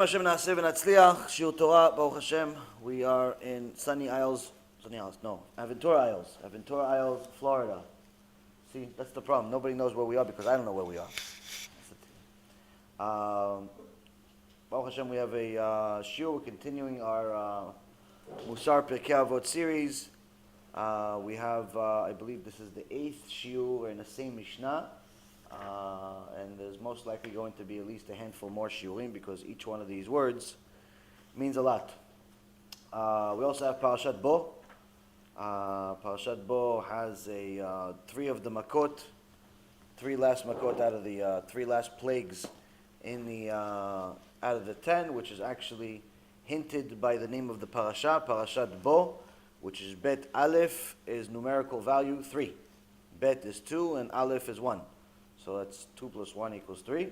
Hashem Naaseh v'Natzliach, Shiur Torah, Baruch Hashem. We are in Aventura Isles, Florida. See, that's the problem. Nobody knows where we are because I don't know where we are. Baruch Hashem, we have a shiur. We're continuing our MUSSAR Pirkei Avot series. We have, I believe this is the 8th shiur in the same Mishnah. And there's most likely going to be at least a handful more shiurim because each one of these words means a lot. We also have Parashat Bo. Parashat Bo has three of the makot, three last makot out of the three last plagues in the out of the 10, which is actually hinted by the name of the parashah, Parashat Bo, which is Bet Aleph is numerical value 3. Bet is 2 and Aleph is 1. So that's 2 plus 1 equals 3.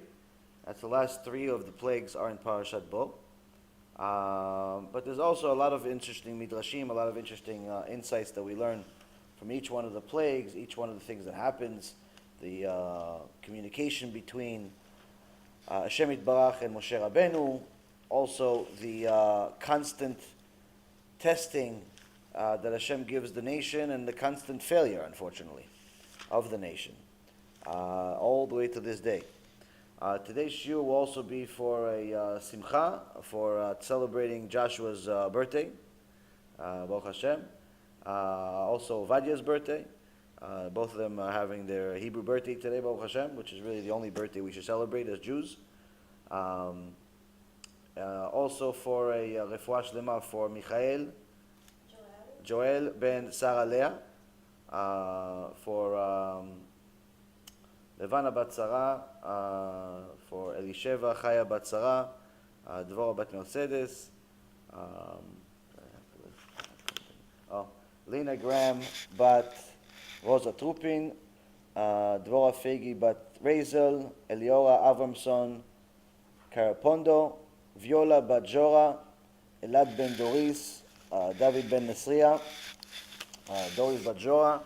That's the last 3 of the plagues are in Parashat Bo. But there's also a lot of interesting midrashim, a lot of interesting insights that we learn from each one of the plagues, each one of the things that happens, the communication between Hashem Yitbarach and Moshe Rabbeinu, also the constant testing that Hashem gives the nation and the constant failure, unfortunately, of the nation. All the way to this day. Today's shiur will also be for a simcha, for celebrating Joshua's birthday, Baruch Hashem. Also Vadia's birthday. Both of them are having their Hebrew birthday today, Baruch Hashem, which is really the only birthday we should celebrate as Jews. Also for a refuah shlema for Michael, Joel ben Sarah Leah, for Levana bat Sarah, for Elisheva Chaya bat Sarah, Dvorah bat Mercedes, Lena Graham bat Rosa Trupin, Dvorah Fegi bat Razel, Eliora Avramson Karapondo, Viola bat Jora, Elad ben Doris, David ben Nesria, Doris bat Jora,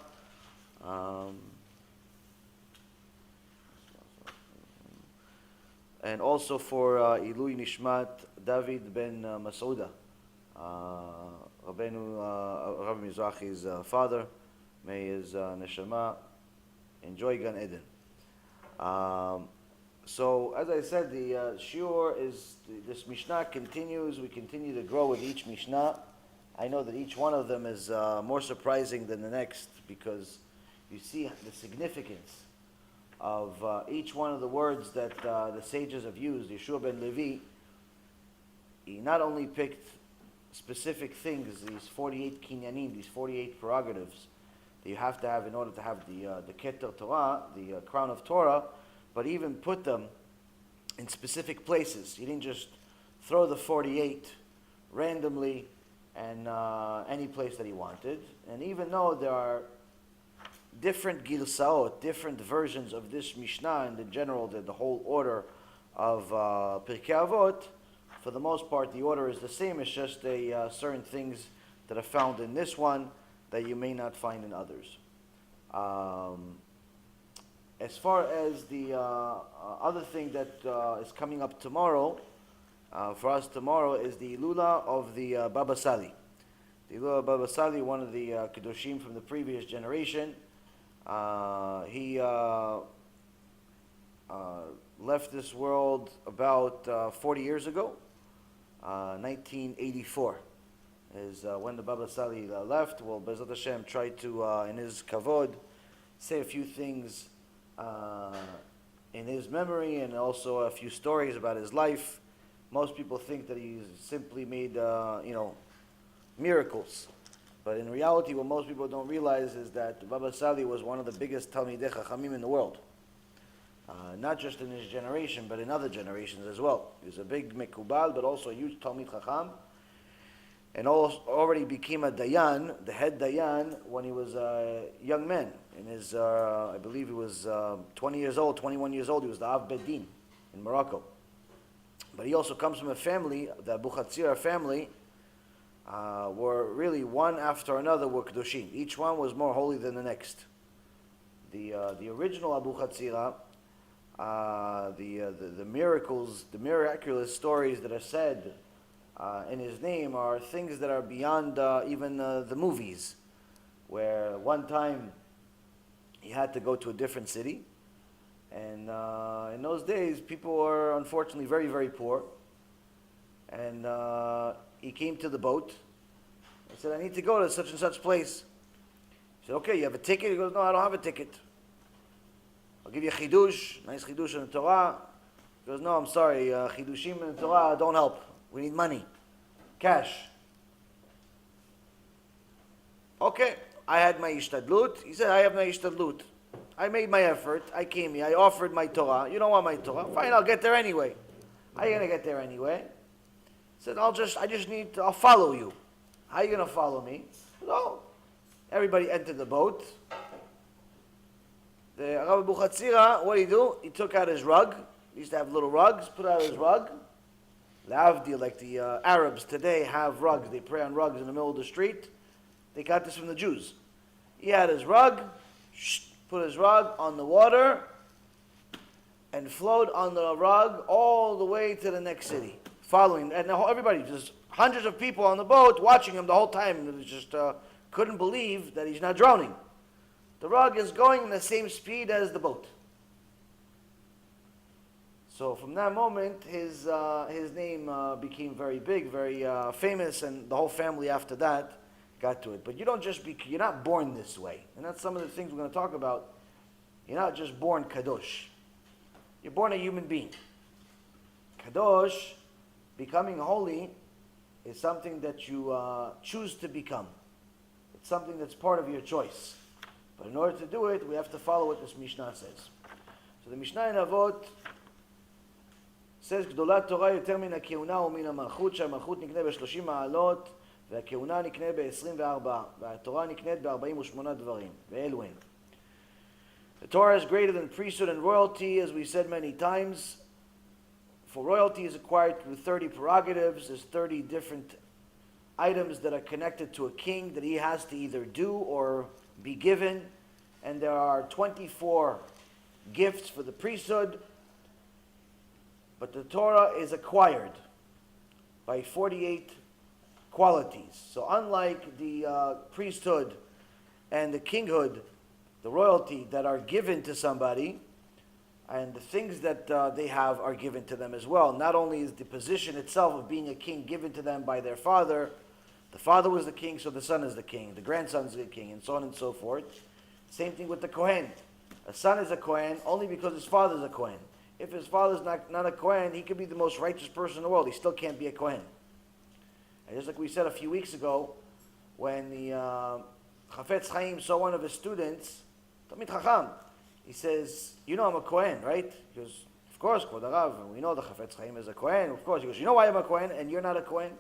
and also for Ilui Nishmat David ben Masouda, Rabbi Mizrahi's father. May his neshama enjoy Gan Eden. So, as I said, the shiur is, this Mishnah continues. We continue to grow with each Mishnah. I know that each one of them is more surprising than the next because you see the significance of each one of the words that the sages have used. Yeshua ben Levi, he not only picked specific things, these 48 kinyanim, these 48 prerogatives that you have to have in order to have the Keter Torah, the crown of Torah, but even put them in specific places. He didn't just throw the 48 randomly and any place that he wanted. And even though there are different girsaot, different versions of this Mishnah and in general the whole order of Pirkei Avot, for the most part the order is the same. It's just certain things that are found in this one that you may not find in others. As far as the other thing that is coming up tomorrow, for us tomorrow is the Ilula of the Baba Sali. The Ilula of Baba Sali, one of the Kedoshim from the previous generation. He left this world about 40 years ago. 1984 is when the Baba Sali left. Well, Bezrat Hashem tried to, in his kavod, say a few things in his memory and also a few stories about his life. Most people think that he simply made, miracles. But in reality, what most people don't realize is that Baba Sali was one of the biggest Talmidei Chachamim in the world. Not just in his generation, but in other generations as well. He was a big Mekubal, but also a huge Talmid Chacham. And already became a Dayan, the head Dayan, when he was a young man. In his, I believe he was 20 years old, 21 years old. He was the Av Beddin in Morocco. But he also comes from a family, the Abu Chatzira family, were really one after another were Kedoshim. Each one was more holy than the next. The original Abu Chatzira the miracles, the miraculous stories that are said in his name are things that are beyond even the movies. Where one time he had to go to a different city, and in those days people were unfortunately very, very poor. And he came to the boat. He said, I need to go to such and such place. He said, okay, you have a ticket? He goes, no, I don't have a ticket. I'll give you a chidush, nice chidush in the Torah. He goes, no, I'm sorry, chidushim in the Torah don't help. We need money, cash. Okay, I had my ishtadlut. He said, I have my ishtadlut. I made my effort. I came here. I offered my Torah. You don't want my Torah? Fine, I'll get there anyway. How are you going to get there anyway? He said, I'll follow you. How are you going to follow me? No. Everybody entered the boat. The Rabbi Buchatzira, what did he do? He took out his rug. He used to have little rugs. Put out his rug. Lavdi, like the Arabs today have rugs. They pray on rugs in the middle of the street. They got this from the Jews. He had his rug. Put his rug on the water. And flowed on the rug all the way to the next city. Following. And everybody, just hundreds of people on the boat watching him the whole time. It was just couldn't believe that he's not drowning. The rug is going in the same speed as the boat. So from that moment, his name became very big, very famous, and the whole family after that got to it. But you don't just you're not born this way. And that's some of the things we're going to talk about. You're not just born kadosh. You're born a human being. Kadosh, becoming holy, is something that you choose to become. It's something that's part of your choice. But in order to do it, we have to follow what this Mishnah says. So the Mishnah in Avot says, גדולת תורה יותר מן הכהונה ומן המלכות, שהמלכות נקנה ב-30 מעלות, והכהונה נקנה ב-24, והתורה נקנית ב-48 דברים, ואלו הן. The Torah is greater than priesthood and royalty, as we said many times. For royalty is acquired through 30 prerogatives. There's 30 different items that are connected to a king that he has to either do or be given. And there are 24 gifts for the priesthood. But the Torah is acquired by 48 qualities. So unlike the priesthood and the kinghood, the royalty that are given to somebody, and the things that they have are given to them as well. Not only is the position itself of being a king given to them by their father, the father was the king, so the son is the king, the grandson is the king, and so on and so forth. Same thing with the Kohen. A son is a Kohen only because his father is a Kohen. If his father is not a Kohen, he could be the most righteous person in the world. He still can't be a Kohen. And just like we said a few weeks ago, when the Chafetz Chaim saw one of his students, Talmid Chacham, he says, you know I'm a Kohen, right? He goes, of course, Kvod Harav, and we know the Chafetz Chaim is a Kohen. Of course. He goes, you know why I'm a Kohen and you're not a Kohen?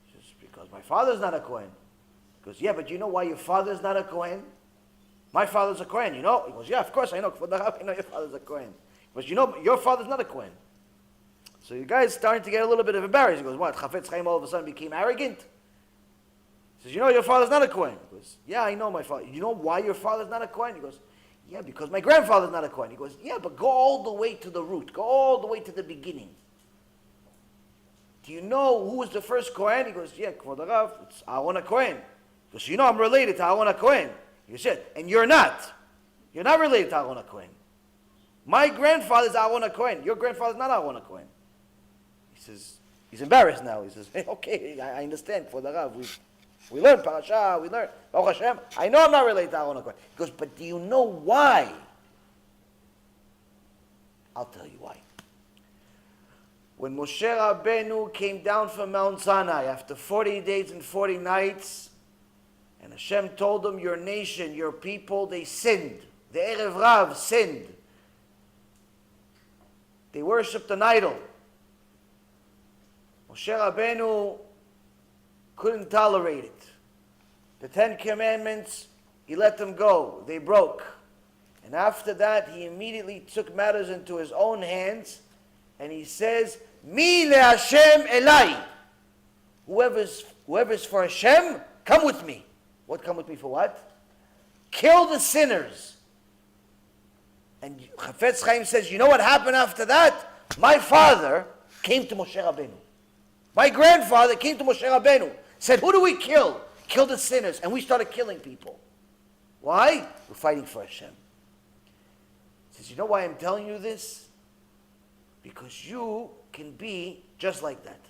He says, because my father's not a Kohen. He goes, yeah, but you know why your father's not a Kohen? My father's a Kohen, you know? He goes, yeah, of course I know. Kvod Harav, I know your father's a Kohen. But you know, your father's not a Kohen. So the guy's starting to get a little bit of embarrassed. He goes, what, Chafetz Chaim all of a sudden became arrogant? He says, you know your father's not a Kohen. He goes, yeah, I know my father. You know why your father's not a Kohen? He goes, yeah, because my grandfather's not a Kohen. He goes, yeah, but go all the way to the root. Go all the way to the beginning. Do you know who was the first Kohen? He goes, yeah, Kvod Harav, it's Aaron HaKohen. He goes, you know I'm related to Aaron HaKohen. He said, and you're not. You're not related to Aaron HaKohen. My grandfather's Aaron HaKohen. Your grandfather's not Aaron HaKohen. He says, he's embarrassed now. He says, hey, okay, I understand, Kvod Harav. We learn parshah, we learn, Baruch Hashem. I know I'm not related to Aaron HaKohen. He goes, but do you know why? I'll tell you why. When Moshe Rabbeinu came down from Mount Sinai after 40 days and 40 nights, and Hashem told him, your nation, your people, they sinned. The Erev Rav sinned. They worshipped an idol. Moshe Rabbeinu couldn't tolerate it. The 10 Commandments, he let them go. They broke. And after that, he immediately took matters into his own hands, and he says, Mi le Hashem elai. Whoever's for Hashem, come with me. What, come with me for what? Kill the sinners. And Chafetz Chaim says, you know what happened after that? My father came to Moshe Rabbeinu. My grandfather came to Moshe Rabbeinu. Said, who do we kill? Kill the sinners. And we started killing people. Why? We're fighting for Hashem. He says, you know why I'm telling you this? Because you can be just like that.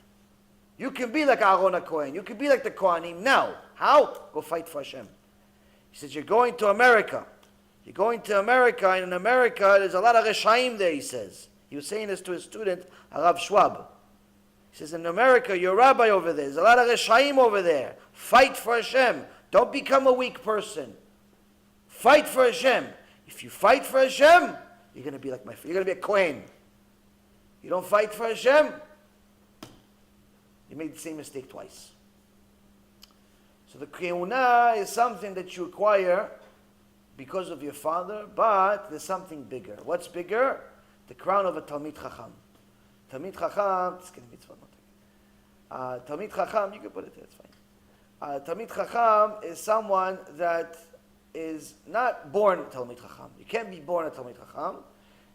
You can be like Aaron HaKohen. You can be like the Kohanim. Now, how? Go fight for Hashem. He says, you're going to America. You're going to America, and in America, there's a lot of Reshaim there, he says. He was saying this to his student, Rav Schwab. He says, in America, you're a rabbi over there. There's a lot of Reshaim over there. Fight for Hashem. Don't become a weak person. Fight for Hashem. If you fight for Hashem, you're going to be like you're going to be a Kohen. You don't fight for Hashem, you made the same mistake twice. So the Keuna is something that you acquire because of your father, but there's something bigger. What's bigger? The crown of a Talmid Chacham. Talmid Chacham, Talmid Chacham, you can put it there, it's fine. Talmid Chacham is someone that is not born Talmid Chacham. You can't be born a Talmid Chacham.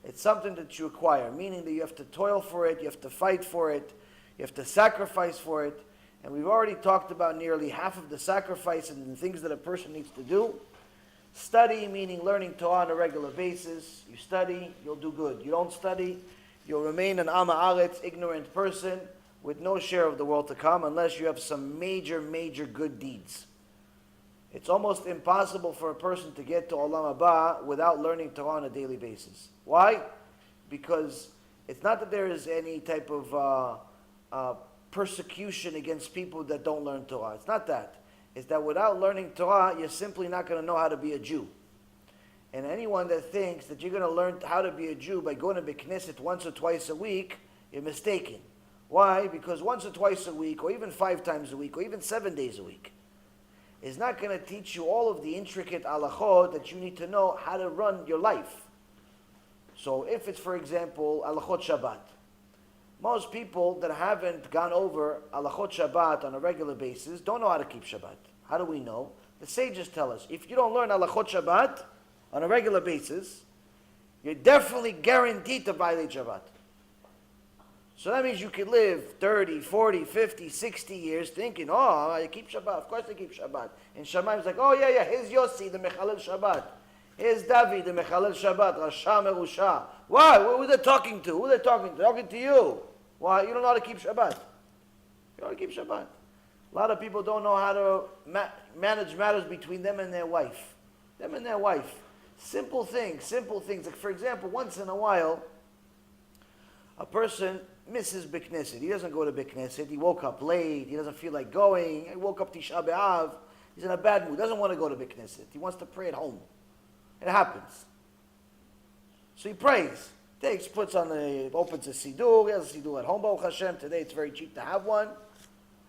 It's something that you acquire, meaning that you have to toil for it, you have to fight for it, you have to sacrifice for it. And we've already talked about nearly half of the sacrifice and the things that a person needs to do. Study, meaning learning Torah on a regular basis. You study, you'll do good. You don't study, you'll remain an Am Haaretz, ignorant person with no share of the world to come unless you have some major, major good deeds. It's almost impossible for a person to get to Olam Haba without learning Torah on a daily basis. Why? Because it's not that there is any type of persecution against people that don't learn Torah. It's not that. It's that without learning Torah, you're simply not going to know how to be a Jew. And anyone that thinks that you're going to learn how to be a Jew by going to Beit Knesset once or twice a week, you're mistaken. Why? Because once or twice a week, or even 5 times a week, or even 7 days a week, is not going to teach you all of the intricate halachot that you need to know how to run your life. So if it's, for example, halachot Shabbat, most people that haven't gone over halachot Shabbat on a regular basis don't know how to keep Shabbat. How do we know? The sages tell us, if you don't learn halachot Shabbat on a regular basis, you're definitely guaranteed to violate Shabbat. So that means you could live 30, 40, 50, 60 years thinking, oh, I keep Shabbat. Of course I keep Shabbat. And Shamayim's like, oh yeah, here's Yossi, the Mechalel Shabbat. Here's David, the Mechalel Shabbat, Rasha Merusha. Why? Who are they talking to? Who are they talking to? They're talking to you. Why? You don't know how to keep Shabbat. You don't know how to keep Shabbat. A lot of people don't know how to manage matters between them and their wife. Them and their wife. Simple things. Like, for example, once in a while, a person misses Beit Knesset. He doesn't go to Beit Knesset. He woke up late. He doesn't feel like going. He woke up Tisha B'Av. He's in a bad mood. Doesn't want to go to Beit Knesset. He wants to pray at home. It happens. So he prays. Opens a siddur. He has a siddur at home, Baruch Hashem. Today it's very cheap to have one.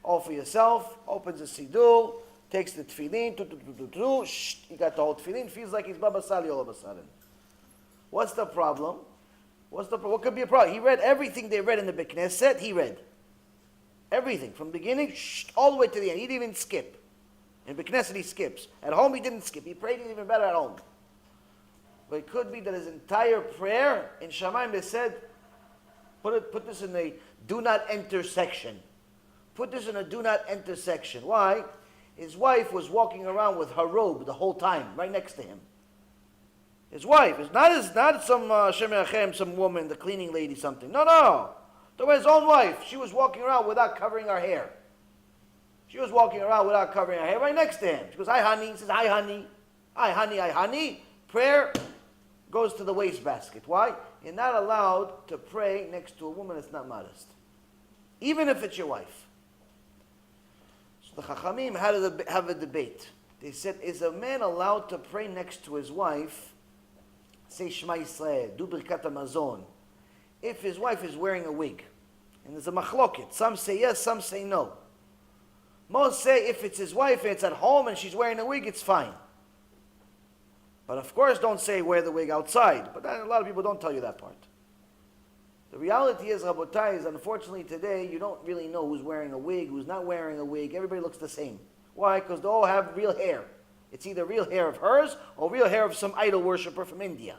All for yourself. Opens a siddur. Takes the tefillin. He got the whole tefillin. Feels like he's Baba Sali all of a sudden. What's the problem? What could be a problem? He read everything they read in the Beit Knesset. He read everything from the beginning all the way to the end. He didn't even skip. In Beit Knesset he skips. At home he didn't skip. He prayed even better at home. But it could be that his entire prayer in Shamayim, they said, put this in a do not enter section. Put this in a do not enter section. Why? His wife was walking around with her robe the whole time, right next to him. His wife. It's not some Hashem Yachem, some woman, the cleaning lady, something. No. His own wife. She was walking around without covering her hair. She was walking around without covering her hair right next to him. She goes, hi honey. He says, hi honey. Hi honey, hi honey. Prayer goes to the wastebasket. Why? You're not allowed to pray next to a woman that's not modest. Even if it's your wife. So the Chachamim have a debate. They said, is a man allowed to pray next to his wife, say Shema Yisrael, do Birkat HaMazon, if his wife is wearing a wig? And there's a machloket. Some say yes, some say no. Most say if it's his wife and it's at home and she's wearing a wig, it's fine. But of course don't say wear the wig outside. But a lot of people don't tell you that part. The reality is, Rabotai, is unfortunately today you don't really know who's wearing a wig, who's not wearing a wig. Everybody looks the same. Why? Because they all have real hair. It's either real hair of hers or real hair of some idol worshiper from India.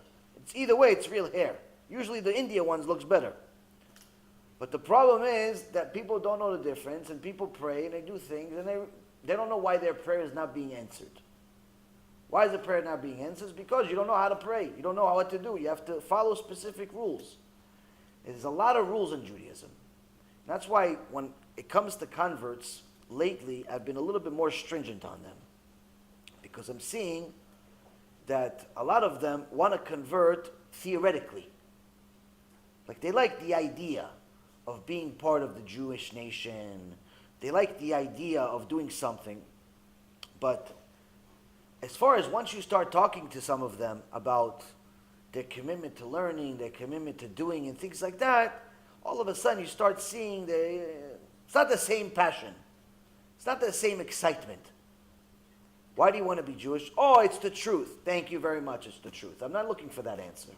It's either way, it's real hair. Usually the India ones looks better. But the problem is that people don't know the difference, and people pray and they do things, and they don't know why their prayer is not being answered. Why is the prayer not being answered? It's because you don't know how to pray. You don't know what to do. You have to follow specific rules. There's a lot of rules in Judaism. And that's why when it comes to converts, lately I've been a little bit more stringent on them. Because I'm seeing that a lot of them want to convert theoretically. Like they like the idea of being part of the Jewish nation. They like the idea of doing something. But as far as once you start talking to some of them about their commitment to learning, their commitment to doing and things like that, all of a sudden you start seeing it's not the same passion. It's not the same excitement. Why do you want to be Jewish? Oh, it's the truth. Thank you very much, it's the truth. I'm not looking for that answer.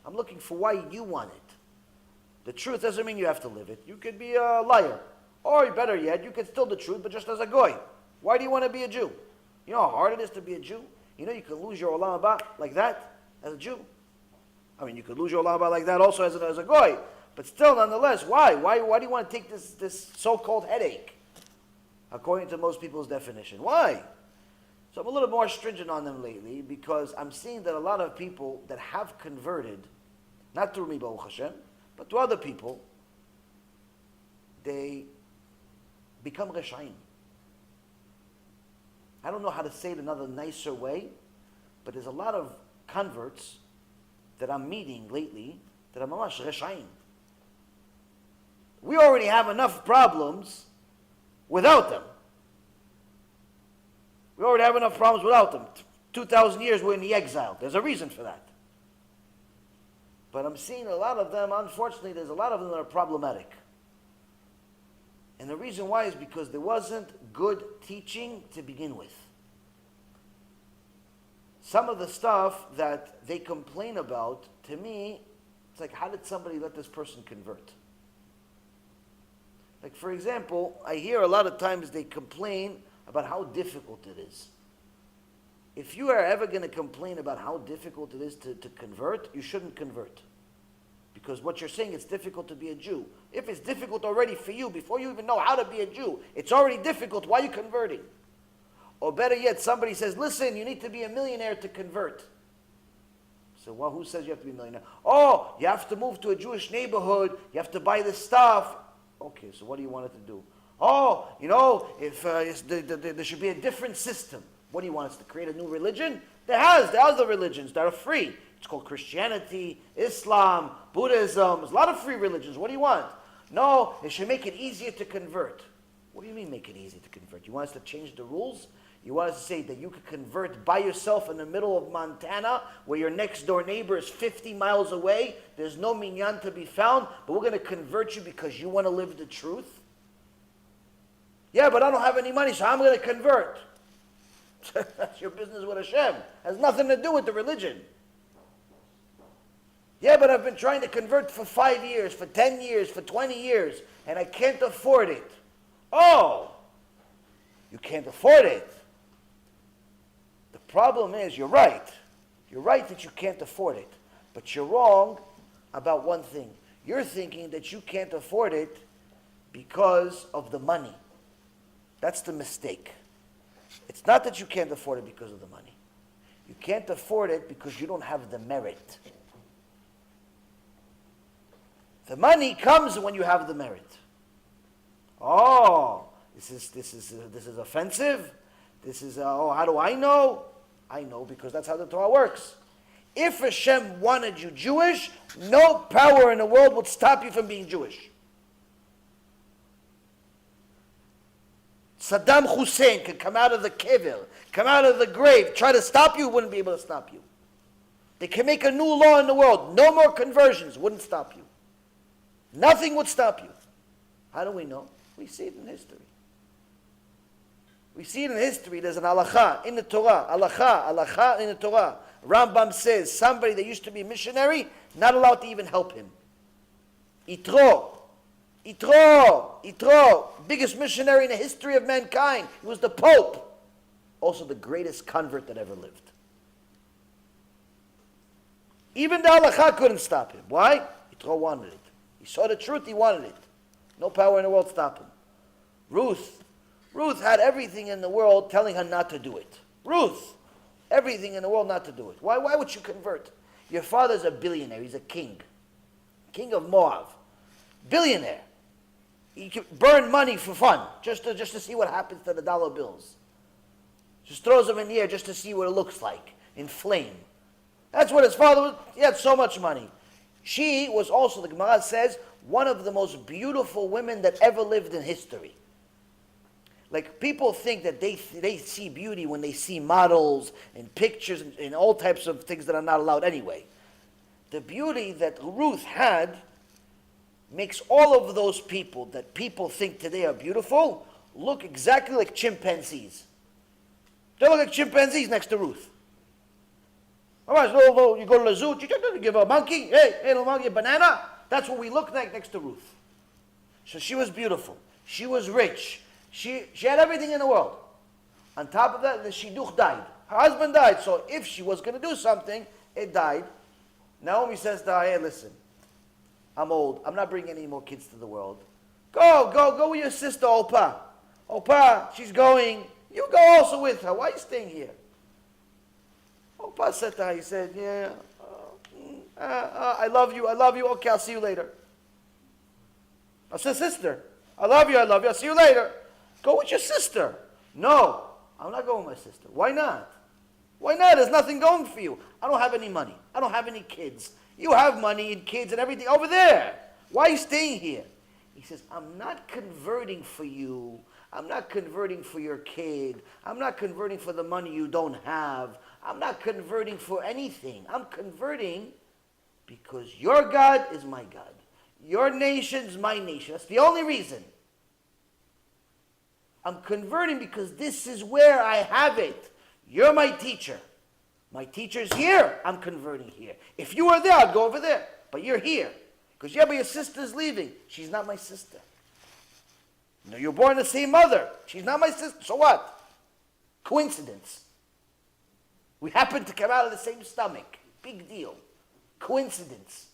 I'm looking for why you want it. The truth doesn't mean you have to live it. You could be a liar. Or better yet, you could still the truth, but just as a goy. Why do you want to be a Jew? You know how hard it is to be a Jew? You know you can lose your olam haba like that as a Jew. I mean, you could lose your olam haba like that also as a goy. But still, nonetheless, why? Why do you want to take this so-called headache? According to most people's definition. Why? So I'm a little more stringent on them lately because I'm seeing that a lot of people that have converted, not through me, Baruch Hashem, but to other people, they become reshaim. I don't know how to say it another nicer way, but there's a lot of converts that I'm meeting lately that are mamash reshaim. We already have enough problems without them. We already have enough problems without them. 2,000 years we're in the exile. There's a reason for that. But I'm seeing a lot of them, unfortunately, there's a lot of them that are problematic. And the reason why is because there wasn't good teaching to begin with. Some of the stuff that they complain about, to me, it's like, how did somebody let this person convert? Like, for example, I hear a lot of times they complain about how difficult it is. If you are ever going to complain about how difficult it is to convert, you shouldn't convert. Because what you're saying, it's difficult to be a Jew. If it's difficult already for you, before you even know how to be a Jew, it's already difficult, why are you converting? Or better yet, somebody says, listen, you need to be a millionaire to convert. So, well, who says you have to be a millionaire? Oh, you have to move to a Jewish neighborhood, you have to buy this stuff. Okay, so what do you want it to do? Oh, you know, if there should be a different system. What do you want us to create a new religion? There are other religions that are free. It's called Christianity, Islam, Buddhism. There's a lot of free religions. What do you want? No, it should make it easier to convert. What do you mean make it easy to convert? You want us to change the rules? You want us to say that you could convert by yourself in the middle of Montana where your next door neighbor is 50 miles away, there's no minyan to be found, but we're going to convert you because you want to live the truth? Yeah, but I don't have any money, so I'm going to convert. That's your business with Hashem. Has nothing to do with the religion. Yeah, but I've been trying to convert for 5 years, for 10 years, for 20 years, and I can't afford it. Oh, you can't afford it. The problem is, you're right. You're right that you can't afford it. But you're wrong about one thing. You're thinking that you can't afford it because of the money. That's the mistake. It's not that you can't afford it because of the money. You can't afford it because you don't have the merit. The money comes when you have the merit. Oh, this is offensive. This is how do I know? I know because that's how the Torah works. If Hashem wanted you Jewish, no power in the world would stop you from being Jewish. Saddam Hussein could come out of the kivil, come out of the grave, try to stop you, wouldn't be able to stop you. They can make a new law in the world, no more conversions, wouldn't stop you. Nothing would stop you. How do we know? We see it in history. We see it in history. There's an halacha in the Torah. Halacha in the Torah. Rambam says somebody that used to be a missionary, not allowed to even help him. Yitro. Biggest missionary in the history of mankind. He was the Pope. Also the greatest convert that ever lived. Even the halakha couldn't stop him. Why? Yitro wanted it. He saw the truth, he wanted it. No power in the world to stop him. Ruth had everything in the world telling her not to do it. Ruth, everything in the world not to do it. Why would you convert? Your father's a billionaire, he's a king. King of Moab. Billionaire. He can burn money for fun, just to see what happens to the dollar bills. Just throws them in the air just to see what it looks like, in flame. That's what his father was. He had so much money. She was also, the Gemara says, one of the most beautiful women that ever lived in history. Like, people think that they see beauty when they see models and pictures and all types of things that are not allowed anyway. The beauty that Ruth had makes all of those people that people think today are beautiful look exactly like chimpanzees. They look like chimpanzees next to Ruth. All right, so you go to the zoo, you give a monkey, hey, little monkey, a banana. That's what we look like next to Ruth. So she was beautiful. She was rich. She had everything in the world. On top of that, the shidduch died. Her husband died. So if she was going to do something, it died. Naomi says to her, hey, listen, I'm old. I'm not bringing any more kids to the world. Go with your sister, Opa. Opa, she's going. You go also with her. Why are you staying here? Opa said to her, he said, yeah, I love you. Okay, I'll see you later. I said, sister, I love you. I'll see you later. Go with your sister. No, I'm not going with my sister. Why not? Why not? There's nothing going for you. I don't have any money. I don't have any kids. You have money and kids and everything over there. Why are you staying here? He says, I'm not converting for you. I'm not converting for your kid. I'm not converting for the money you don't have. I'm not converting for anything. I'm converting because your God is my God. Your nation's my nation. That's the only reason. I'm converting because this is where I have it. You're my teacher. My teacher's here. I'm converting here. If you were there, I'd go over there. But you're here. Because, but your sister's leaving. She's not my sister. You know, you're born the same mother. She's not my sister. So what? Coincidence. We happen to come out of the same stomach. Big deal. Coincidence.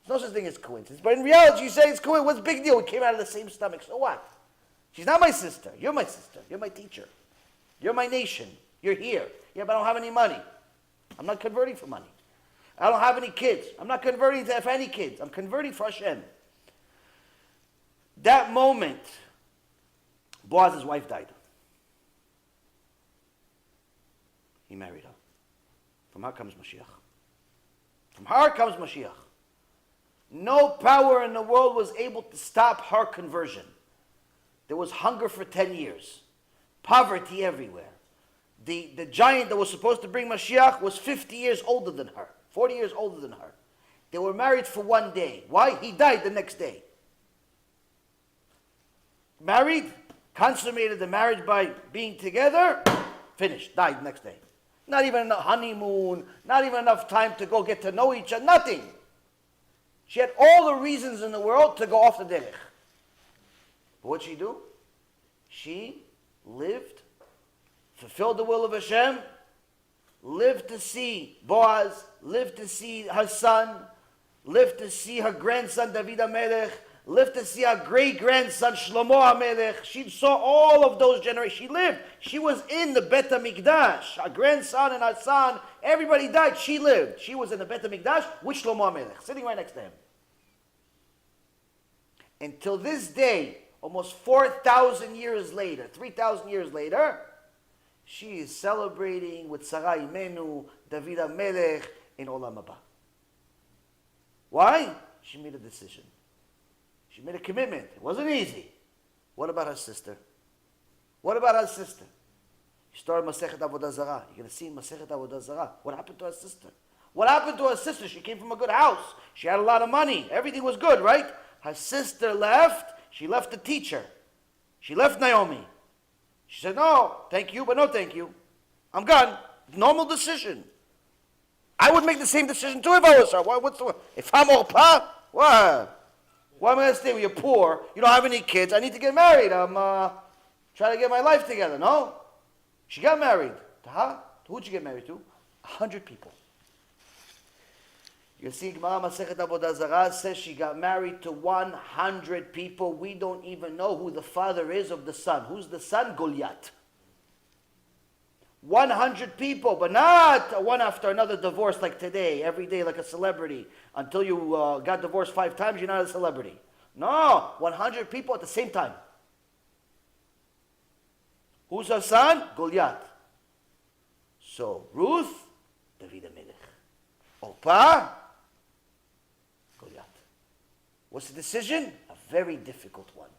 There's no such thing as coincidence. But in reality, you say it's coincidence. What's the big deal? We came out of the same stomach. So what? She's not my sister. You're my sister. You're my teacher. You're my nation. You're here. Yeah, but I don't have any money. I'm not converting for money. I don't have any kids. I'm not converting for any kids. I'm converting for Hashem. That moment, Boaz's wife died. He married her. From her comes Mashiach. From her comes Mashiach. No power in the world was able to stop her conversion. There was hunger for 10 years. Poverty everywhere. The giant that was supposed to bring Mashiach was 50 years older than her. 40 years older than her. They were married for one day. Why? He died the next day. Married, consummated the marriage by being together, finished, died the next day. Not even a honeymoon, not even enough time to go get to know each other, nothing. She had all the reasons in the world to go off the derech. But what'd she do? She lived, fulfilled the will of Hashem, lived to see Boaz, lived to see her son, lived to see her grandson David HaMelech, lived to see her great-grandson Shlomo HaMelech. She saw all of those generations. She lived. She was in the Bet HaMikdash. Her grandson and her son, everybody died. She lived. She was in the Bet HaMikdash with Shlomo HaMelech, sitting right next to him. Until this day, almost 4,000 years later, 3,000 years later, she is celebrating with Sarah Imenu, David HaMelech, in Olam Haba. Why? She made a decision. She made a commitment. It wasn't easy. What about her sister? What about her sister? You started Masechet Avodah Zarah. You're going to see in Masechet Avodah Zarah. What happened to her sister? What happened to her sister? She came from a good house. She had a lot of money. Everything was good, right? Her sister left. She left the teacher. She left Naomi. She said, no, thank you, but no thank you. I'm gone. Normal decision. I would make the same decision too if I was her. If I'm Orpah, what? Why am I going to stay with you? You're poor. You don't have any kids. I need to get married. I'm trying to get my life together. No? She got married. To her? Who'd she get married to? 100 people. You see, Gemara Masechet Avodah Zarah says she got married to 100 people. We don't even know who the father is of the son. Who's the son? Goliath. 100 people, but not one after another divorce like today, every day like a celebrity. Until you got divorced 5 times, you're not a celebrity. No, 100 people at the same time. Who's her son? Goliath. So, Ruth, David HaMelech. Orpah, Goliath. What's the decision? A very difficult one.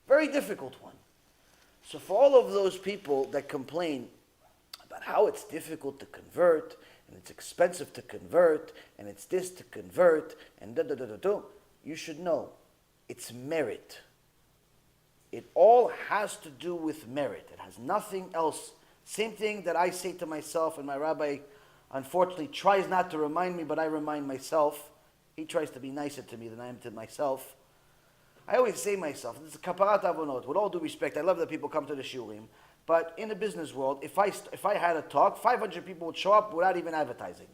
Very difficult one. So for all of those people that complain about how it's difficult to convert, and it's expensive to convert, and it's this to convert, and da-da-da-da-da, you should know, it's merit. It all has to do with merit. It has nothing else. Same thing that I say to myself, and my rabbi, unfortunately, tries not to remind me, but I remind myself. He tries to be nicer to me than I am to myself. I always say to myself, this is kaparat avonot. With all due respect, I love that people come to the shiurim, but in the business world, if I had a talk, 500 people would show up without even advertising.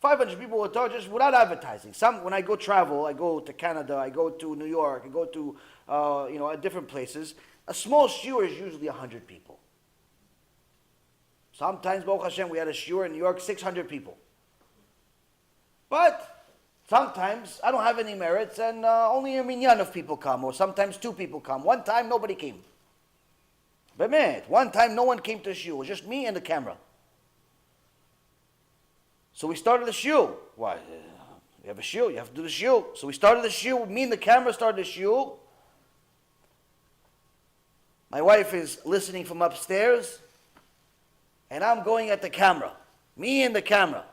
500 people would talk just without advertising. When I go travel, I go to Canada, I go to New York, I go to different places. A small shiur is usually 100 people. Sometimes, Baruch Hashem, we had a shiur in New York, 600 people. But sometimes I don't have any merits and only a minyan of people come, or sometimes 2 people come. One time nobody came. Bemet, one time no one came to the shiur. It was just me and the camera. So we started the shiur. Why? You have a shiur, you have to do the shiur. So we started the shiur. Me and the camera started the shiur. My wife is listening from upstairs, and I'm going at the camera. Me and the camera.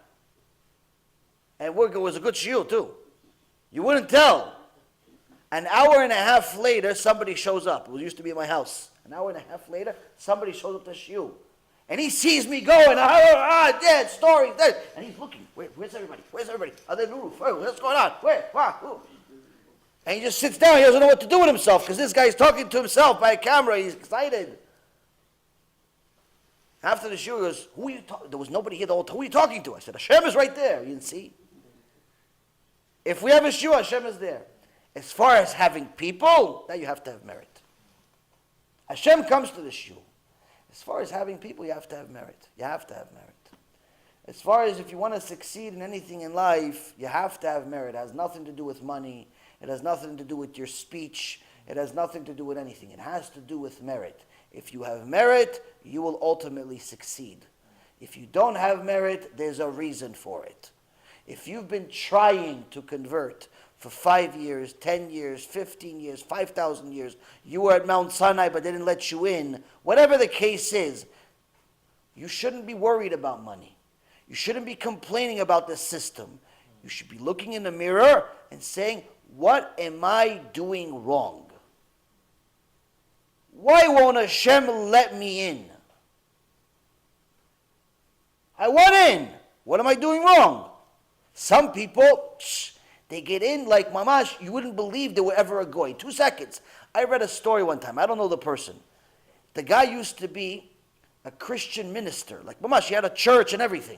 And it was a good shiur too. You wouldn't tell. An hour and a half later, somebody shows up. It used to be in my house. An hour and a half later, somebody shows up to shiur. And he sees me going, dead, story, dead. And he's looking, where's everybody? Where's everybody? Are they on the roof? What's going on? Where? Who? And he just sits down. He doesn't know what to do with himself because this guy's talking to himself by a camera. He's excited. After the shiur, he goes, who are you talking to? There was nobody here the whole time. Who are you talking to? I said, Hashem is right there. You didn't see? If we have a shiur, Hashem is there. As far as having people, now you have to have merit. Hashem comes to the shiur. As far as having people, you have to have merit. You have to have merit. As far as if you want to succeed in anything in life, you have to have merit. It has nothing to do with money. It has nothing to do with your speech. It has nothing to do with anything. It has to do with merit. If you have merit, you will ultimately succeed. If you don't have merit, there's a reason for it. If you've been trying to convert for 5 years, 10 years, 15 years, 5,000 years, you were at Mount Sinai but they didn't let you in, whatever the case is, you shouldn't be worried about money. You shouldn't be complaining about the system. You should be looking in the mirror and saying, what am I doing wrong? Why won't Hashem let me in? I want in. What am I doing wrong? Some people, they get in like mamash, you wouldn't believe they were ever a goy. 2 seconds. I read a story one time. I don't know the person. The guy used to be a Christian minister. Like mamash, he had a church and everything.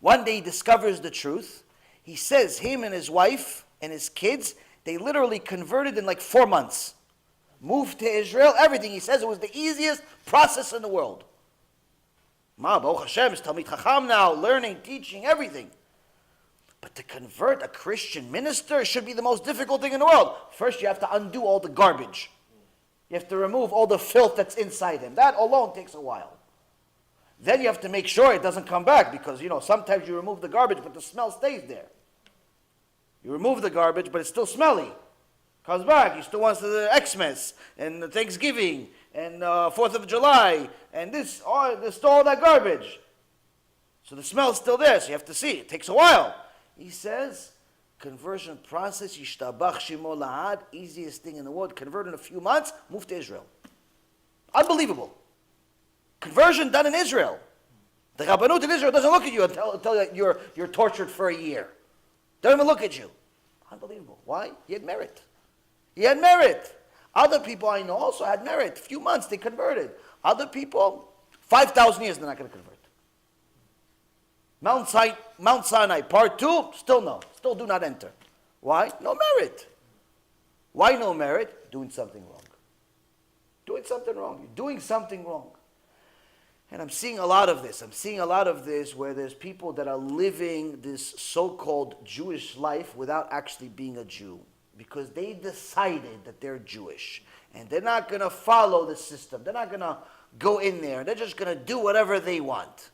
One day he discovers the truth. He says him and his wife and his kids, they literally converted in like 4 months. Moved to Israel, everything. He says it was the easiest process in the world. Baruch Hashem is Talmid Chacham now, learning, teaching, everything. But to convert a Christian minister should be the most difficult thing in the world. First, you have to undo all the garbage. You have to remove all the filth that's inside him. That alone takes a while. Then you have to make sure it doesn't come back because, sometimes you remove the garbage, but the smell stays there. You remove the garbage, but it's still smelly. Comes back. He still wants the Xmas and the Thanksgiving and 4th of July and there's still all that garbage. So the smell's still there, so you have to see. It takes a while. He says, conversion process, yishtabach shimo lahad, easiest thing in the world. Convert in a few months, move to Israel. Unbelievable. Conversion done in Israel. The Rabbanut in Israel doesn't look at you until you're tortured for a year. Don't even look at you. Unbelievable. Why? He had merit. He had merit. Other people I know also had merit. A few months they converted. Other people, 5,000 years they're not going to convert. Mount Sinai, part 2, still no. Still do not enter. Why? No merit. Why no merit? Doing something wrong. Doing something wrong. You're doing something wrong. And I'm seeing a lot of this. I'm seeing a lot of this where there's people that are living this so-called Jewish life without actually being a Jew. Because they decided that they're Jewish. And they're not going to follow the system. They're not going to go in there. They're just going to do whatever they want.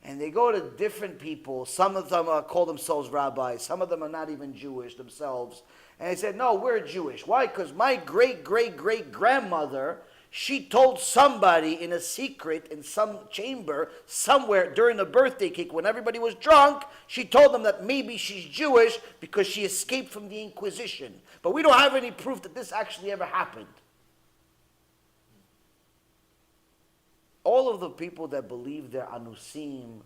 And they go to different people. Some of them call themselves rabbis. Some of them are not even Jewish themselves. And they said, no, we're Jewish. Why? Because my great-great-great-grandmother, she told somebody in a secret in some chamber somewhere during the birthday cake when everybody was drunk, she told them that maybe she's Jewish because she escaped from the Inquisition. But we don't have any proof that this actually ever happened. All of the people that believe they're anusim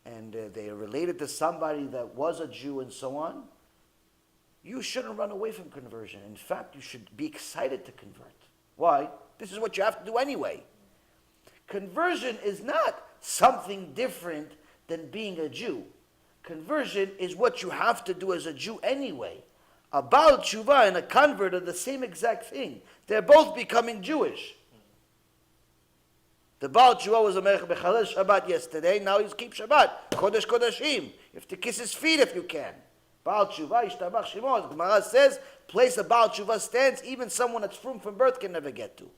and they are related to somebody that was a Jew and so on, you shouldn't run away from conversion. In fact, you should be excited to convert. Why? This is what you have to do anyway. Conversion is not something different than being a Jew. Conversion is what you have to do as a Jew anyway. A Baal Tshuva and a convert are the same exact thing. They're both becoming Jewish. The Baal Tshuva was a Melech Bechalel Shabbat yesterday, now he's keep Shabbat. Kodesh Kodashim. You have to kiss his feet if you can. Baal Tshuva, Ishtabach Shemo. The Gemara says, place a Baal Tshuva stance, even someone that's from birth can never get to.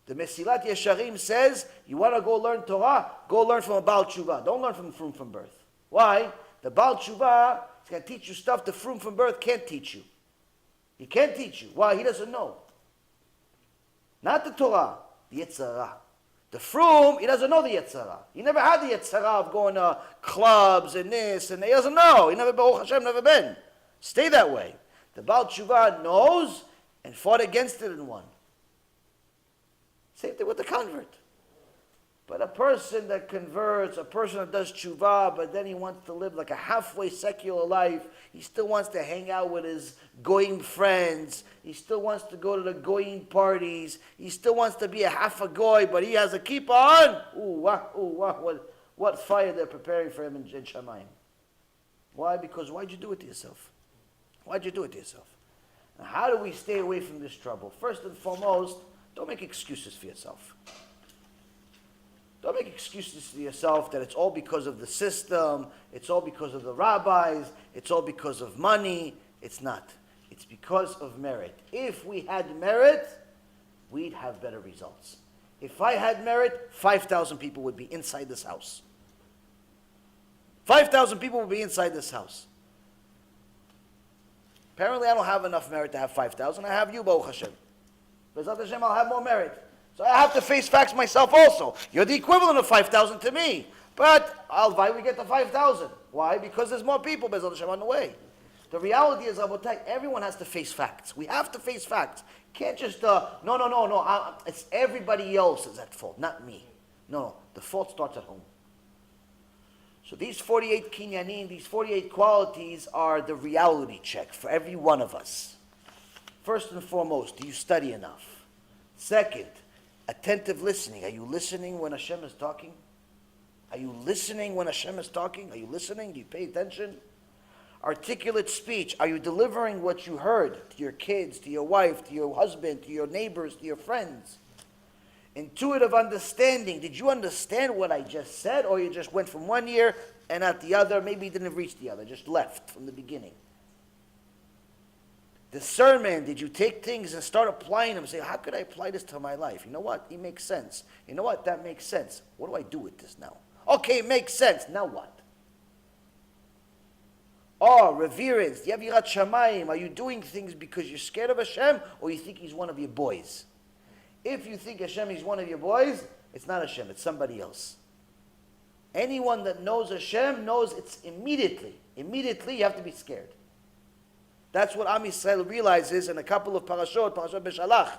The Mesilat Yesharim says, you want to go learn Torah? Go learn from a Baal Tshuva. Don't learn from birth. Why? The Baal Tshuva is going to teach you stuff the from birth can't teach you. He can't teach you. Why? He doesn't know. Not the Torah. The Yetzirah. The Frum, he doesn't know the Yetzirah. He never had the Yetzirah of going to clubs and this, and he doesn't know. He never, Baruch Hashem, never been. Stay that way. The Baal Tshuva knows and fought against it and won. Same thing with the convert. But a person that converts, a person that does tshuva, but then he wants to live like a halfway secular life, he still wants to hang out with his goyim friends, he still wants to go to the goyim parties, he still wants to be a half a goy, but he has a kippah on. What fire they're preparing for him in Shamayim. Why? Because why'd you do it to yourself? Why'd you do it to yourself? Now, how do we stay away from this trouble? First and foremost, don't make excuses for yourself. Don't make excuses to yourself that it's all because of the system, it's all because of the rabbis, it's all because of money. It's not. It's because of merit. If we had merit, we'd have better results. If I had merit, 5,000 people would be inside this house. 5,000 people would be inside this house. Apparently I don't have enough merit to have 5,000. I have you, Baruch Hashem. B'ezrat Hashem, I'll have more merit. So I have to face facts myself also. You're the equivalent of 5,000 to me. But why we get the 5,000? Why? Because there's more people, B'ezrat Hashem, on the way. The reality is, Rabotai, everyone has to face facts. We have to face facts. Can't just, no. It's everybody else is at fault, not me. No, the fault starts at home. So these 48 kinyanim, these 48 qualities are the reality check for every one of us. First and foremost, do you study enough? Second, attentive listening. Are you listening when Hashem is talking? Are you listening when Hashem is talking? Are you listening? Do you pay attention? Articulate speech. Are you delivering what you heard to your kids, to your wife, to your husband, to your neighbors, to your friends? Intuitive understanding. Did you understand what I just said, or you just went from one ear and at the other, maybe didn't reach the other, just left from the beginning? Discernment. Did you take things and start applying them and say, how could I apply this to my life? You know what? It makes sense. You know what? That makes sense. What do I do with this now? Okay, it makes sense. Now what? Oh, reverence. Do you have yirat shamayim? Are you doing things because you're scared of Hashem, or you think He's one of your boys? If you think Hashem is one of your boys, it's not Hashem, it's somebody else. Anyone that knows Hashem knows it's immediately. Immediately you have to be scared. That's what Am Yisrael realizes in a couple of parashot, Parashat Beshalach.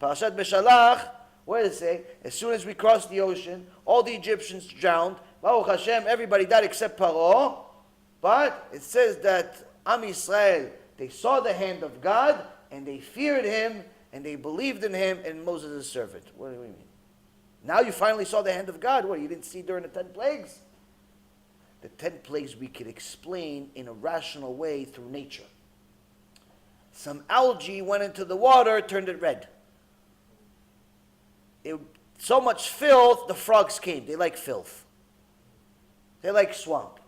Parashat Beshalach, what does it say? As soon as we crossed the ocean, all the Egyptians drowned. Baruch Hashem, everybody died except Paro. But it says that Am Yisrael, they saw the hand of God, and they feared Him, and they believed in Him, and Moses is servant. What do we mean? Now you finally saw the hand of God. What, you didn't see during the 10 plagues? the 10 plagues we could explain in a rational way through nature. Some algae went into the water, turned it red. So much filth, the frogs came. They like filth. They like swamp.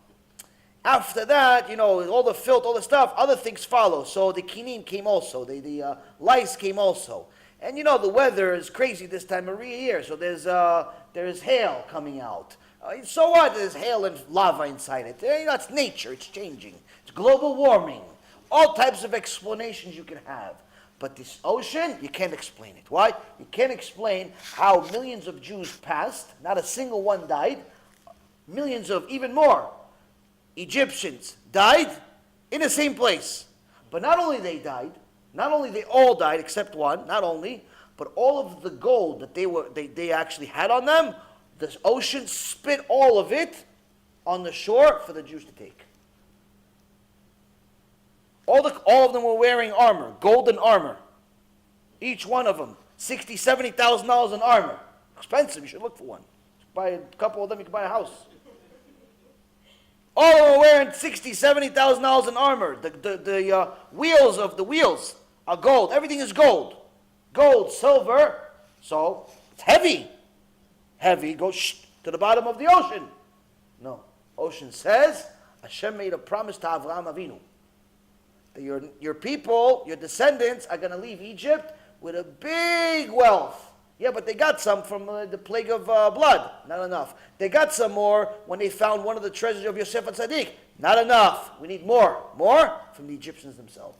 After that, all the filth, all the stuff, other things follow. So the kinim came also. The lice came also. And the weather is crazy this time of year. So there's hail coming out. So what? There's hail and lava inside it. It's nature. It's changing. It's global warming. All types of explanations you can have. But this ocean, you can't explain it. Why? You can't explain how millions of Jews passed. Not a single one died. Millions of, even more, Egyptians died in the same place. But not only they died, not only they all died except one, not only, but all of the gold that they actually had on them, the ocean spit all of it on the shore for the Jews to take. All of them were wearing armor, golden armor. Each one of them, $60,000, $70,000 in armor. Expensive, you should look for one. Buy a couple of them, you can buy a house. All of them were wearing $60,000, $70,000 in armor. The wheels of the wheels are gold. Everything is gold. Gold, silver. So, it's heavy. Heavy goes to the bottom of the ocean. No. Ocean says, Hashem made a promise to Avraham Avinu. That your people, your descendants, are going to leave Egypt with a big wealth. Yeah, but they got some from the plague of blood. Not enough. They got some more when they found one of the treasures of Yosef HaTzadik. Not enough. We need more. More from the Egyptians themselves.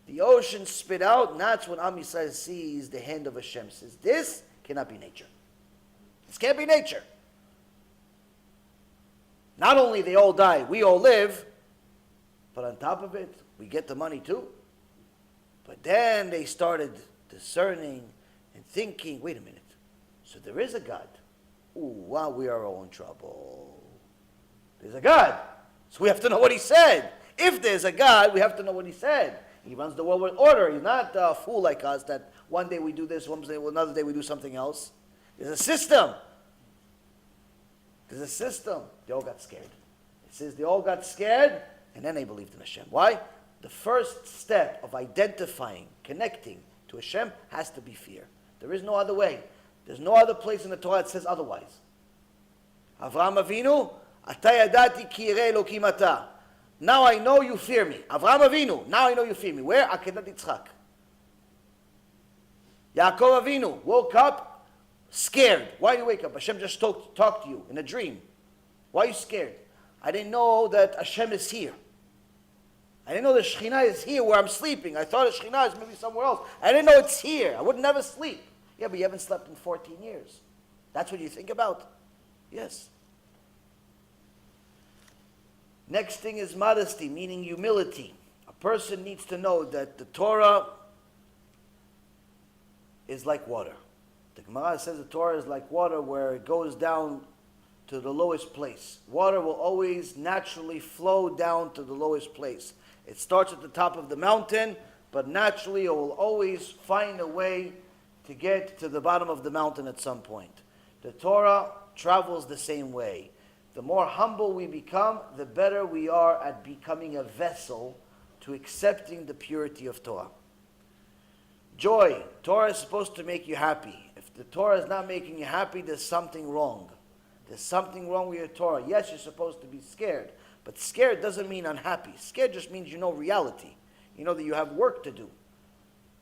The ocean spit out, and that's when Am Yisrael sees the hand of Hashem. Says, this cannot be nature. This can't be nature. Not only they all die, we all live, but on top of it, we get the money too. But then they started discerning and thinking, wait a minute, so there is a God. Ooh, wow, we are all in trouble. There's a God. So we have to know what he said. If there's a God, we have to know what he said. He runs the world with order. He's not a fool like us that one day we do this, another day we do something else. There's a system. There's a system. They all got scared. It says they all got scared, and then they believed in Hashem. Why? The first step of identifying, connecting to Hashem has to be fear. There is no other way. There's no other place in the Torah that says otherwise. Avraham Avinu, ata yadati ki yireh Elokim ata. Now I know you fear me. Avraham Avinu, now I know you fear me. Where? Akedat Yitzchak. Yaakov Avinu woke up scared. Why do you wake up? Hashem just talked to you in a dream. Why are you scared? I didn't know that Hashem is here. I didn't know the Shekhinah is here where I'm sleeping. I thought the Shekhinah is maybe somewhere else. I didn't know it's here. I would never sleep. Yeah, but you haven't slept in 14 years. That's what you think about? Yes. Next thing is modesty, meaning humility. A person needs to know that the Torah is like water. The Gemara says the Torah is like water where it goes down to the lowest place. Water will always naturally flow down to the lowest place. It starts at the top of the mountain, but naturally it will always find a way to get to the bottom of the mountain at some point. The Torah travels the same way. The more humble we become, the better we are at becoming a vessel to accepting the purity of Torah. Joy. Torah is supposed to make you happy. If the Torah is not making you happy, there's something wrong. There's something wrong with your Torah. Yes, you're supposed to be scared. But scared doesn't mean unhappy. Scared just means you know reality. You know that you have work to do.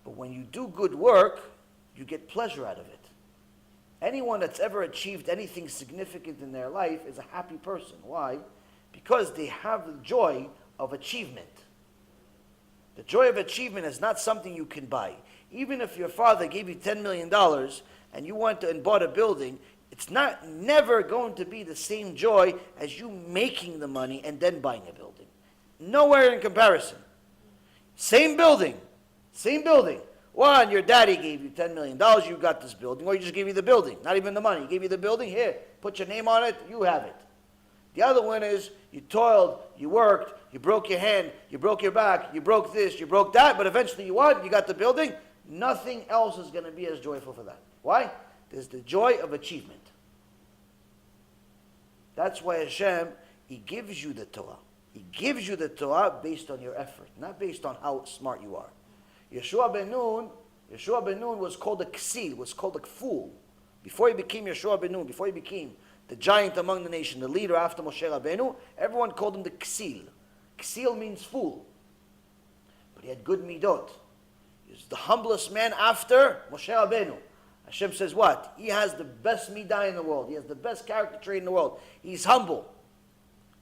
But when you do good work, you get pleasure out of it. Anyone that's ever achieved anything significant in their life is a happy person. Why? Because they have the joy of achievement. The joy of achievement is not something you can buy. Even if your father gave you $10 million and you went and bought a building, it's never going to be the same joy as you making the money and then buying a building. Nowhere in comparison. Same building. One, your daddy gave you $10 million, you got this building, or he just gave you the building, not even the money. He gave you the building, here, put your name on it, you have it. The other one is, you toiled, you worked, you broke your hand, you broke your back, you broke this, you broke that, but eventually you won, you got the building. Nothing else is going to be as joyful for that. Why? There's the joy of achievement. That's why Hashem, He gives you the Torah. He gives you the Torah based on your effort, not based on how smart you are. Yeshua ben Nun was called a ksil, was called a fool. Before he became Yeshua ben Nun, before he became the giant among the nation, the leader after Moshe Rabbeinu, everyone called him the ksil. Ksil means fool. But he had good midot. He was the humblest man after Moshe Rabbeinu. Hashem says what? He has the best midah in the world. He has the best character trait in the world. He's humble.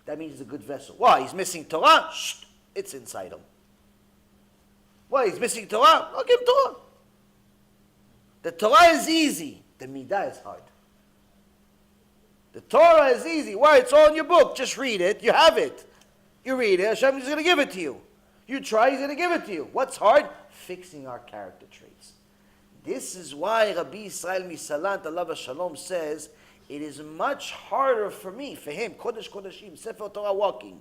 That means he's a good vessel. Why? He's missing Torah? Shh, it's inside him. Why? He's missing Torah? I'll give him Torah. The Torah is easy. The midah is hard. The Torah is easy. Why? It's all in your book. Just read it. You have it. You read it. Hashem is going to give it to you. You try, He's going to give it to you. What's hard? Fixing our character traits. This is why Rabbi Israel Misalant, Allah Shalom, says, it is much harder for me, for him, Kodesh Kodeshim, Sefer Torah walking.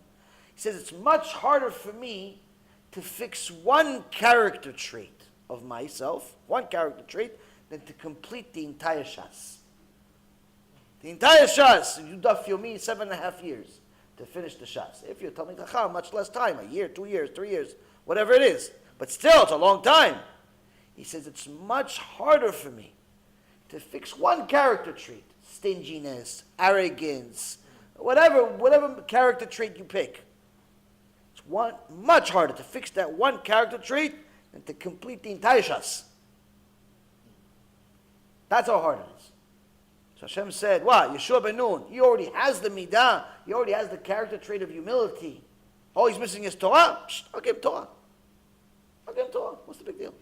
He says, it's much harder for me to fix one character trait of myself, one character trait, than to complete the entire Shas. The entire Shas, you daf yomi 7.5 years to finish the Shas. If you're Talmid Chacham, much less time, a year, 2 years, 3 years, whatever it is. But still, it's a long time. He says, it's much harder for me to fix one character trait. Stinginess, arrogance, whatever character trait you pick. It's much harder to fix that one character trait than to complete the entire Shas. That's how hard it is. So Hashem said, what? Yeshua ben Nun, he already has the midah, he already has the character trait of humility. All he's missing is Torah? Psst, I'll give him Torah. I'll give him Torah. What's the big deal?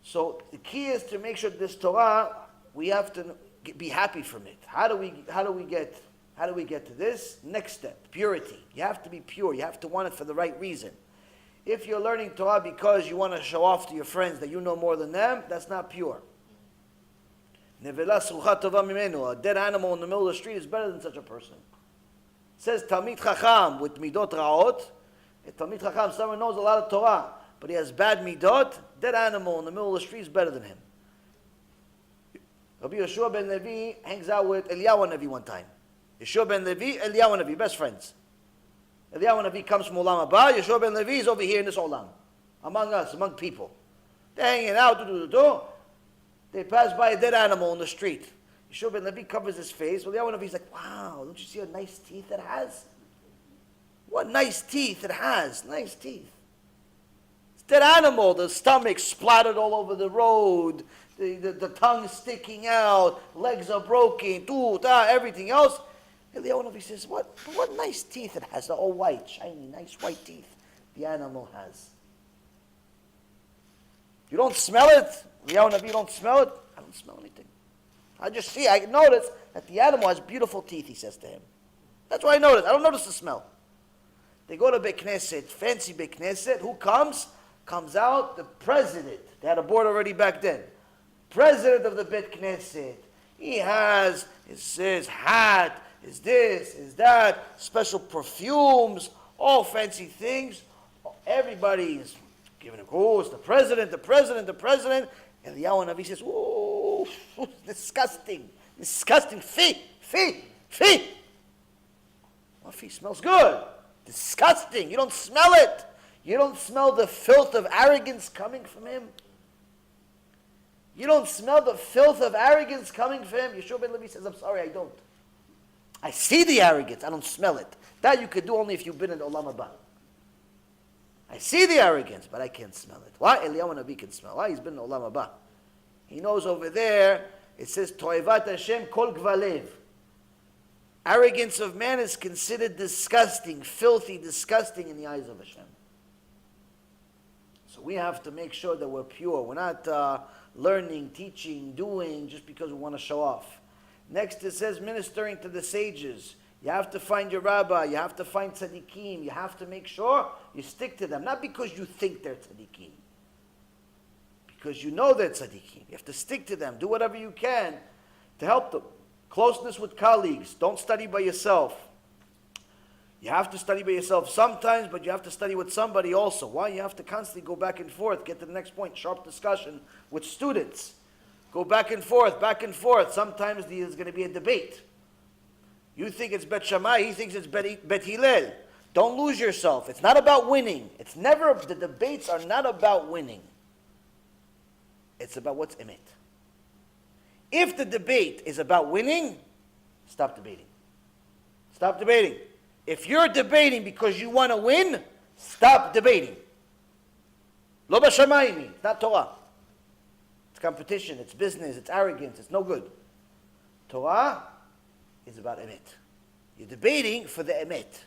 So the key is to make sure this Torah, we have to be happy from it. How do we get to this? Next step, purity. You have to be pure. You have to want it for the right reason. If you're learning Torah because you want to show off to your friends that you know more than them, that's not pure. A dead animal in the middle of the street is better than such a person. It says Talmid Chacham with midot raot. A Talmid Chacham, someone knows a lot of Torah, but he has bad midot. Dead animal in the middle of the street is better than him. Rabbi Yeshua ben Levi hangs out with Eliyahu Navi one time. Yeshua ben Levi, Eliyahu Navi, best friends. Eliyahu Navi comes from Olam Haba. Yeshua ben Levi is over here in this Olam, among us, among people. They're hanging out. They pass by a dead animal in the street. Yeshua ben Levi covers his face. Eliyahu Navi is like, wow, don't you see how nice teeth it has? What nice teeth it has. Nice teeth. It's dead animal. The stomach splattered all over the road. The tongue sticking out, legs are broken, everything else. Eliyahu Navi says, what nice teeth it has, all white, shiny, nice white teeth the animal has. You don't smell it? Eliyahu Navi, you don't smell it? I don't smell anything. I notice that the animal has beautiful teeth, he says to him. That's what I notice. I don't notice the smell. They go to Beit Knesset, fancy Beit Knesset. Who comes? Comes out the president. They had a board already back then. President of the Beit Knesset. He has his hat, his this, his that, special perfumes, all fancy things. Everybody's giving him, it's the president. And the Eliyahu Navi says, oh, disgusting. Fee. Well, fee smells good. Disgusting. You don't smell it. You don't smell the filth of arrogance coming from him. You don't smell the filth of arrogance coming from him. Yeshua ben Levi says, I'm sorry, I don't. I see the arrogance, I don't smell it. That you could do only if you've been in Olam Haba. I see the arrogance, but I can't smell it. Why? Eliyahu Navi can smell. Why? He's been in Olam Haba. He knows over there, it says, Toivat Hashem kol gvalev. Arrogance of man is considered disgusting, filthy, disgusting in the eyes of Hashem. So we have to make sure that we're pure. We're not learning, teaching, doing just because we want to show off. Next it says ministering to the sages. You have to find your rabbi. You have to find tzaddikim. You have to make sure you stick to them. Not because you think they're tzaddikim. Because you know they're tzaddikim. You have to stick to them. Do whatever you can to help them. Closeness with colleagues. Don't study by yourself. You have to study by yourself sometimes, but you have to study with somebody also. Why? You have to constantly go back and forth, get to the next point, sharp discussion with students. Go back and forth, back and forth. Sometimes there's going to be a debate. You think it's Bet Shammai, he thinks it's Bet Hillel. Don't lose yourself. It's not about winning. It's never, the debates are not about winning. It's about what's emet. If the debate is about winning, stop debating. Stop debating. If you're debating because you want to win, stop debating. Lo b'shamayim, it's not Torah. It's competition, it's business, it's arrogance, it's no good. Torah is about emet. You're debating for the emet.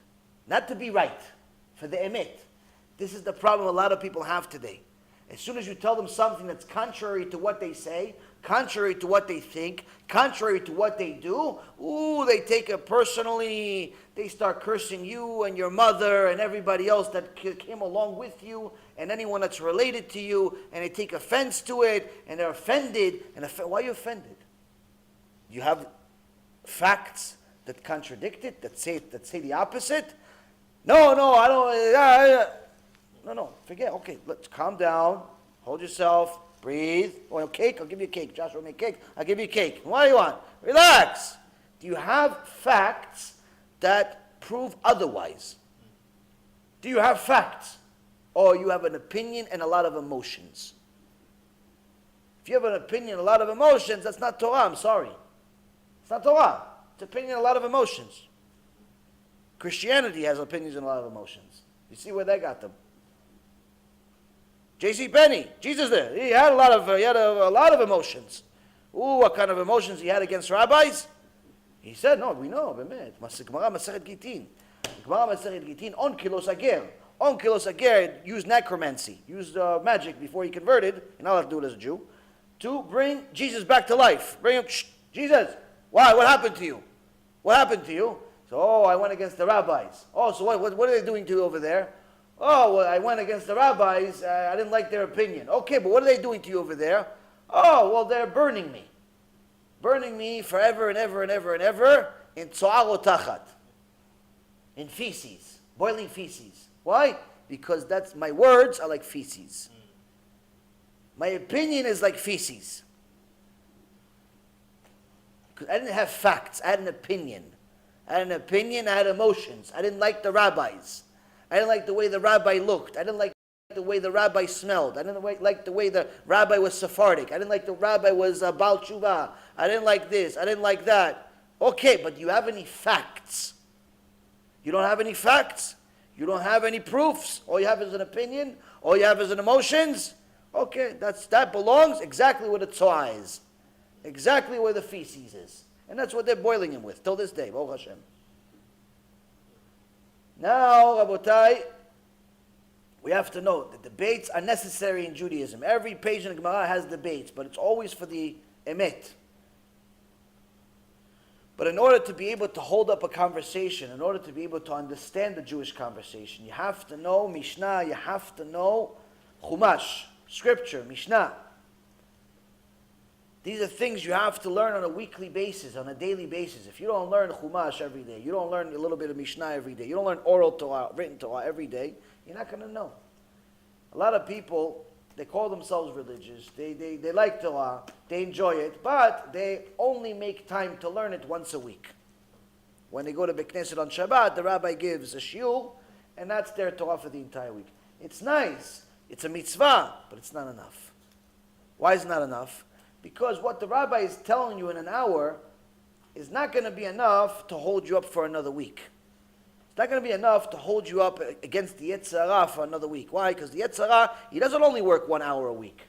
Not to be right, for the emet. This is the problem a lot of people have today. As soon as you tell them something that's contrary to what they say, contrary to what they think, contrary to what they do, they take it personally. They start cursing you and your mother and everybody else that came along with you and anyone that's related to you, and they take offense to it, and they're offended. Why are you offended? You have facts that contradict it, that say the opposite? No, I don't. No, forget. Okay, let's calm down. Hold yourself. Breathe. Want cake? I'll give you a cake. Joshua make cake. I'll give you a cake. What do you want? Relax. Do you have facts that prove otherwise? Do you have facts? Or you have an opinion and a lot of emotions? If you have an opinion and a lot of emotions, that's not Torah. I'm sorry. It's not Torah. It's opinion and a lot of emotions. Christianity has opinions and a lot of emotions. You see where they got them. J.C. Penney, Jesus there, he had a lot of emotions. What kind of emotions he had against rabbis? He said, no, we know, באמת. Gemara Masechet Gitin. Gemara Masechet Gitin, on kilos ager. On kilos ager used necromancy, used magic before he converted, you're not allowed to do it as a Jew, to bring Jesus back to life. Bring him, Jesus, why? What happened to you? What happened to you? So, I went against the rabbis. So what are they doing to you over there? I went against the rabbis. I didn't like their opinion. Okay, but what are they doing to you over there? They're burning me. Burning me forever and ever and ever and ever in tzo'ar tachat. In feces. Boiling feces. Why? Because my words are like feces. My opinion is like feces. Because I didn't have facts. I had an opinion. I had emotions. I didn't like the rabbis. I didn't like the way the rabbi looked. I didn't like the way the rabbi smelled. I didn't like the way the rabbi was Sephardic. I didn't like the rabbi was Baal Tshuva. I didn't like this. I didn't like that. Okay, but do you have any facts? You don't have any facts? You don't have any proofs? All you have is an opinion? All you have is an emotions? Okay, that belongs exactly where the tzoah is. Exactly where the feces is. And that's what they're boiling him with, till this day, Baruch Hashem. Now, Rabotai, we have to know that debates are necessary in Judaism. Every page in the Gemara has debates, but it's always for the emet. But in order to be able to hold up a conversation, in order to be able to understand the Jewish conversation, you have to know Mishnah, you have to know Chumash, Scripture, Mishnah. These are things you have to learn on a weekly basis, on a daily basis. If you don't learn Chumash every day, you don't learn a little bit of Mishnah every day, you don't learn oral Torah, written Torah every day, you're not going to know. A lot of people, they call themselves religious, they like Torah, they enjoy it, but they only make time to learn it once a week. When they go to Beit Knesset on Shabbat, the rabbi gives a shiur, and that's their Torah for the entire week. It's nice, it's a mitzvah, but it's not enough. Why is it not enough? Because what the rabbi is telling you in an hour is not going to be enough to hold you up for another week. It's not going to be enough to hold you up against the Yetzer Hara for another week. Why? Because the Yetzer Hara, he doesn't only work 1 hour a week.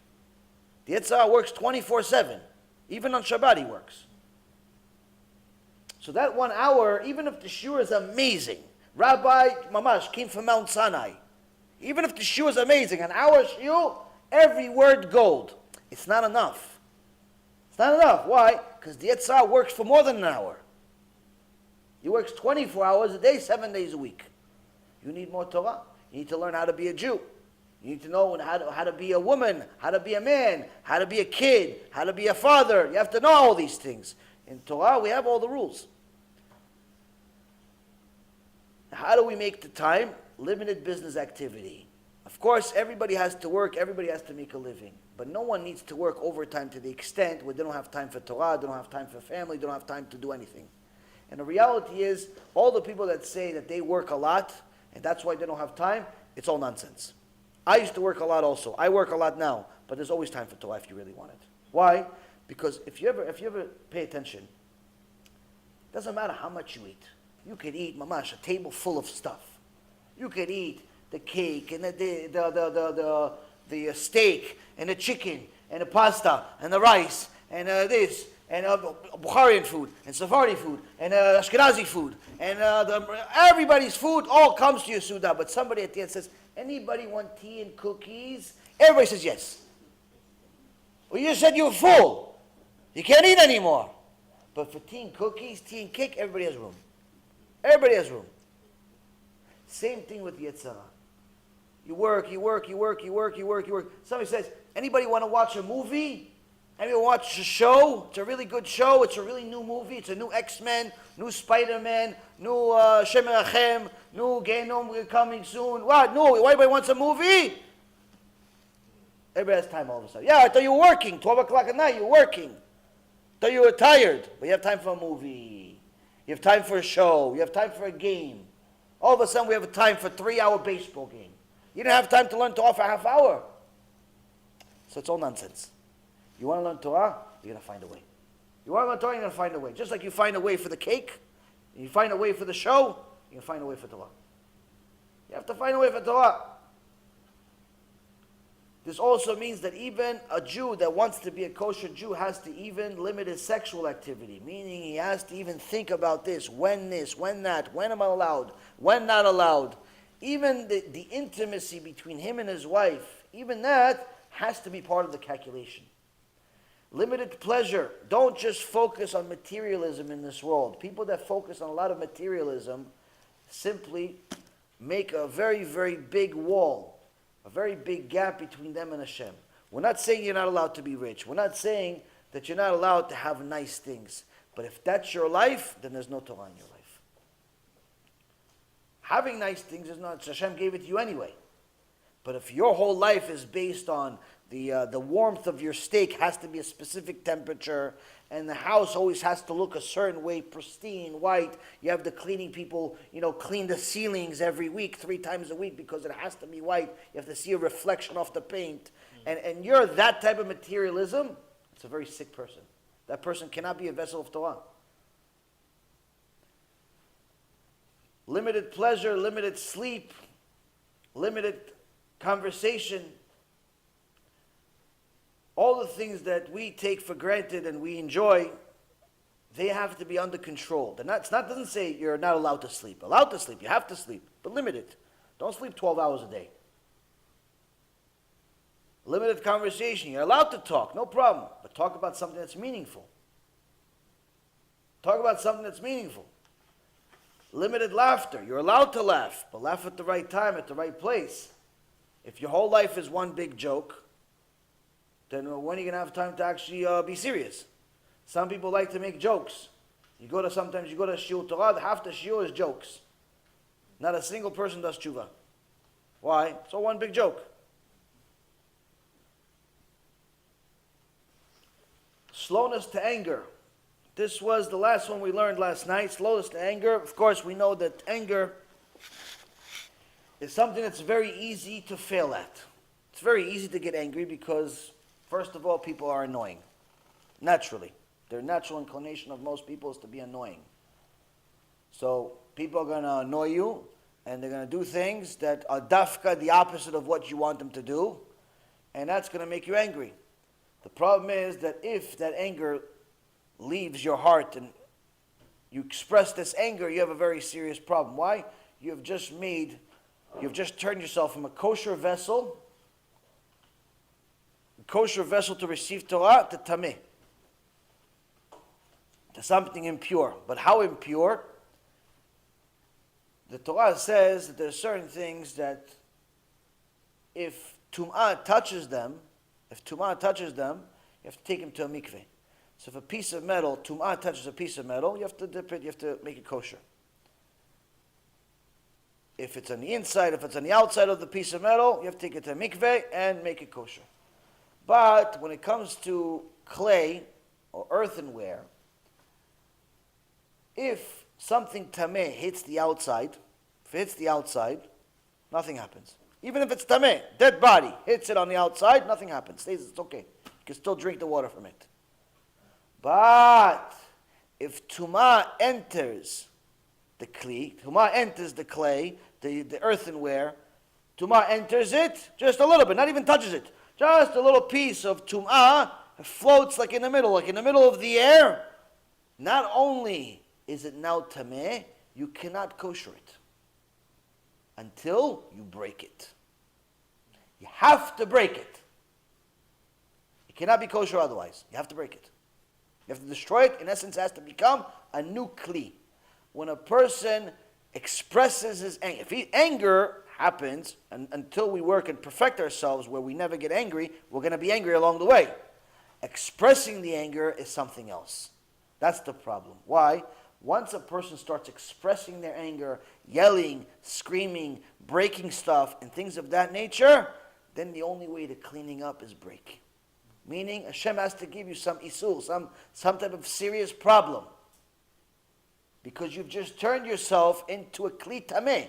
The Yetzer Hara works 24/7. Even on Shabbat he works. So that 1 hour, even if the shiur is amazing, Rabbi Mamash came from Mount Sinai. Even if the shiur is amazing, an hour shiur, every word gold. It's not enough. It's not enough. Why? Because the Yetzer Hara works for more than an hour. He works 24 hours a day, 7 days a week. You need more Torah. You need to learn how to be a Jew. You need to know how to be a woman, how to be a man, how to be a kid, how to be a father. You have to know all these things. In Torah, we have all the rules. How do we make the time? Limited business activity. Of course, everybody has to work, everybody has to make a living. But no one needs to work overtime to the extent where they don't have time for Torah, they don't have time for family, they don't have time to do anything. And the reality is, all the people that say that they work a lot, and that's why they don't have time, it's all nonsense. I used to work a lot also. I work a lot now, but there's always time for Torah if you really want it. Why? Because if you ever pay attention, it doesn't matter how much you eat. You could eat, mamash, a table full of stuff. You could eat the cake and the steak and the chicken and the pasta and the rice and this and Bukharian food and Sephardi food and Ashkenazi food and everybody's food all comes to your Suda. But somebody at the end says, anybody want tea and cookies? Everybody says yes. Well, you just said you were full. You can't eat anymore. But for tea and cookies, tea and cake, everybody has room. Everybody has room. Same thing with Yetzirah. You work. Somebody says, anybody want to watch a movie? Anybody watch a show? It's a really good show. It's a really new movie. It's a new X-Men, new Spider-Man, new Shem Rachem, new Genom coming soon. What? No, everybody wants a movie? Everybody has time all of a sudden. Yeah, I thought you were working. 12 o'clock at night, you're working. I thought you were tired. But you have time for a movie. You have time for a show. You have time for a game. All of a sudden, we have a time for a 3-hour baseball game. You didn't have time to learn Torah for a half hour. So it's all nonsense. You want to learn Torah? You're going to find a way. You want to learn Torah? You're going to find a way. Just like you find a way for the cake, and you find a way for the show, you're going to find a way for Torah. You have to find a way for Torah. This also means that even a Jew that wants to be a kosher Jew has to even limit his sexual activity, meaning he has to even think about this, when that, when am I allowed, when not allowed. Even the intimacy between him and his wife, even that has to be part of the calculation. Limited pleasure. Don't just focus on materialism in this world. People that focus on a lot of materialism simply make a very, very big wall, a very big gap between them and Hashem. We're not saying you're not allowed to be rich. We're not saying that you're not allowed to have nice things. But if that's your life, then there's no Torah in your life. Having nice things is not, Hashem gave it to you anyway. But if your whole life is based on the warmth of your steak has to be a specific temperature, and the house always has to look a certain way, pristine, white. You have the cleaning people, clean the ceilings every week, 3 times a week, because it has to be white. You have to see a reflection off the paint. And you're that type of materialism, it's a very sick person. That person cannot be a vessel of Torah. Limited pleasure, limited sleep, limited conversation. All the things that we take for granted and we enjoy, they have to be under control. It doesn't say you're not allowed to sleep. Allowed to sleep, you have to sleep, but limited. Don't sleep 12 hours a day. Limited conversation, you're allowed to talk, no problem, but talk about something that's meaningful. Talk about something that's meaningful. Limited laughter, you're allowed to laugh, but laugh at the right time, at the right place. If your whole life is one big joke, then when are you going to have time to actually be serious? Some people like to make jokes. Sometimes you go to shiur Torah, half the shiur is jokes. Not a single person does tshuva. Why? It's all one big joke. Slowness to anger. This was the last one we learned last night. Slowness to anger. Of course, we know that anger is something that's very easy to fail at. It's very easy to get angry because, first of all, people are annoying. Naturally. Their natural inclination of most people is to be annoying. So people are going to annoy you, and they're going to do things that are dafka, the opposite of what you want them to do, and that's going to make you angry. The problem is that if that anger leaves your heart and you express this anger, you have a very serious problem. Why? You've just turned yourself from a kosher vessel to receive Torah, to tameh, to something impure. But how impure? The Torah says that there are certain things that if tum'ah touches them, you have to take them to a mikveh. So if a piece of metal, tum'ah touches a piece of metal, you have to dip it, you have to make it kosher. If it's on the inside, if it's on the outside of the piece of metal, you have to take it to a mikveh and make it kosher. But when it comes to clay or earthenware, if something tameh hits the outside, nothing happens. Even if it's tameh, dead body, hits it on the outside, nothing happens. It's okay. You can still drink the water from it. But if tumah enters the clay, the earthenware, tumah enters it, just a little bit, not even touches it. Just a little piece of tumah floats like in the middle of the air. Not only is it now tameh, you cannot kosher it until you break it. You have to break it. It cannot be kosher otherwise. You have to break it. You have to destroy it. In essence, it has to become a new kli. When a person expresses his anger, anger happens, and until we work and perfect ourselves where we never get angry, we're going to be angry along the way. Expressing the anger is something else. That's the problem. Why? Once a person starts expressing their anger, yelling, screaming, breaking stuff, and things of that nature, then the only way to cleaning up is break. Meaning, Hashem has to give you some isur, some type of serious problem. Because you've just turned yourself into a kli tameh.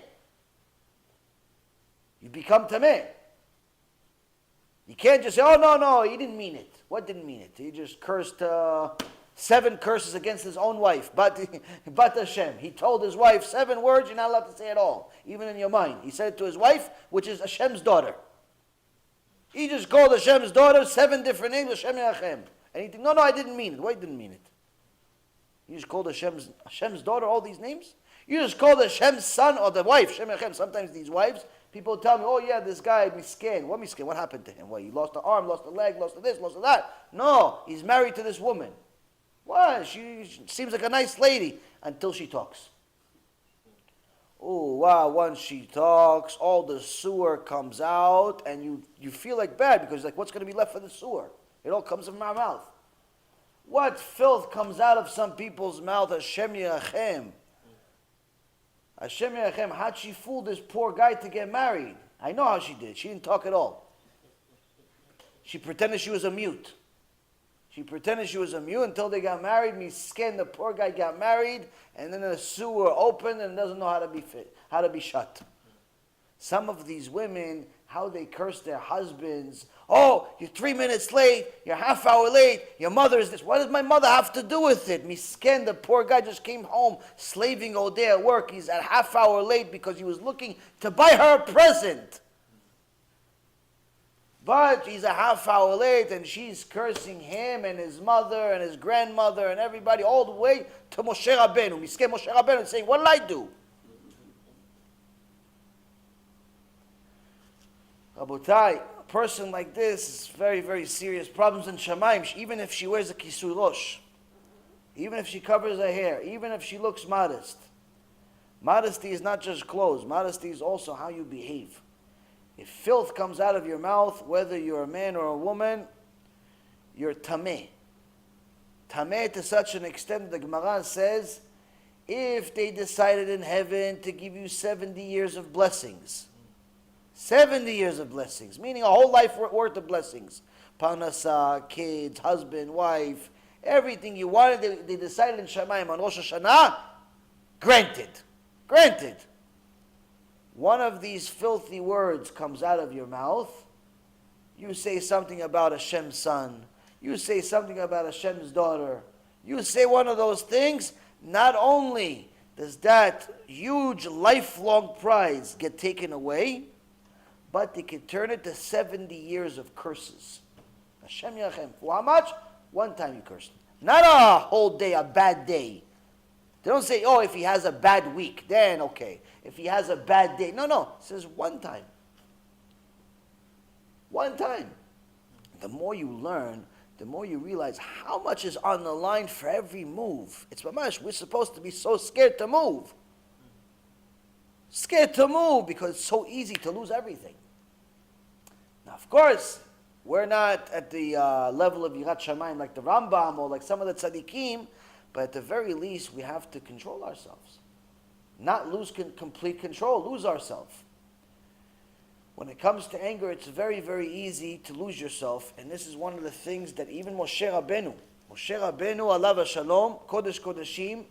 You become tameh. You can't just say, oh, no, he didn't mean it. What didn't mean it? He just cursed 7 curses against his own wife. But Hashem. He told his wife 7 words you're not allowed to say at all, even in your mind. He said it to his wife, which is Hashem's daughter. He just called Hashem's daughter 7 different names, Hashem Yachem. And he said, no, I didn't mean it. Why didn't mean it? You just called Hashem's daughter all these names? You just called Hashem's son or the wife, Hashem Yachem. Sometimes these wives, people tell me, oh yeah, this guy, miskin. What miskin? What happened to him? Well, he lost an arm, lost a leg, lost this, lost that. No, he's married to this woman. Why? She seems like a nice lady until she talks. Oh, wow, once she talks, all the sewer comes out, and you feel like bad, because like, what's going to be left for the sewer? It all comes from my mouth. What filth comes out of some people's mouth? Hashem Yachem. Hashem Yachem, how'd she fool this poor guy to get married? I know how she did. She didn't talk at all. She pretended she was a mute. Until they got married. Misken, the poor guy got married, and then the sewer opened and doesn't know how to be shut. Some of these women, how they curse their husbands. Oh, you're 3 minutes late, you're half hour late, your mother is this. What does my mother have to do with it? Misken, the poor guy just came home slaving all day at work. He's at half hour late because he was looking to buy her a present. But he's a half hour late, and she's cursing him and his mother and his grandmother and everybody all the way to Moshe Rabbeinu. Misken Moshe Rabbeinu saying, what did I do? Rabotai, a person like this is very, very serious problems in Shamayim. Even if she wears a kisui rosh, even if she covers her hair, even if she looks modest. Modesty is not just clothes. Modesty is also how you behave. If filth comes out of your mouth, whether you're a man or a woman, you're tameh. Tameh to such an extent, the Gemara says, if they decided in heaven to give you 70 years of blessings, 70 years of blessings, meaning a whole life worth of blessings, parnasa, kids, husband, wife, everything you wanted, they decided in Shamayim on Rosh Hashanah, granted. One of these filthy words comes out of your mouth, you say something about Hashem's son, you say something about Hashem's daughter, you say one of those things, not only does that huge lifelong prize get taken away, but they can turn it to 70 years of curses. Hashem Yachem. For how much? One time you cursed. Not a whole day, a bad day. They don't say, oh, if he has a bad week, then okay. If he has a bad day. No. It says one time. One time. The more you learn, the more you realize how much is on the line for every move. It's mamash. We're supposed to be so scared to move. Scared to move because it's so easy to lose everything. Now, of course, we're not at the level of Yirat Shamayim like the Rambam or like some of the tzaddikim, but at the very least, we have to control ourselves. not lose complete control, lose ourselves. When it comes to anger, it's very, very easy to lose yourself, and this is one of the things that even Moshe Rabbeinu, alav shalom, Kodesh Kodeshim,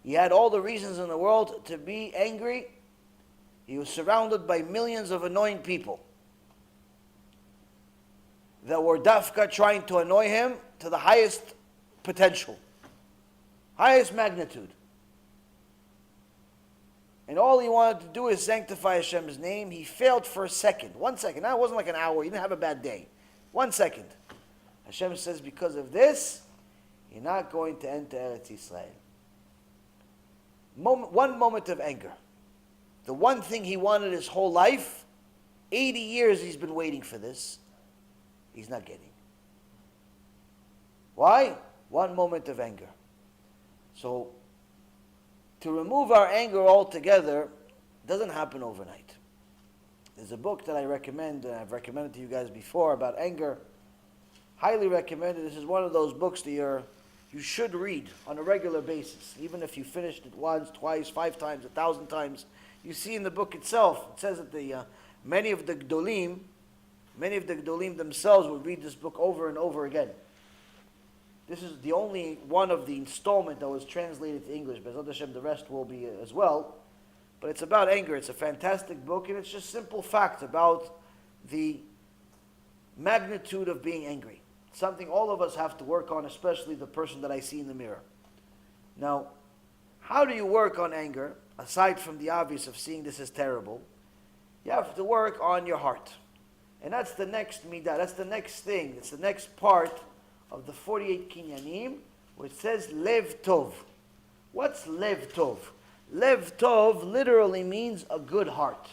he had all the reasons in the world to be angry. He was surrounded by millions of annoying people that were dafka trying to annoy him to the highest potential, highest magnitude. And all he wanted to do is sanctify Hashem's name. He failed for a second. 1 second. Now, it wasn't like an hour. He didn't have a bad day. 1 second. Hashem says, because of this, you're not going to enter Eretz Yisrael. One moment of anger. The one thing he wanted his whole life, 80 years he's been waiting for this, he's not getting. Why? One moment of anger. So, to remove our anger altogether doesn't happen overnight. There's a book that I recommend, and I've recommended to you guys before, about anger. Highly recommended. This is one of those books that you should read on a regular basis. Even if you finished it once, twice, 5 times, 1,000 times. You see in the book itself, it says that many of the Gdolim themselves would read this book over and over again. This is the only one of the installment that was translated to English. B'ezrat Hashem, the rest will be as well. But it's about anger. It's a fantastic book, and it's just simple facts about the magnitude of being angry. Something all of us have to work on, especially the person that I see in the mirror. Now, how do you work on anger, aside from the obvious of seeing this as terrible? You have to work on your heart. And that's the next midah, that's the next thing, it's the next part of the 48 kinyanim, where it says lev tov. What's lev tov? Lev tov literally means a good heart.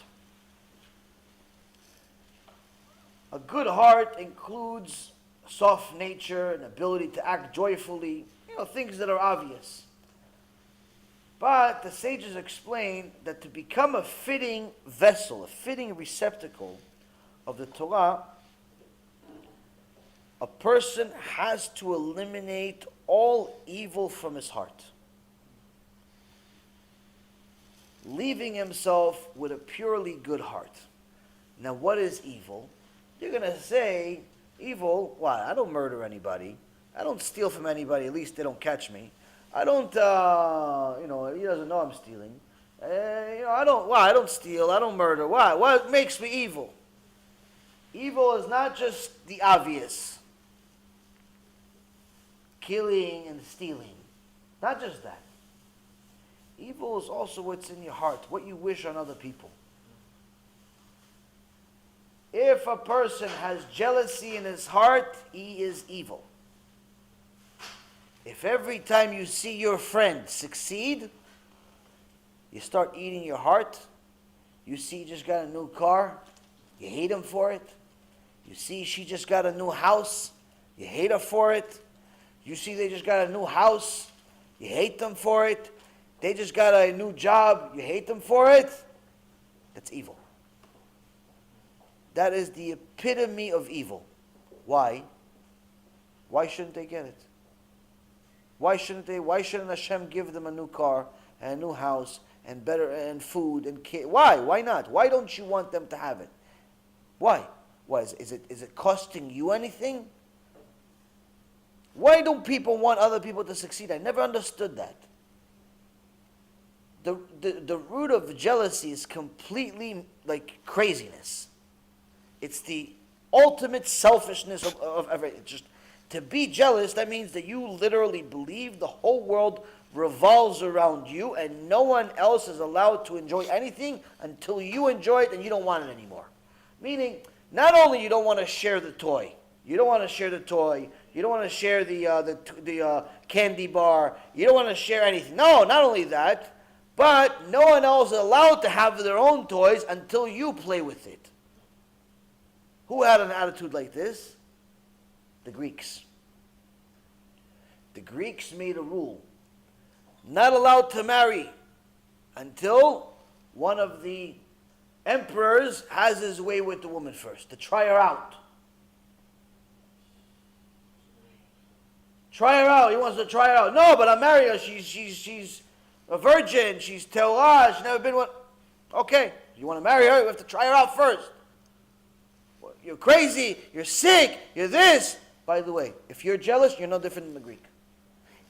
A good heart includes soft nature, an ability to act joyfully, things that are obvious. But the sages explain that to become a fitting vessel, a fitting receptacle of the Torah, a person has to eliminate all evil from his heart, leaving himself with a purely good heart. Now, what is evil? You're going to say, evil, why? I don't murder anybody. I don't steal from anybody. At least they don't catch me. I don't, he doesn't know I'm stealing. I don't steal. I don't murder. Why? What makes me evil? Evil is not just the obvious. Killing and stealing. Not just that. Evil is also what's in your heart, what you wish on other people. If a person has jealousy in his heart, he is evil. If every time you see your friend succeed, you start eating your heart, you see he just got a new car, you hate him for it. You see she just got a new house, you hate her for it. You see they just got a new house, you hate them for it. They just got a new job, you hate them for it. That's evil. That is the epitome of evil. Why? Why shouldn't they get it? Why shouldn't they? Why shouldn't Hashem give them a new car and a new house and better and food and kids? Why? Why not? Why don't you want them to have it? Why? Why is it costing you anything? Why don't people want other people to succeed? I never understood that. The root of jealousy is completely like craziness. It's the ultimate selfishness of everything. Just to be jealous, that means that you literally believe the whole world revolves around you and no one else is allowed to enjoy anything until you enjoy it and you don't want it anymore. Meaning, not only you don't want to share the toy, you don't want to share the candy bar, you don't want to share anything. No, not only that, but no one else is allowed to have their own toys until you play with it. Who had an attitude like this? The Greeks. The Greeks made a rule. Not allowed to marry until one of the emperors has his way with the woman first, to try her out. Try her out. He wants to try her out. No, but I'm marrying her. She's a virgin, she's Torah, she's never been one. Okay, you want to marry her, you have to try her out first. You're crazy, you're sick, you're this. By the way, if you're jealous, you're no different than the Greek.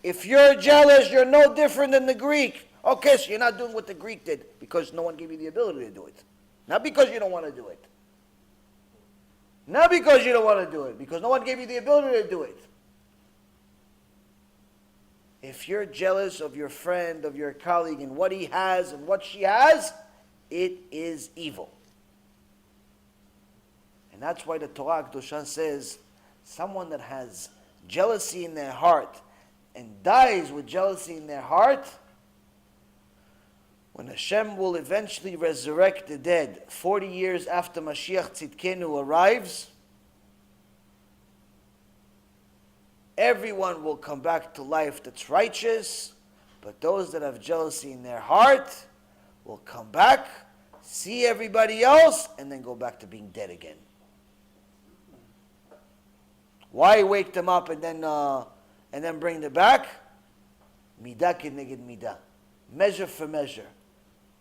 If you're jealous, you're no different than the Greek. Okay, so you're not doing what the Greek did because no one gave you the ability to do it. Not because you don't want to do it. Not because you don't want to do it, because no one gave you the ability to do it. If you're jealous of your friend, of your colleague, and what he has and what she has, it is evil. And that's why the Torah Kedusha says, someone that has jealousy in their heart and dies with jealousy in their heart, when Hashem will eventually resurrect the dead 40 years after Mashiach Tzidkenu arrives, everyone will come back to life that's righteous, but those that have jealousy in their heart will come back, see everybody else, and then go back to being dead again. Why wake them up and then bring them back? Midah keneged midah. Measure for measure.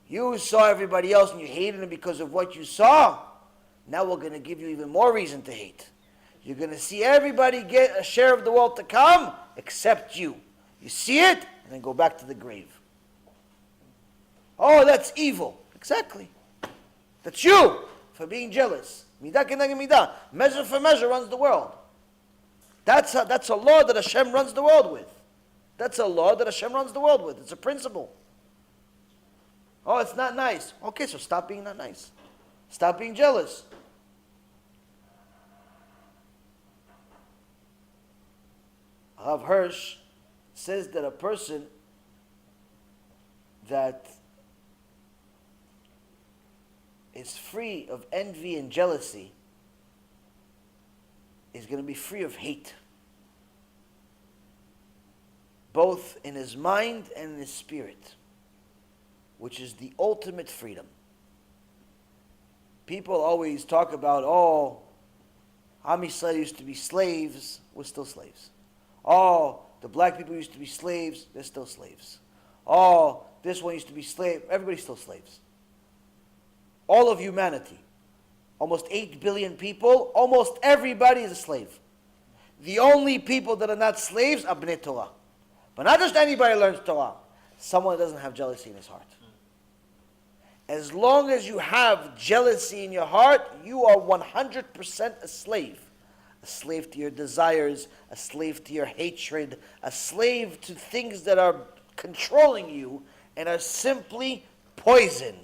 You saw everybody else and you hated them because of what you saw. Now we're going to give you even more reason to hate. You're going to see everybody get a share of the world to come except you. You see it and then go back to the grave. Oh, that's evil. Exactly. That's you for being jealous. Midah keneged midah. Measure for measure runs the world. That's a law that Hashem runs the world with. That's a law that Hashem runs the world with. It's a principle. Oh, it's not nice. Okay, so stop being not nice. Stop being jealous. Rav Hirsch says that a person that is free of envy and jealousy is going to be free of hate, both in his mind and in his spirit, which is the ultimate freedom. People always talk about, oh, Am Yisrael used to be slaves, we're still slaves. Oh, the black people used to be slaves, they're still slaves. Oh, this one used to be slave, everybody's still slaves. All of humanity. Almost 8 billion people, almost everybody is a slave. The only people that are not slaves are Bnei Torah. But not just anybody learns Torah. Someone that doesn't have jealousy in his heart. As long as you have jealousy in your heart, you are 100% a slave. A slave to your desires, a slave to your hatred, a slave to things that are controlling you and are simply poison.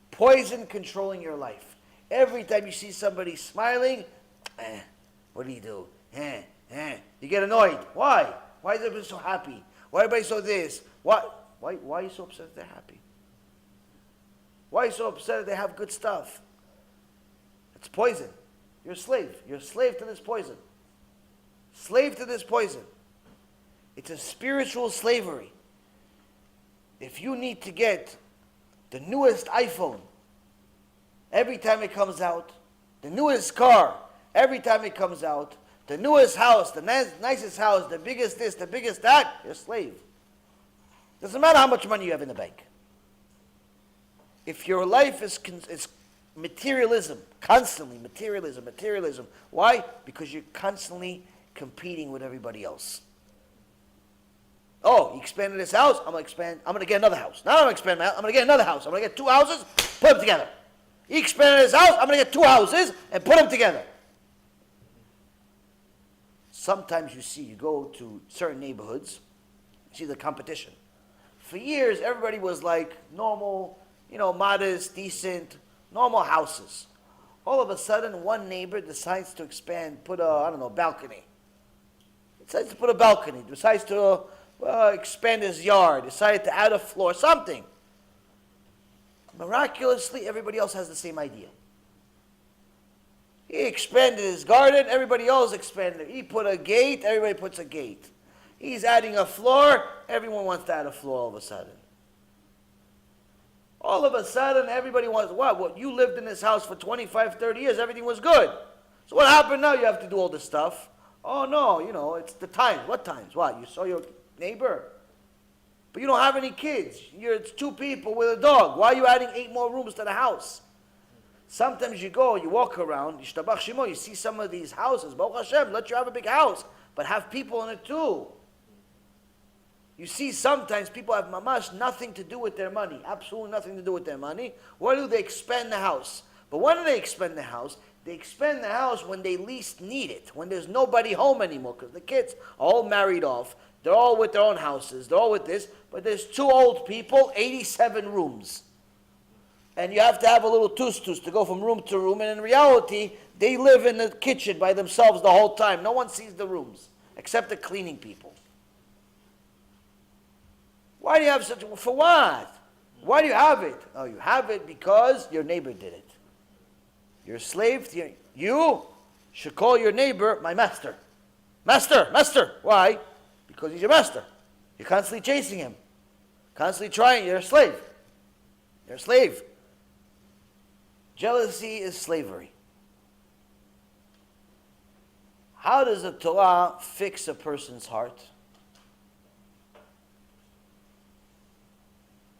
Poison controlling your life. Every time you see somebody smiling, what do you do? You get annoyed. Why? Why is everybody so happy? Why everybody so this? Why are you so upset that they're happy? Why are you so upset that they have good stuff? It's poison. You're a slave. You're a slave to this poison. Slave to this poison. It's a spiritual slavery. If you need to get the newest iPhone, every time it comes out, the newest car, every time it comes out, the newest house, the nicest house, the biggest this, the biggest that, you're a slave. Doesn't matter how much money you have in the bank. If your life is materialism, constantly materialism. Why? Because you're constantly competing with everybody else. Oh, he expanded his house, I'm going to get another house. Now I'm going to expand my house, I'm going to get another house. I'm going to get 2 houses, put them together. He expanded his house, I'm going to get 2 houses and put them together. Sometimes you go to certain neighborhoods, you see the competition. For years, everybody was like normal, modest, decent, normal houses. All of a sudden, one neighbor decides to expand, put a balcony. Decides to put a balcony, decides to expand his yard, decided to add a floor, something. Miraculously, everybody else has the same idea. He expanded his garden, everybody else expanded. He put a gate, everybody puts a gate. He's adding a floor, everyone wants to add a floor all of a sudden. All of a sudden, everybody wants, what? You lived in this house for 25, 30 years, everything was good. So what happened now? You have to do all this stuff. Oh no, it's the times. What times? What? You saw your neighbor? But you don't have any kids. It's 2 people with a dog. Why are you adding 8 more rooms to the house? Sometimes you walk around, you see some of these houses. Baruch Hashem, let you have a big house, but have people in it too. You see sometimes people have mamash nothing to do with their money. Absolutely nothing to do with their money. What do? They expend the house. But when do they expend the house? They expend the house when they least need it, when there's nobody home anymore, because the kids are all married off. They're all with their own houses. They're all with this. But there's 2 old people, 87 rooms. And you have to have a little tus-tus to go from room to room. And in reality, they live in the kitchen by themselves the whole time. No one sees the rooms, except the cleaning people. Why do you have such... For what? Why do you have it? Oh, you have it because your neighbor did it. You're a slave to you should call your neighbor my master. Master, master. Why? Because he's your master. You're constantly chasing him. Constantly trying. You're a slave. You're a slave. Jealousy is slavery. How does the Torah fix a person's heart?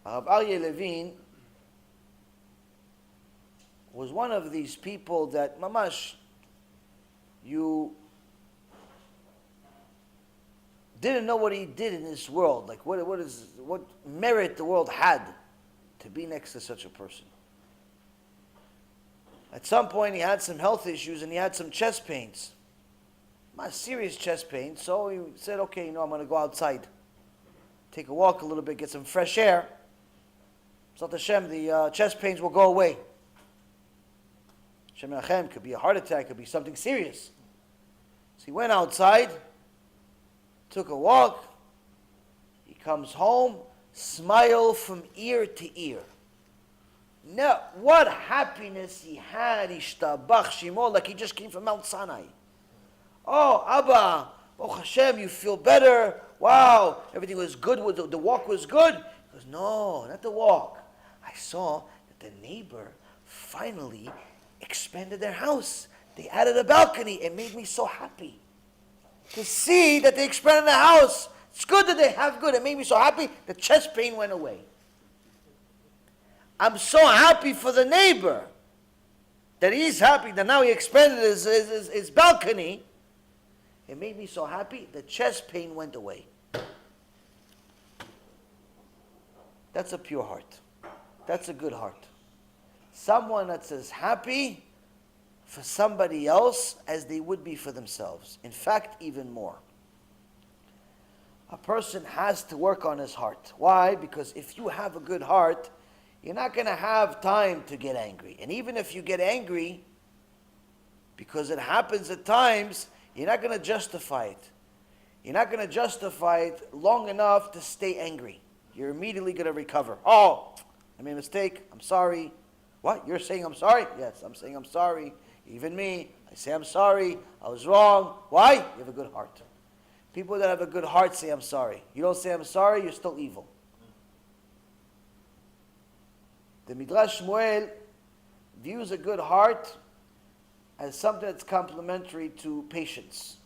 Rabbi Reuven was one of these people that, mamash, you didn't know what he did in this world. Like what merit the world had to be next to such a person. At some point he had some health issues and he had some chest pains. Not serious chest pains, so he said, okay, I'm going to go outside. Take a walk a little bit, get some fresh air. So Hashem, the chest pains will go away. Hashem Hashem, could be a heart attack, could be something serious. So he went outside, took a walk, he comes home, smile from ear to ear. Now, what happiness he had, Ishtabach Shimo, like he just came from Mount Sinai. Oh, Abba, oh Hashem, you feel better. Wow, everything was good, the walk was good. He goes, no, not the walk. I saw that the neighbor finally expanded their house. They added a balcony. It made me so happy to see that they expanded the house. It's good that they have good. It made me so happy. The chest pain went away. I'm so happy for the neighbor that he's happy that now he expanded his balcony. It made me so happy. The chest pain went away. That's a pure heart. That's a good heart. Someone that's as happy for somebody else as they would be for themselves. In fact, even more. A person has to work on his heart. Why? Because if you have a good heart, you're not going to have time to get angry. And even if you get angry, because it happens at times, you're not going to justify it. You're not going to justify it long enough to stay angry. You're immediately going to recover. Oh, I made a mistake. I'm sorry. What? You're saying I'm sorry? Yes, I'm saying I'm sorry. Even me, I say I'm sorry. I was wrong. Why? You have a good heart. People that have a good heart say I'm sorry. You don't say I'm sorry, you're still evil. The Midrash Shmuel views a good heart as something that's complementary to patience,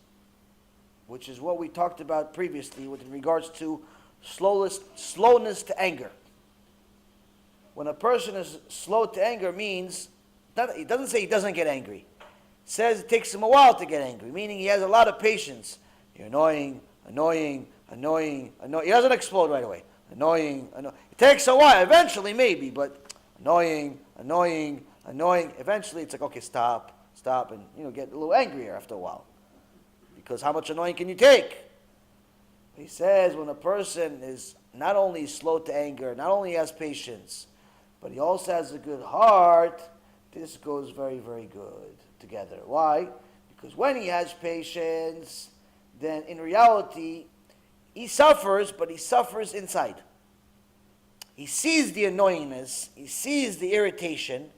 which is what we talked about previously with regards to slowness to anger. When a person is slow to anger means, it doesn't say he doesn't get angry. It says it takes him a while to get angry, meaning he has a lot of patience. You're annoying. He doesn't explode right away. Annoying. It takes a while, eventually maybe, but annoying. Eventually it's like, okay, stop, and get a little angrier after a while. Because how much annoying can you take? He says when a person is not only slow to anger, not only has patience, but he also has a good heart, this goes very, very good together. Why? Because when he has patience, then in reality, he suffers, but he suffers inside. He sees the annoyingness, he sees the irritation,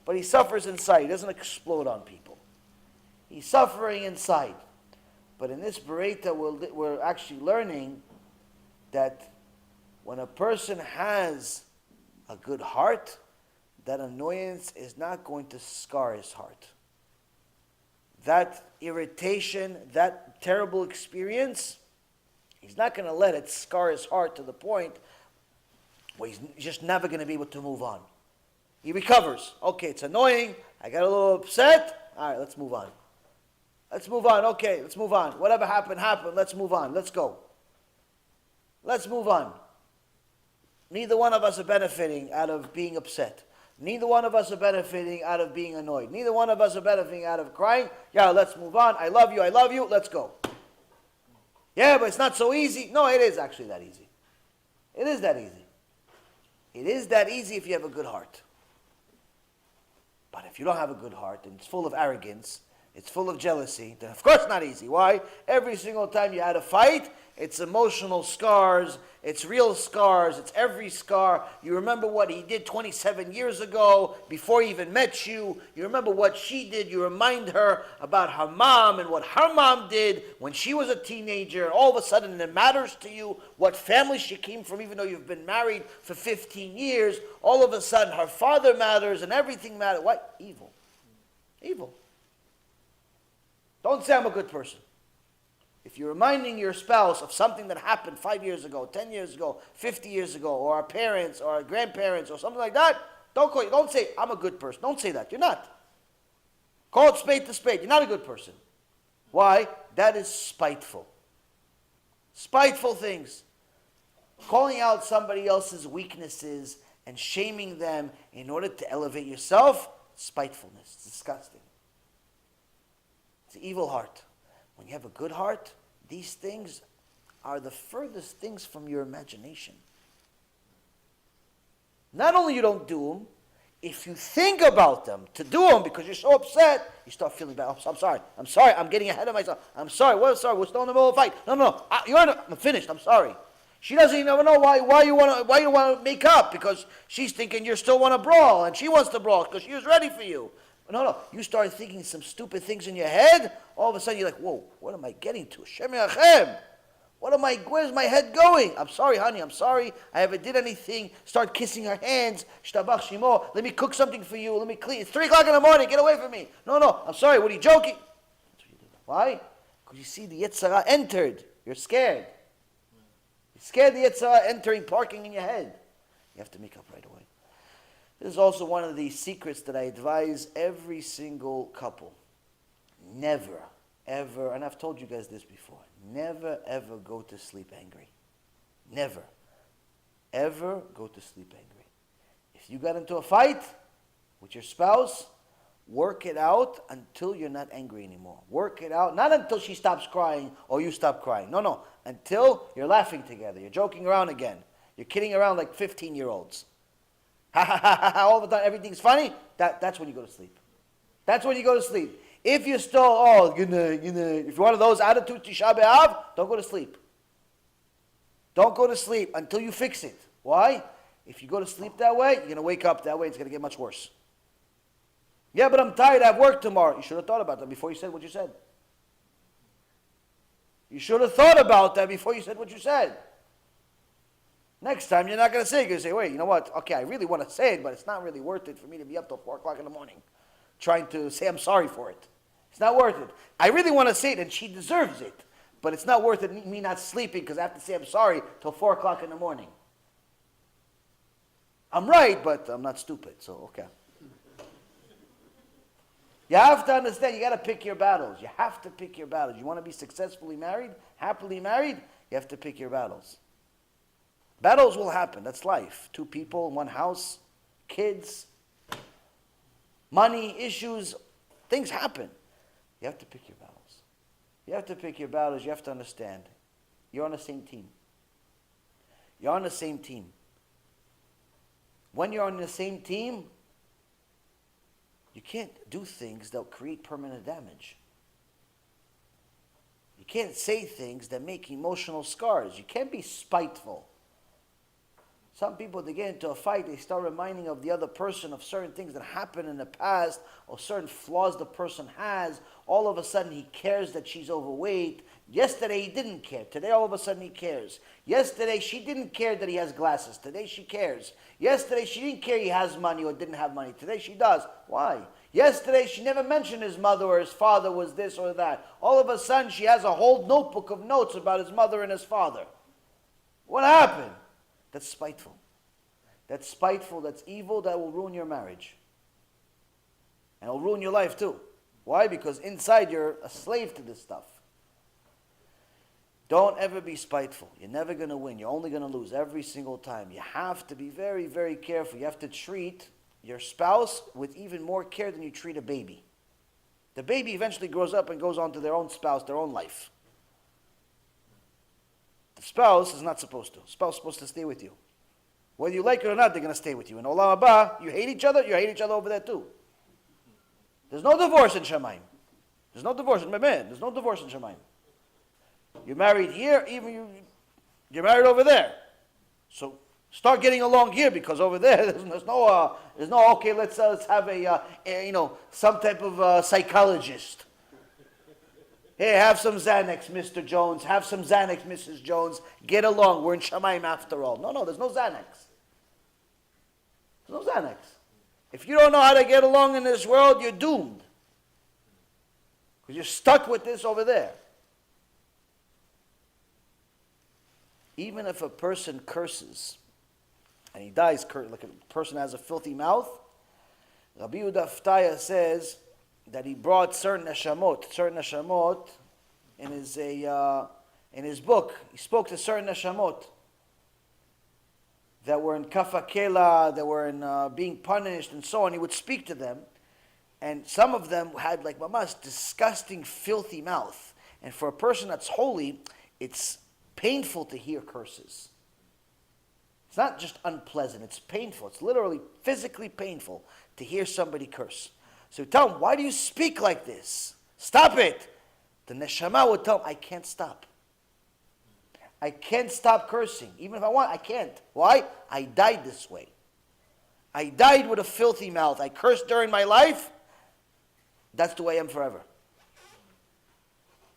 but he suffers inside. He doesn't explode on people. He's suffering inside. But in this Bereta, we're actually learning that when a person has a good heart, that annoyance is not going to scar his heart. That irritation, that terrible experience, he's not going to let it scar his heart to the point where he's just never going to be able to move on. He recovers. Okay, it's annoying. I got a little upset. All right, let's move on. Let's move on. Okay, let's move on. Whatever happened, happened. Let's move on. Let's go. Let's move on. Neither one of us are benefiting out of being upset. Neither one of us are benefiting out of being annoyed. Neither one of us are benefiting out of crying. Yeah, let's move on. I love you, let's go. Yeah, but it's not so easy. No, it is actually that easy. It is that easy. It is that easy if you have a good heart. But if you don't have a good heart and it's full of arrogance, it's full of jealousy, then of course it's not easy. Why? Every single time you had a fight, it's emotional scars, it's real scars, it's every scar. You remember what he did 27 years ago before he even met you. You remember what she did. You remind her about her mom and what her mom did when she was a teenager. And all of a sudden it matters to you what family she came from, even though you've been married for 15 years. All of a sudden her father matters and everything matters. What? Evil. Evil. Don't say I'm a good person. If you're reminding your spouse of something that happened 5 years ago, 10 years ago, 50 years ago, or our parents, or our grandparents, or something like that, don't say, I'm a good person. Don't say that. You're not. Call it spade to spade. You're not a good person. Why? That is spiteful. Spiteful things. Calling out somebody else's weaknesses and shaming them in order to elevate yourself, spitefulness. It's disgusting. It's an evil heart. When you have a good heart, these things are the furthest things from your imagination. Not only you don't do them, if you think about them to do them because you're so upset, you start feeling bad. I'm sorry, I'm getting ahead of myself. I'm sorry, we're still in the middle of a fight. No, I'm finished, I'm sorry. She doesn't even know why you want to make up, because she's thinking you still want to brawl, and she wants to brawl because she was ready for you. No, you start thinking some stupid things in your head, all of a sudden you're like, whoa, what am I getting to? Shem Yachem. Where's my head going? I'm sorry, honey, I'm sorry. I haven't did anything. Start kissing her hands. Shtabach Shimo. Let me cook something for you. Let me clean. It's 3 o'clock in the morning. Get away from me. No, I'm sorry. What are you joking? That's what you do. Why? Because you see the Yetzirah entered. You're scared. You're scared the Yetzirah entering, parking in your head. You have to make up right away. This is also one of the secrets that I advise every single couple. Never, ever, and I've told you guys this before, never, ever go to sleep angry. Never, ever go to sleep angry. If you got into a fight with your spouse, work it out until you're not angry anymore. Work it out, not until she stops crying or you stop crying. No, until you're laughing together, you're joking around again. You're kidding around like 15-year-olds. All the time, everything's funny. That's when you go to sleep. That's when you go to sleep. If you're still, good night, if you're one of those attitudes, Tisha B'Av, don't go to sleep. Don't go to sleep until you fix it. Why? If you go to sleep that way, you're going to wake up that way, it's going to get much worse. Yeah, but I'm tired, I have work tomorrow. You should have thought about that before you said what you said. You should have thought about that before you said what you said. Next time, you're not going to say it. You're going to say, wait, you know what? Okay, I really want to say it, but it's not really worth it for me to be up till 4 o'clock in the morning trying to say I'm sorry for it. It's not worth it. I really want to say it, and she deserves it, but it's not worth it, me not sleeping because I have to say I'm sorry till 4 o'clock in the morning. I'm right, but I'm not stupid, so okay. You have to understand, you got to pick your battles. You have to pick your battles. You want to be successfully married, happily married, you have to pick your battles. Battles will happen. That's life. 2 people in one house, kids, money, issues, things happen. You have to pick your battles. You have to pick your battles. You have to understand. You're on the same team. You're on the same team. When you're on the same team, you can't do things that will create permanent damage. You can't say things that make emotional scars. You can't be spiteful. Some people, they get into a fight, they start reminding of the other person of certain things that happened in the past or certain flaws the person has. All of a sudden he cares that she's overweight. Yesterday he didn't care. Today all of a sudden he cares. Yesterday she didn't care that he has glasses. Today she cares. Yesterday she didn't care he has money or didn't have money. Today she does. Why? Yesterday, she never mentioned his mother or his father was this or that. All of a sudden, she has a whole notebook of notes about his mother and his father. What happened? That's spiteful. That's spiteful, that's evil, that will ruin your marriage. And it'll ruin your life too. Why? Because inside you're a slave to this stuff. Don't ever be spiteful. You're never going to win. You're only going to lose every single time. You have to be very, very careful. You have to treat your spouse with even more care than you treat a baby. The baby eventually grows up and goes on to their own spouse, their own life. The spouse is not supposed to. The spouse is supposed to stay with you. Whether you like it or not, they're going to stay with you. In Olam Haba, you hate each other over there too. There's no divorce in Shamayim. There's no divorce in Memen. There's no divorce in Shamayim. You're married here, you're married over there. So start getting along here, because over there there's no okay, let's have some type of psychologist. Hey, have some Xanax, Mr. Jones. Have some Xanax, Mrs. Jones. Get along. We're in Shamayim after all. No, there's no Xanax. There's no Xanax. If you don't know how to get along in this world, you're doomed. Because you're stuck with this over there. Even if a person curses, and he dies, like a person has a filthy mouth, Rabbi Yehuda says that he brought certain neshamot in his book. He spoke to certain neshamot that were in kafakela, that were in being punished and so on. He would speak to them, and some of them had like mamas disgusting, filthy mouth. And for a person that's holy, it's painful to hear curses. It's not just unpleasant, it's painful. It's literally physically painful to hear somebody curse. So you tell him, why do you speak like this? Stop it. The neshama would tell him, I can't stop. I can't stop cursing. Even if I want, I can't. Why? I died this way. I died with a filthy mouth. I cursed during my life. That's the way I am forever.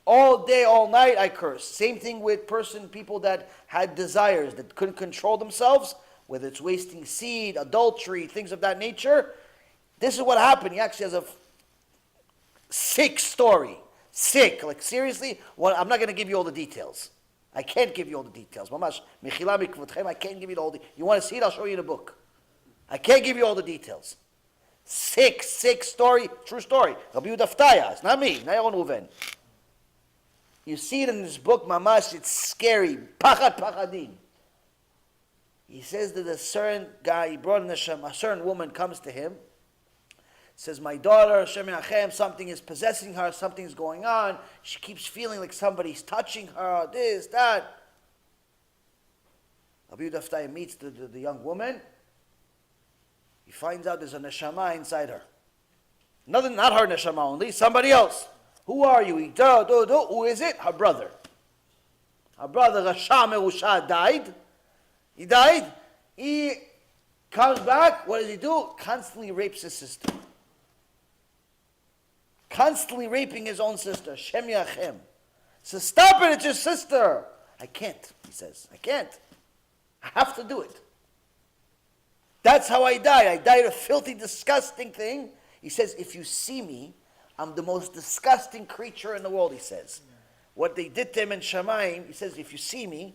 All day, all night, I curse. Same thing with people that had desires, that couldn't control themselves, whether it's wasting seed, adultery, things of that nature. This is what happened. He actually has a sick story. Sick. Like, seriously, I'm not going to give you all the details. I can't give you all the details. Mamash, mechila mikvotchem, I can't give you all the... You want to see it? I'll show you the book. I can't give you all the details. Sick story. True story. Rabbi Yehuda, it's not me. Yaron Reuven. You see it in this book, mamash, it's scary. Pachad pachadim. He says that a certain guy, he brought in a certain woman comes to him, says, my daughter, Hashem Yachem, something is possessing her, something is going on. She keeps feeling like somebody's touching her, this, that. Rabbi Yehuda meets the young woman. He finds out there's a neshama inside her. Not her neshama only, somebody else. Who are you? Who is it? Her brother. Her brother, Rasha Merusha, died. He died. He comes back. What does he do? Constantly rapes his sister. Constantly raping his own sister. Shem Yachem. Says, stop it, it's your sister. I can't, he says. I can't. I have to do it. That's how I died. I died a filthy, disgusting thing. He says, if you see me, I'm the most disgusting creature in the world, he says. What they did to him in Shamayim, he says, if you see me,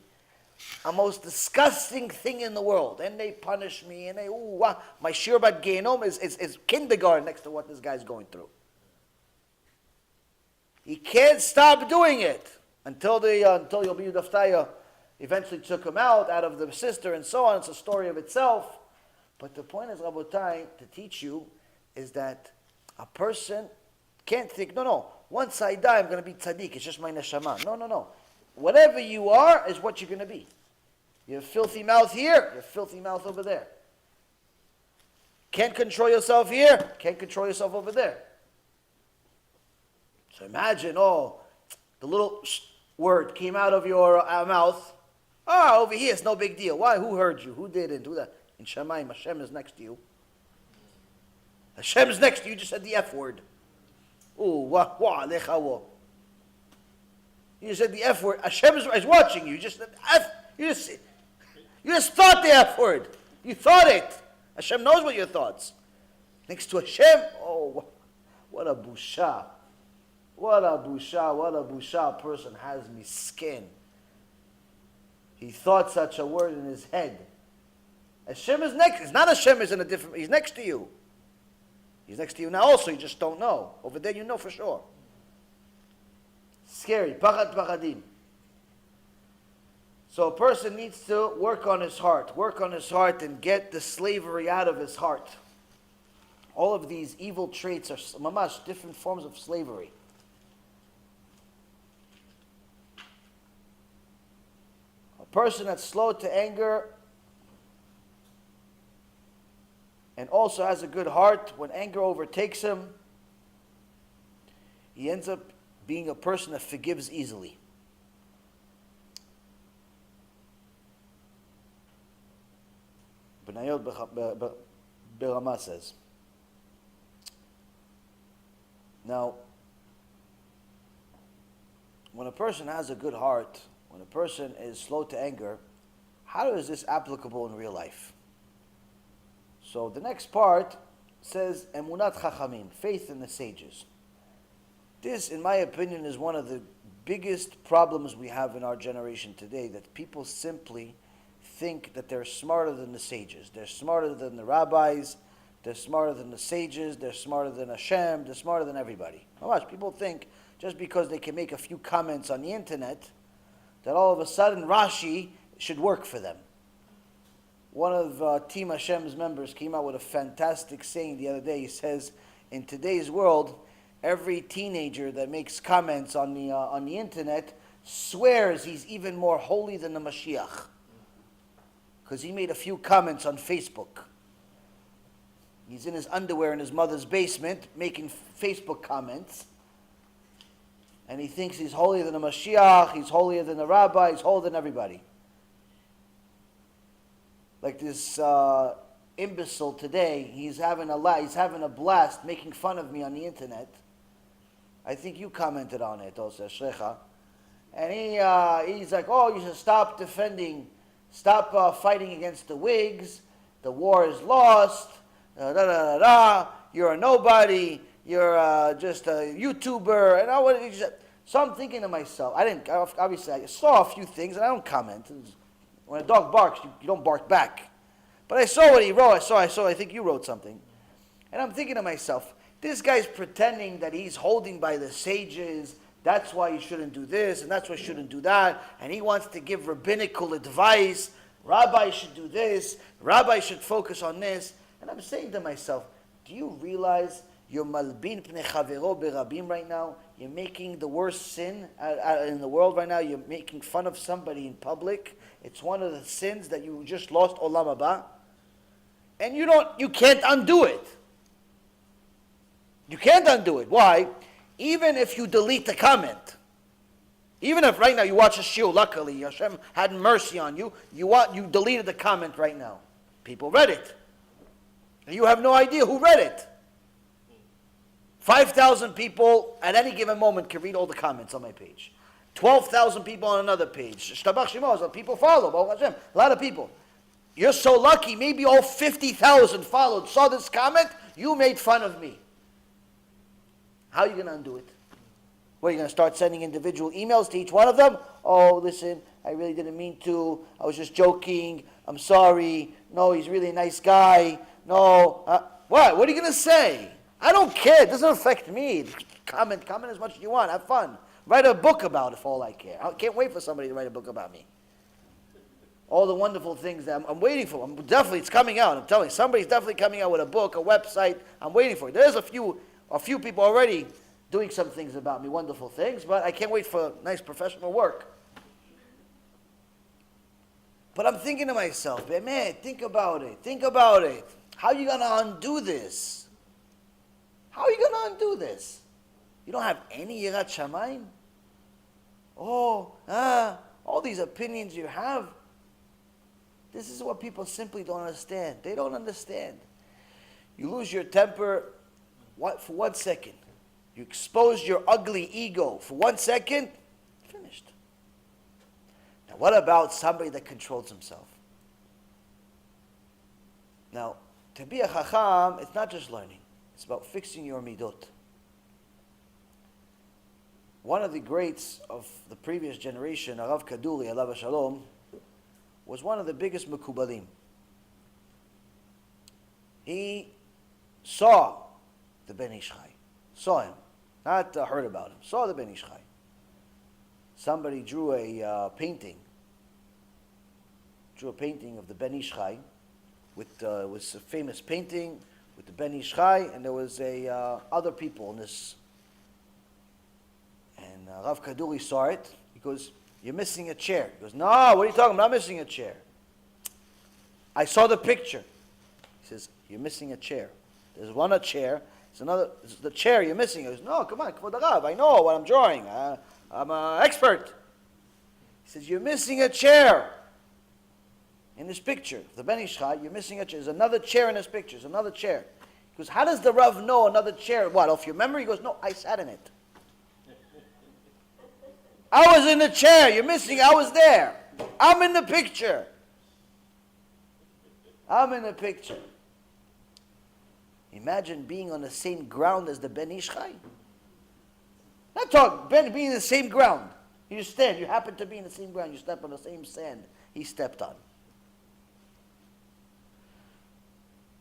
I'm the most disgusting thing in the world. And they punish me, and my shiur bat Gehinom is kindergarten next to what this guy's going through. He can't stop doing it until Rabbi Yehuda eventually took him out of the sister and so on. It's a story of itself. But the point is, Rabotai, to teach you, is that a person can't think, no, once I die, I'm going to be tzaddik. It's just my neshama. No. Whatever you are is what you're going to be. You have filthy mouth here, you have filthy mouth over there. Can't control yourself here, can't control yourself over there. So imagine, the little word came out of your mouth. Over here, it's no big deal. Why? Who heard you? Who didn't? Who that? In Shamayim, Hashem is next to you. Hashem is next to you. You just said the F word. You said the F word. Hashem is watching you. You just said F. You just thought the F word. You thought it. Hashem knows what your thoughts. Next to Hashem, a busha. What a busha, what a busha a person has miskin. He thought such a word in his head. Hashem is next. It's not Hashem is in a different, he's next to you. He's next to you now also, you just don't know. Over there you know for sure. Scary. Pachad pachadim. So a person needs to work on his heart and get the slavery out of his heart. All of these evil traits are mamash, different forms of slavery. A person that's slow to anger and also has a good heart, when anger overtakes him, he ends up being a person that forgives easily. Benayot Berama says. Now, when a person has a good heart, when a person is slow to anger, how is this applicable in real life? So the next part says, Emunat Chachamim, faith in the sages. This, in my opinion, is one of the biggest problems we have in our generation today, that people simply think that they're smarter than the sages. They're smarter than the rabbis, they're smarter than the sages, they're smarter than Hashem, they're smarter than everybody. Watch, people think just because they can make a few comments on the internet, that all of a sudden Rashi should work for them. One of Team Hashem's members came out with a fantastic saying the other day. He says, in today's world, every teenager that makes comments on the internet swears he's even more holy than the Mashiach. Because he made a few comments on Facebook. He's in his underwear in his mother's basement making Facebook comments. And he thinks he's holier than the Mashiach, he's holier than the rabbi, he's holier than everybody. Like this imbecile today, he's having a blast making fun of me on the internet. I think you commented on it also, Shrecha. And he's like, oh, you should stop fighting against the Whigs, the war is lost, you're a nobody, you're just a YouTuber, and so I'm thinking to myself, obviously I saw a few things and I don't comment. When a dog barks, you don't bark back. But I saw what he wrote, I think you wrote something. And I'm thinking to myself, this guy's pretending that he's holding by the sages, that's why you shouldn't do this, and that's why you shouldn't do that, and he wants to give rabbinical advice, rabbi should do this, rabbi should focus on this. And I'm saying to myself, do you realize you're malbin pnei chavero berabim right now? You're making the worst sin in the world right now. You're making fun of somebody in public. It's one of the sins that you just lost olam haba. And you can't undo it. You can't undo it. Why? Even if you delete the comment, even if right now you watch a shiur, luckily Hashem had mercy on you, you deleted the comment right now. People read it. And you have no idea who read it. 5,000 people at any given moment can read all the comments on my page. 12,000 people on another page. Shtabach Shemo, people follow, Baruch Hashem, a lot of people. You're so lucky, maybe all 50,000 followed, saw this comment, you made fun of me. How are you going to undo it? What, are you going to start sending individual emails to each one of them? Oh, listen, I really didn't mean to. I was just joking. I'm sorry. No, he's really a nice guy. No. What? What are you going to say? I don't care. It doesn't affect me. Comment as much as you want. Have fun. Write a book about it for all I care. I can't wait for somebody to write a book about me. All the wonderful things that I'm waiting for. It's coming out. I'm telling you, somebody's definitely coming out with a book, a website. I'm waiting for it. There's a few people already doing some things about me, wonderful things, but I can't wait for nice professional work. But I'm thinking to myself, man, think about it. How are you going to undo this? How are you going to undo this? You don't have any yirat shamayim? All these opinions you have. This is what people simply don't understand. They don't understand. You lose your temper for 1 second. You expose your ugly ego for 1 second, finished. Now what about somebody that controls himself? Now, to be a chacham, it's not just learning. It's about fixing your midot. one of the greats of the previous generation, Rav Kaduri, alav shalom, was one of the biggest mekubalim. He saw the Ben Ish Chai, saw him, not heard about him, saw the Ben Ish Chai. Somebody drew a painting of the Ben Ish Chai, was a famous painting with the Ben Ish Chai, and there was other people in this. And Rav Kaduri saw it. He goes, "You're missing a chair." He goes, "No, what are you talking about? I'm not missing a chair. I saw the picture." He says, "You're missing a chair. There's a chair. It's another. It's the chair you're missing." He goes, "No, come on, Kvod Rav. I know what I'm drawing. I'm an expert." He says, "You're missing a chair in this picture. The Ben Ish Chai, you're missing a chair. There's another chair in this picture. There's another chair." He goes, "How does the Rav know another chair? What, off your memory?" He goes, "No, I sat in it. I was in the chair. You're missing. I was there. I'm in the picture. I'm in the picture." Imagine being on the same ground as the Ben Ish Chai. Not talk, being in the same ground. You stand, you happen to be in the same ground, you step on the same sand he stepped on.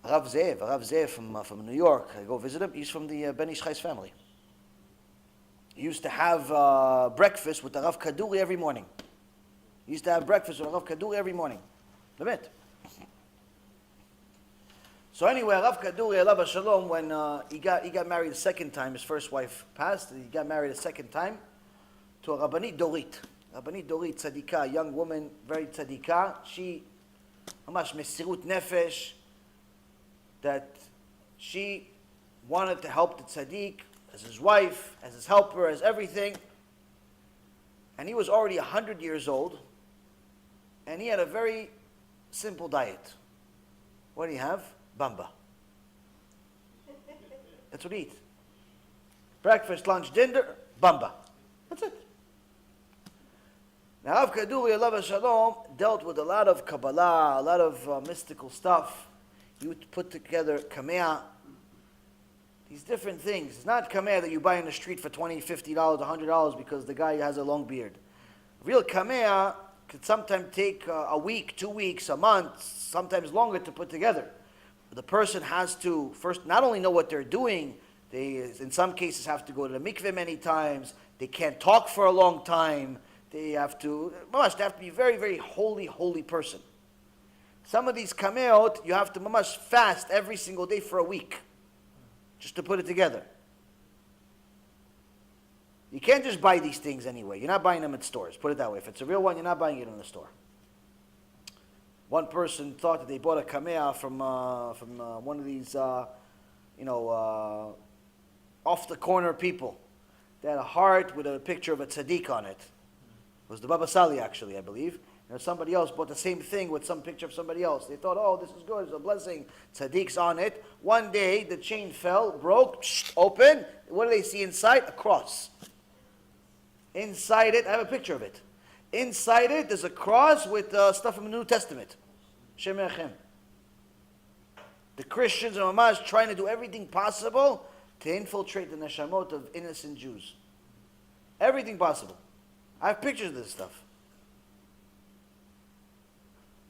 Rav Zev from New York, I go visit him, he's from the Ben Ish Chai's family. He used to have breakfast with the Rav Kaduri every morning. He used to have breakfast with the Rav Kaduri every morning. Limit. So anyway, Rav Kaduri, alav shalom, when he got married the second time, his first wife passed, he got married a second time to a Rabbanit Dorit. Rabbanit Dorit, tzadikah, a young woman, very tzadikah. She, mamash mesirut nefesh, that she wanted to help the tzaddik as his wife, as his helper, as everything. And he was already 100 years old, and he had a very simple diet. What do you have? Bamba. That's what he eats. Breakfast, lunch, dinner, bamba. That's it. Now, Rav Kaduri, alav shalom, dealt with a lot of Kabbalah, a lot of mystical stuff. He would put together kamea, these different things. It's not kamea that you buy in the street for $20, $50, $100 because the guy has a long beard. Real kamea could sometimes take a week, 2 weeks, a month, sometimes longer to put together. The person has to first not only know what they're doing, they in some cases have to go to the mikveh many times, they can't talk for a long time, they have to be a very, very holy person. Some of these kameot, you have to mamash fast every single day for a week, just to put it together. You can't just buy these things anyway. You're not buying them at stores, put it that way. If it's a real one, you're not buying it in the store. One person thought that they bought a kamea from one of these, off the corner people. They had a heart with a picture of a tzaddik on it. It was the Baba Sali, actually, I believe. And somebody else bought the same thing with some picture of somebody else. They thought, oh, this is good, it's a blessing. Tzaddik's on it. One day, the chain fell, broke, open. What do they see inside? A cross. Inside it, I have a picture of it. Inside it, there's a cross with stuff from the New Testament. Shem Yachem. The Christians and Mamash trying to do everything possible to infiltrate the neshamot of innocent Jews. Everything possible. I have pictures of this stuff.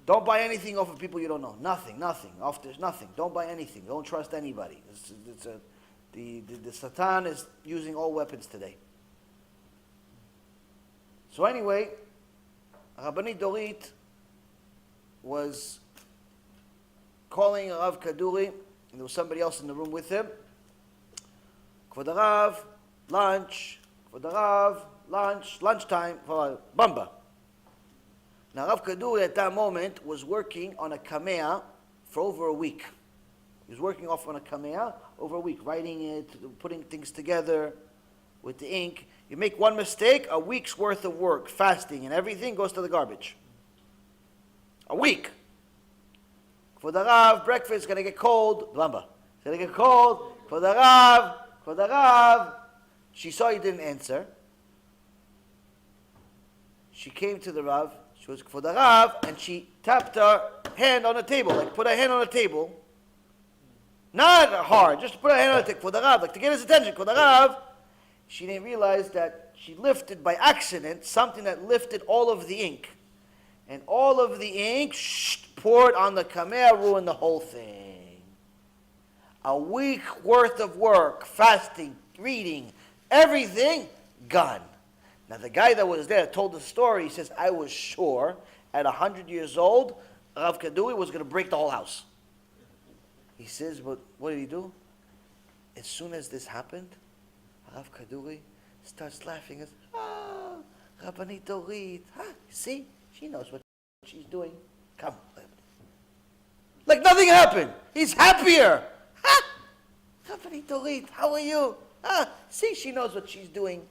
Don't buy anything off of people you don't know. Nothing. There's nothing. Don't buy anything. Don't trust anybody. The Satan is using all weapons today. So anyway, Rabbanit Dorit was calling Rav Kaduri, and there was somebody else in the room with him. Kvod Rav, lunch. Kvod Rav, lunchtime, bamba. Now Rav Kaduri at that moment was working on a kamea for over a week. He was working off on a kamea over a week, writing it, putting things together with the ink. You make one mistake, a week's worth of work, fasting and everything goes to the garbage. A week. For the Rav, breakfast is going to get cold. Bamba. It's going to get cold. For the Rav. She saw he didn't answer. She came to the Rav. She was for the Rav, and she tapped her hand on the table, like put her hand on the table. Not hard, just put her hand on the table for the Rav, like to get his attention. For the Rav, she didn't realize that she lifted by accident something that lifted all of the ink. And all of the ink poured on the kameh, ruined the whole thing. A week worth of work, fasting, reading, everything, gone. Now the guy that was there told the story. He says, I was sure at 100 years old, Rav Kaduri was going to break the whole house. He says, but what did he do? As soon as this happened, Rav Kaduri starts laughing. He says, Rabbanit Orit, see? She knows what she's doing. Come. Like nothing happened. He's happier. Rabbanit Orit, how are you? See, she knows what she's doing.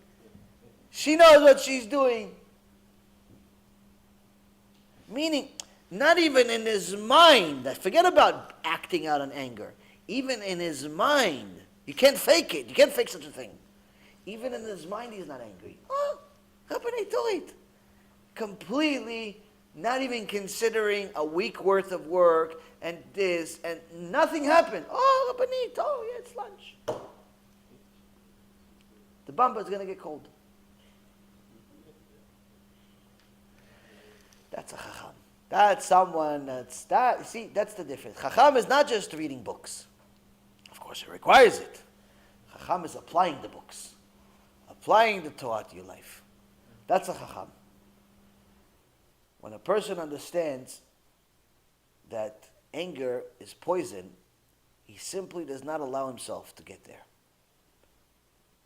She knows what she's doing. Meaning, not even in his mind, forget about acting out on anger. Even in his mind, you can't fake it. You can't fake such a thing. Even in his mind, he's not angry. Rabbanit Orit. Completely not even considering a week worth of work and this, and nothing happened. Rabbanit, yeah, it's lunch. The bumper is going to get cold. That's a chacham. That's someone see, that's the difference. Chacham is not just reading books. Of course, it requires it. Chacham is applying the books. Applying the Torah to your life. That's a chacham. When a person understands that anger is poison, he simply does not allow himself to get there.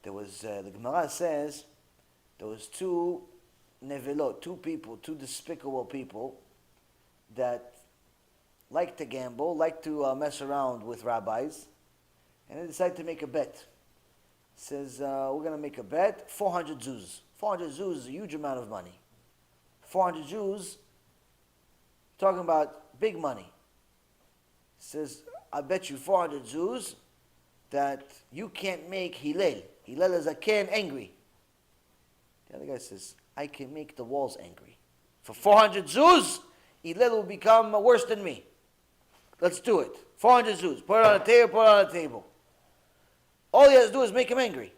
There was, the Gemara says, there was two nevelot, two people, two despicable people that like to gamble, like to mess around with rabbis, and they decided to make a bet. Says, we're going to make a bet, 400 zuz. 400 zuz is a huge amount of money. 400 zuz, talking about big money. Says, I bet you 400 zuz that you can't make Hillel. Hillel is a can angry. The other guy says, I can make the walls angry. For 400 zuz, Hillel will become worse than me. Let's do it. 400 zuz. Put it on a table, put it on a table. All he has to do is make him angry.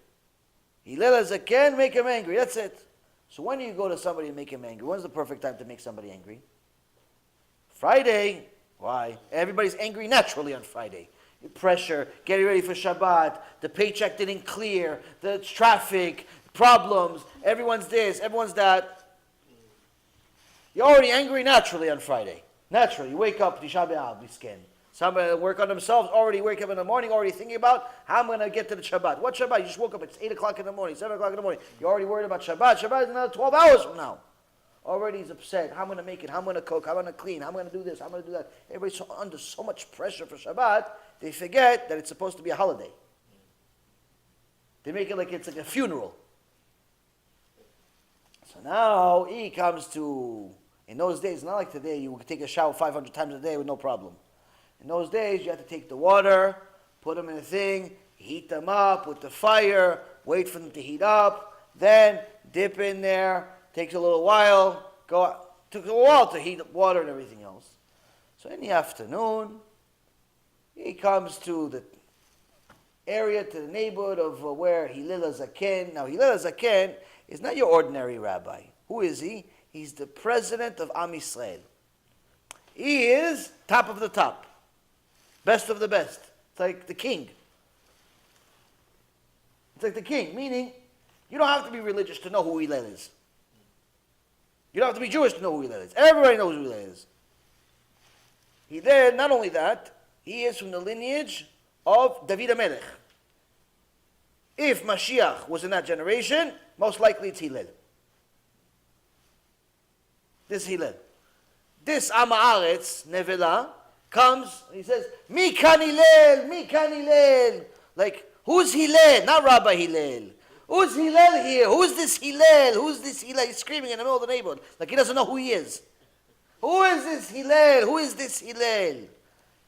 Hillel as a can, make him angry. That's it. So when do you go to somebody and make him angry? When's the perfect time to make somebody angry? Friday. Why? Everybody's angry naturally on Friday. Pressure, getting ready for Shabbat, the paycheck didn't clear, the traffic, problems, everyone's this, everyone's that. You're already angry naturally on Friday. Naturally, you wake up, Tisha B'Av, we skin. Somebody work on themselves, already wake up in the morning, already thinking about how I'm going to get to the Shabbat. What Shabbat? You just woke up, it's 8 o'clock in the morning, 7 o'clock in the morning. You're already worried about Shabbat. Shabbat is another 12 hours from now. Already he's upset. How I'm going to make it, how I'm going to cook, how I'm going to clean, how I'm going to do this, how I'm going to do that. Everybody's under so much pressure for Shabbat, they forget that it's supposed to be a holiday. They make it like it's like a funeral. So now he comes to, in those days, not like today, you could take a shower 500 times a day with no problem. In those days, you had to take the water, put them in a thing, heat them up with the fire, wait for them to heat up, then dip in there, takes a little while, took a while to heat up water and everything else. So in the afternoon, he comes to the area, to the neighborhood of where Hillel Zaken. Now Hillel Zaken is not your ordinary rabbi. Who is he? He's the president of Am Yisrael. He is top of the top. Best of the best. It's like the king. It's like the king, meaning you don't have to be religious to know who Hillel is. You don't have to be Jewish to know who Hillel is. Everybody knows who Hillel is. Hillel, not only that, he is from the lineage of David HaMelech. If Mashiach was in that generation, most likely it's Hillel. This Hillel. This Am Haaretz, Nevela, comes, he says, Mi kan Hillel, Mi kan Hillel. Like, who's Hillel? Not Rabbi Hillel. Who's Hillel here? Who's this Hillel? Who's this Hillel? He's screaming in the middle of the neighborhood. Like he doesn't know who he is. Who is this Hillel? Who is this Hillel?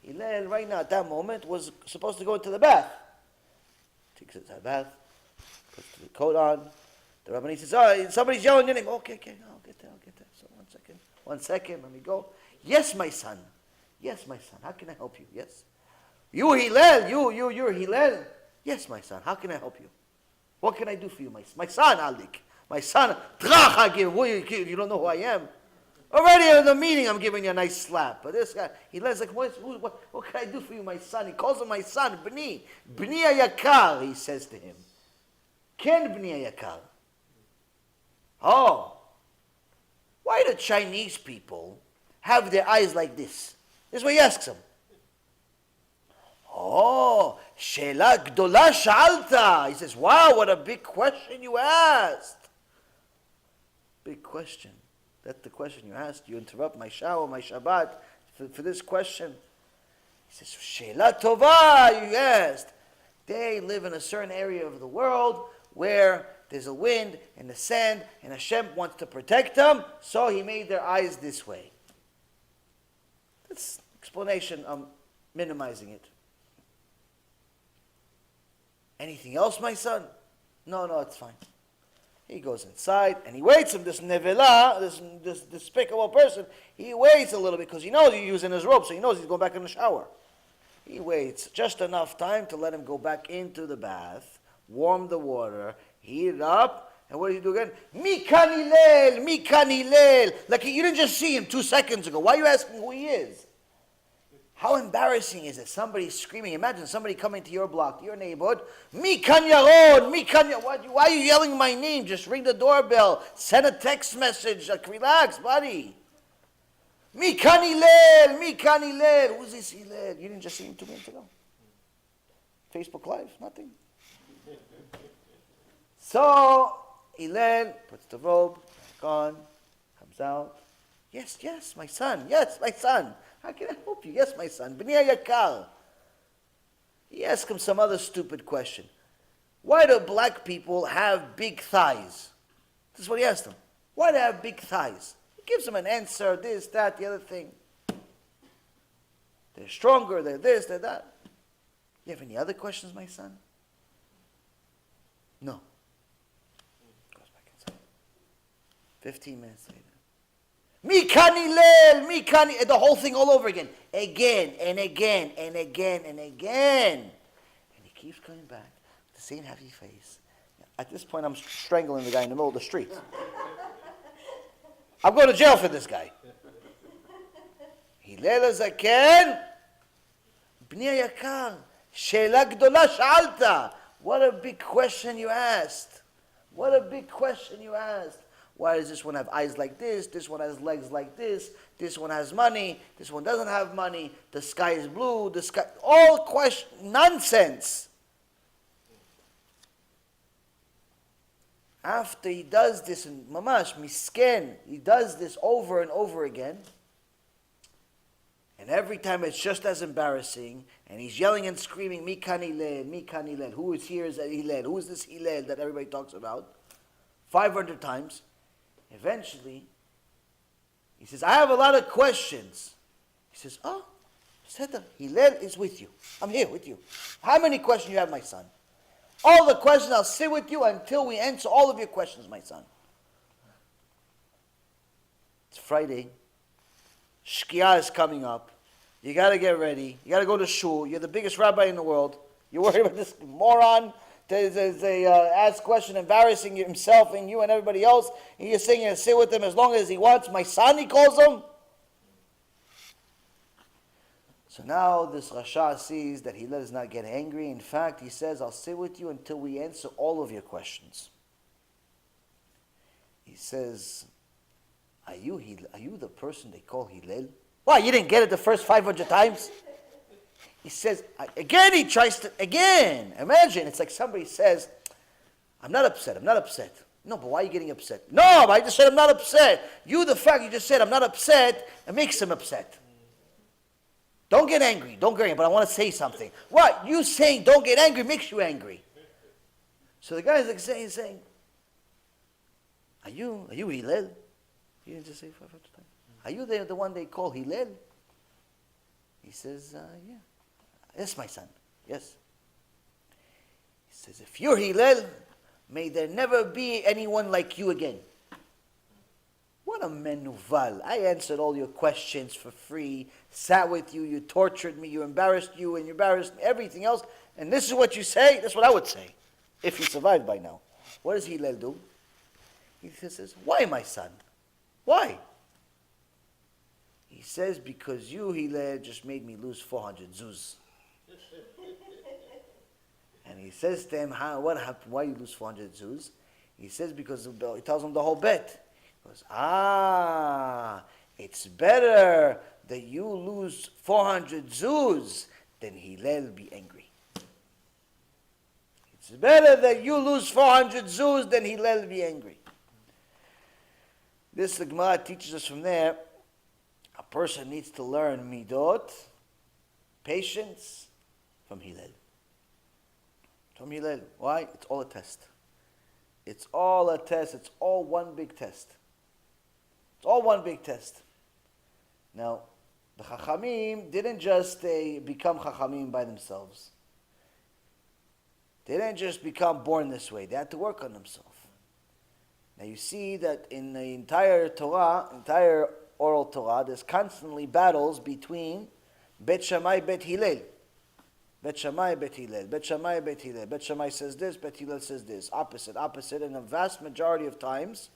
Hillel, right now, at that moment, was supposed to go into the bath. Takes his bath, puts the coat on. The rabbi says, somebody's yelling your name. Okay, I'll get there. So 1 second, let me go. Yes, my son. How can I help you? Yes. You Hillel, you're Hillel. Yes, my son. How can I help you? What can I do for you, my son, Alik? My son, you don't know who I am. Already in the meeting, I'm giving you a nice slap. But this guy, Hillel's like, what can I do for you, my son? He calls him my son, Bni Ayakar, he says to him. Ken Bni Ayakar. Oh, why do Chinese people have their eyes like this? This is what he asks him. Oh, Sheila Gdola Sha'alta. He says, wow, what a big question you asked. Big question. That's the question you asked. You interrupt my shower, my Shabbat, for this question. He says, Sheila Tova, you asked. They live in a certain area of the world where there's a wind and the sand, and Hashem wants to protect them, so He made their eyes this way. That's explanation. I'm minimizing it. Anything else, my son? No, it's fine. He goes inside and he waits him, this nevela, this despicable person, he waits a little bit because he knows he's using his robe, so he knows he's going back in the shower. He waits just enough time to let him go back into the bath, warm the water, heat it up, and what did he do again? Mikan Hillel. Like you didn't just see him 2 seconds ago. Why are you asking who he is? How embarrassing is it? Somebody screaming. Imagine somebody coming to your block, to your neighborhood. Mikan Yaron. Why are you yelling my name? Just ring the doorbell. Send a text message. Like, relax, buddy. Mikan Hillel. Who's this Hillel? You didn't just see him 2 minutes ago. Facebook Live, nothing. So Hillel puts the robe back on, comes out. Yes, my son. Yes, my son. How can I help you? Yes, my son. Bni Ayakar. He asked him some other stupid question. Why do black people have big thighs? This is what he asked him. Why do they have big thighs? He gives him an answer, this, that, the other thing. They're stronger, they're this, they're that. You have any other questions, my son? No. Goes back inside. 15 minutes later. Mikan Hillel, the whole thing all over again. Again and again and again and again. And he keeps coming back with the same happy face. At this point, I'm strangling the guy in the middle of the street. I'm going to jail for this guy. Hillel Zaken, Bni Ayakar, Sheila Gdola Sha'alta. What a big question you asked. What a big question you asked. Why does this one have eyes like this one has legs like this one has money, this one doesn't have money, the sky is blue, all nonsense. After he does this, in mamash, misken, he does this over and over again, and every time it's just as embarrassing, and he's yelling and screaming, Mikan Hillel, who is here is Hillel, who is this Hillel that everybody talks about, 500 times. Eventually, he says, I have a lot of questions. He says, Seta, Hillel is with you. I'm here with you. How many questions you have, my son? All the questions, I'll sit with you until we answer all of your questions, my son. It's Friday. Shkia is coming up. You got to get ready. You got to go to shul. You're the biggest rabbi in the world. You're worried about this moron. They ask question, embarrassing himself and you and everybody else. And you're saying you sit with him as long as he wants. My son, he calls him. So now this Rasha sees that Hillel does not get angry. In fact, he says, I'll sit with you until we answer all of your questions. He says, are you the person they call Hillel? Why, you didn't get it the first 500 times? He says, again, he tries to, again. Imagine, it's like somebody says, I'm not upset. No, but why are you getting upset? No, but I just said I'm not upset. The fact you just said I'm not upset, it makes him upset. Don't get angry, but I want to say something. What? You saying don't get angry makes you angry. So the guy is like saying, are you Hillel? He didn't just say 500 times. Are you the one they call Hillel? He says, yeah. Yes, my son. Yes. He says, if you're Hillel, may there never be anyone like you again. What a menuval. I answered all your questions for free, sat with you, you tortured me, you embarrassed you, and you embarrassed me, everything else. And this is what you say? That's what I would say, if you survived by now. What does Hillel do? He says, why, my son? Why? He says, because you, Hillel, just made me lose 400 zuz. And he says to him, what happened? Why you lose 400 zuz? He says, because he tells him the whole bet. He goes, it's better that you lose 400 zuz than Hillel be angry. It's better that you lose 400 zuz than Hillel be angry. This the Gemara teaches us from there, a person needs to learn midot, patience, from Hillel. From Hillel. Why? It's all a test. It's all a test. It's all one big test. It's all one big test. Now, the Chachamim didn't just become Chachamim by themselves. They didn't just become born this way. They had to work on themselves. Now you see that in the entire Torah, entire oral Torah, there's constantly battles between Bet Shammai, Bet Hillel. Bet Shammai, Bet Hillel. Bet Shammai, Bet Hillel. Bet Shammai says this, Bet Hillel says this. Opposite. And a vast majority of times,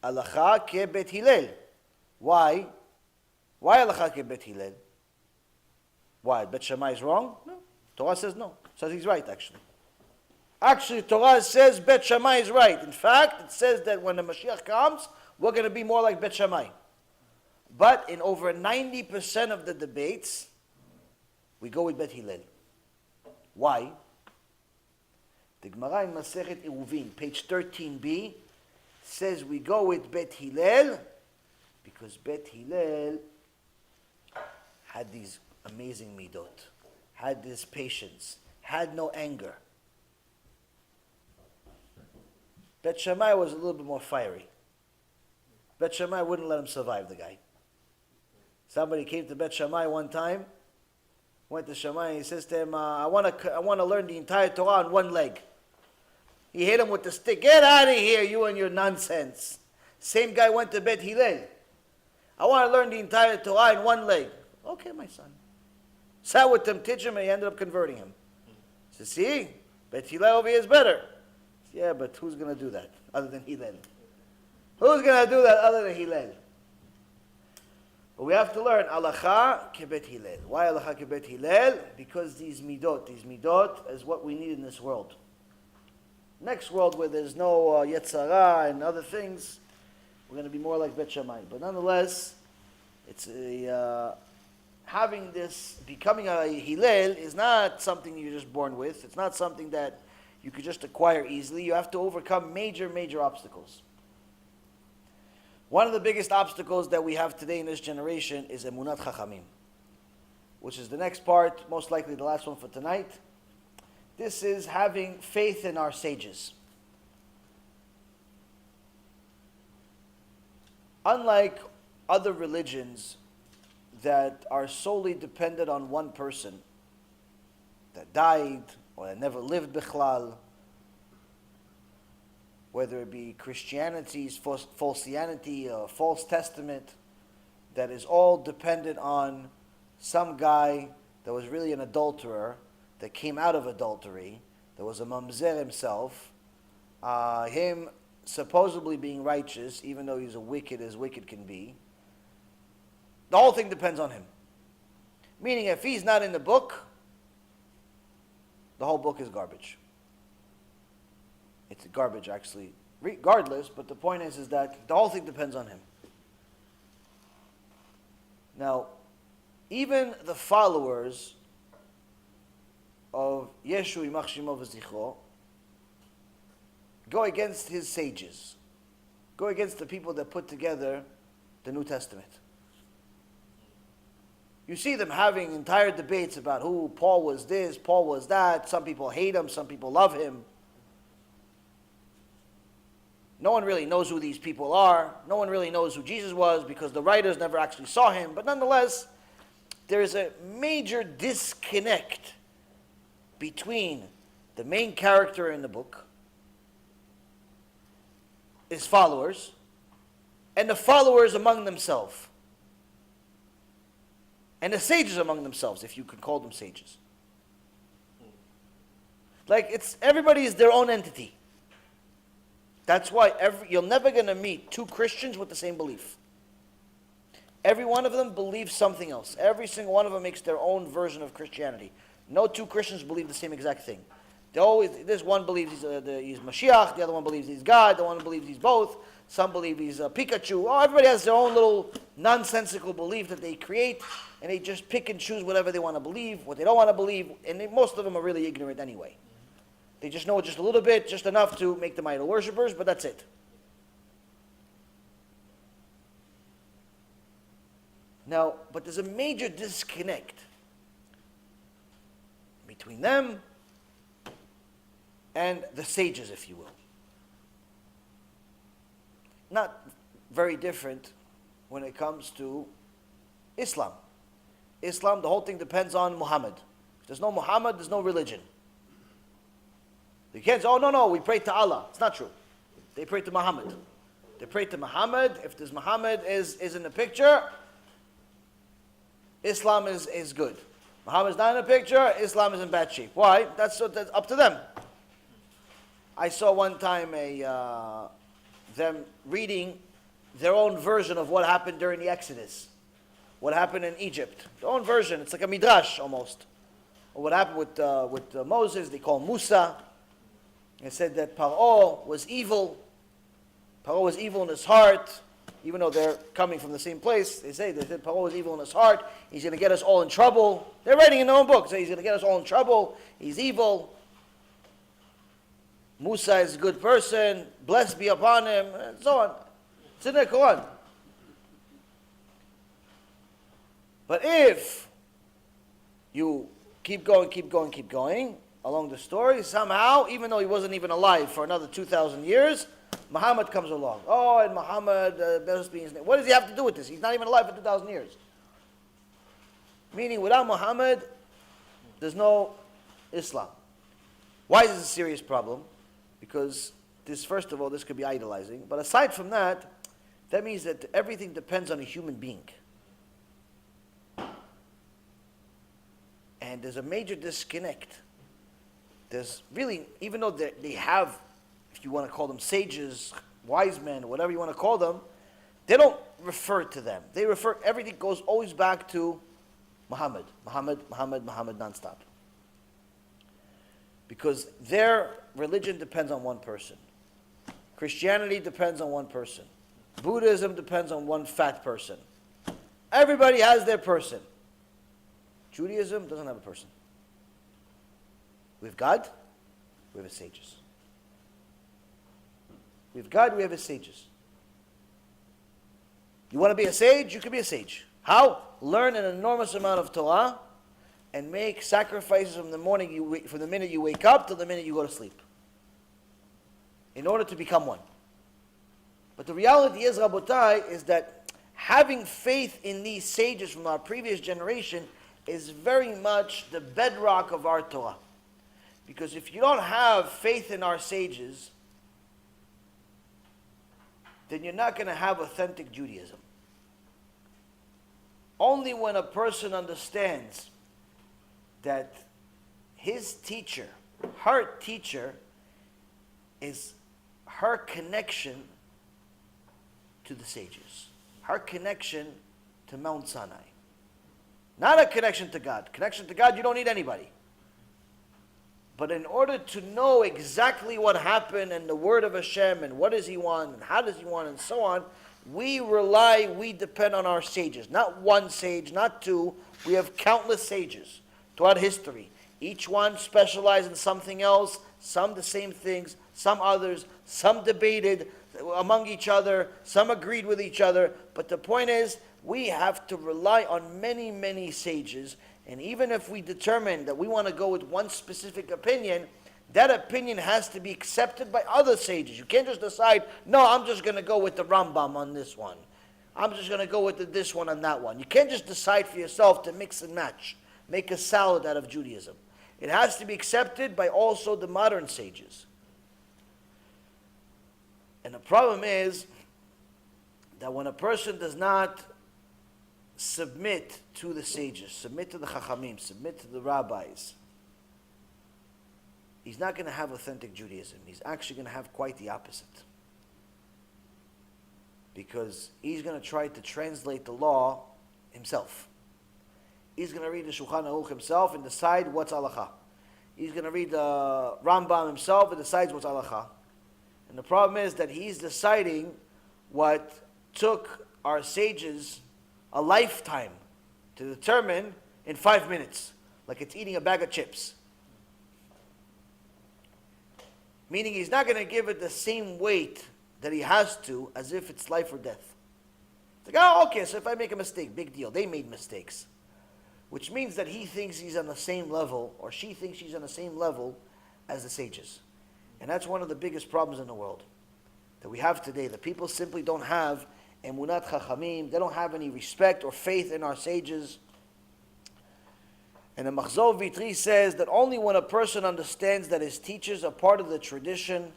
Halacha ke Bet Hillel. Why? Why Halacha ke Bet Hillel? Why? Bet Shammai is wrong? No. Torah says no. Says he's right, actually. Actually, Torah says Bet Shammai is right. In fact, it says that when the Mashiach comes, we're going to be more like Bet Shammai. But in over 90% of the debates, we go with Bet Hillel. Why? The Gemara in Masechet KIRUV, page 13b, says we go with Bet Hillel because Bet Hillel had these amazing midot, had this patience, had no anger. Bet Shammai was a little bit more fiery. Bet Shammai wouldn't let him survive, the guy. Somebody came to Bet Shammai one time, went to Shammai, and he says to him, I want to learn the entire Torah on one leg. He hit him with the stick. Get out of here, you and your nonsense. Same guy went to Bet Hillel. I want to learn the entire Torah in one leg. Okay, my son. Sat with him, teach him, and he ended up converting him. He says, see, Bet Hillel over here is better. Yeah, but who's going to do that other than Hillel? Who's going to do that other than Hillel? But we have to learn Halacha kebet Hillel. Why Halacha kebet Hillel? Because these midot is what we need in this world. Next world where there's no Yetzirah and other things, we're going to be more like Bet Shammai. But nonetheless, it's having this, becoming a Hillel is not something you're just born with. It's not something that you could just acquire easily. You have to overcome major, major obstacles. One of the biggest obstacles that we have today in this generation is Emunat Chachamim, which is the next part, most likely the last one for tonight. This is having faith in our sages. Unlike other religions that are solely dependent on one person that died or that never lived bichlal, whether it be Christianity's falsianity or false testament, that is all dependent on some guy that was really an adulterer, that came out of adultery, that was a mamzer himself, him supposedly being righteous, even though he's as wicked can be. The whole thing depends on him. Meaning, if he's not in the book, the whole book is garbage. It's garbage, actually, regardless, but the point is that the whole thing depends on him. Now, even the followers of Yeshu Yimach Shemo V'Zichro go against his sages, go against the people that put together the New Testament. You see them having entire debates about who Paul was this, Paul was that. Some people hate him, some people love him. No one really knows who these people are. No one really knows who Jesus was because the writers never actually saw him. But nonetheless, there is a major disconnect between the main character in the book, his followers, and the followers among themselves. And the sages among themselves, if you could call them sages. Like everybody is their own entity. That's why you're never going to meet two Christians with the same belief. Every one of them believes something else. Every single one of them makes their own version of Christianity. No two Christians believe the same exact thing. This one believes he's Mashiach, the other one believes he's God, the one believes he's both, some believe he's Pikachu. Oh, everybody has their own little nonsensical belief that they create, and they just pick and choose whatever they want to believe, what they don't want to believe, and most of them are really ignorant anyway. They just know just a little bit, just enough to make them idol worshippers, but that's it. Now, but there's a major disconnect between them and the sages, if you will. Not very different when it comes to Islam. Islam, the whole thing depends on Muhammad. If there's no Muhammad, there's no religion. You can't say, oh, no, we pray to Allah. It's not true. They pray to Muhammad. They pray to Muhammad. If this Muhammad is in the picture, Islam is good. Muhammad's not in the picture, Islam is in bad shape. Why? That's up to them. I saw one time them reading their own version of what happened during the Exodus. What happened in Egypt. Their own version. It's like a midrash almost. Or what happened with Moses, they call him Musa. It said that Paro was evil. Paro was evil in his heart. Even though they're coming from the same place, they said Paro was evil in his heart. He's going to get us all in trouble. They're writing in their own book. Say he's going to get us all in trouble. He's evil. Musa is a good person. Blessed be upon him, and so on. It's in the Quran. But if you keep going along the story, somehow, even though he wasn't even alive for another 2,000 years, Muhammad comes along. Oh, and Muhammad, blessed be his name. What does he have to do with this? He's not even alive for 2,000 years. Meaning, without Muhammad, there's no Islam. Why is this a serious problem? Because first of all, this could be idolizing. But aside from that, that means that everything depends on a human being. And there's a major disconnect. There's really, even though they have, if you want to call them sages, wise men, whatever you want to call them, they don't refer to them. Everything goes always back to Muhammad, nonstop. Because their religion depends on one person. Christianity depends on one person. Buddhism depends on one fat person. Everybody has their person. Judaism doesn't have a person. We have God, we have His sages. We have God, we have His sages. You want to be a sage? You can be a sage. How? Learn an enormous amount of Torah and make sacrifices from the minute you wake up till the minute you go to sleep, in order to become one. But the reality is, Rabotai, is that having faith in these sages from our previous generation is very much the bedrock of our Torah. Because if you don't have faith in our sages, then you're not going to have authentic Judaism. Only when a person understands that his teacher, her teacher, is her connection to the sages, her connection to Mount Sinai. Not a connection to God. Connection to God, you don't need anybody. But in order to know exactly what happened and the word of Hashem and what does He want and how does He want and so on, we depend on our sages. Not one sage, not two. We have countless sages throughout history. Each one specialized in something else, some the same things, some others, some debated among each other, some agreed with each other. But the point is, we have to rely on many, many sages. And even if we determine that we want to go with one specific opinion, that opinion has to be accepted by other sages. You can't just decide, no, I'm just going to go with the Rambam on this one. I'm just going to go with this one on that one. You can't just decide for yourself to mix and match, make a salad out of Judaism. It has to be accepted by also the modern sages. And the problem is that when a person does not submit to the sages, submit to the chachamim, submit to the rabbis, he's not going to have authentic Judaism. He's actually going to have quite the opposite. because he's going to try to translate the law himself. He's going to read the Shulchan Aruch himself and decide what's halacha. He's going to read the Rambam himself and decides what's halacha. And the problem is that he's deciding what took our sages a lifetime to determine in 5 minutes, like it's eating a bag of chips. Meaning he's not going to give it the same weight that he has to as if it's life or death. It's like, oh, okay, so if I make a mistake, big deal. They made mistakes. Which means that he thinks he's on the same level, or she thinks she's on the same level as the sages. And that's one of the biggest problems in the world that we have today. The people simply don't have emunat chachamim. They don't have any respect or faith in our sages. And the Machzor Vitri says that only when a person understands that his teachers are part of the tradition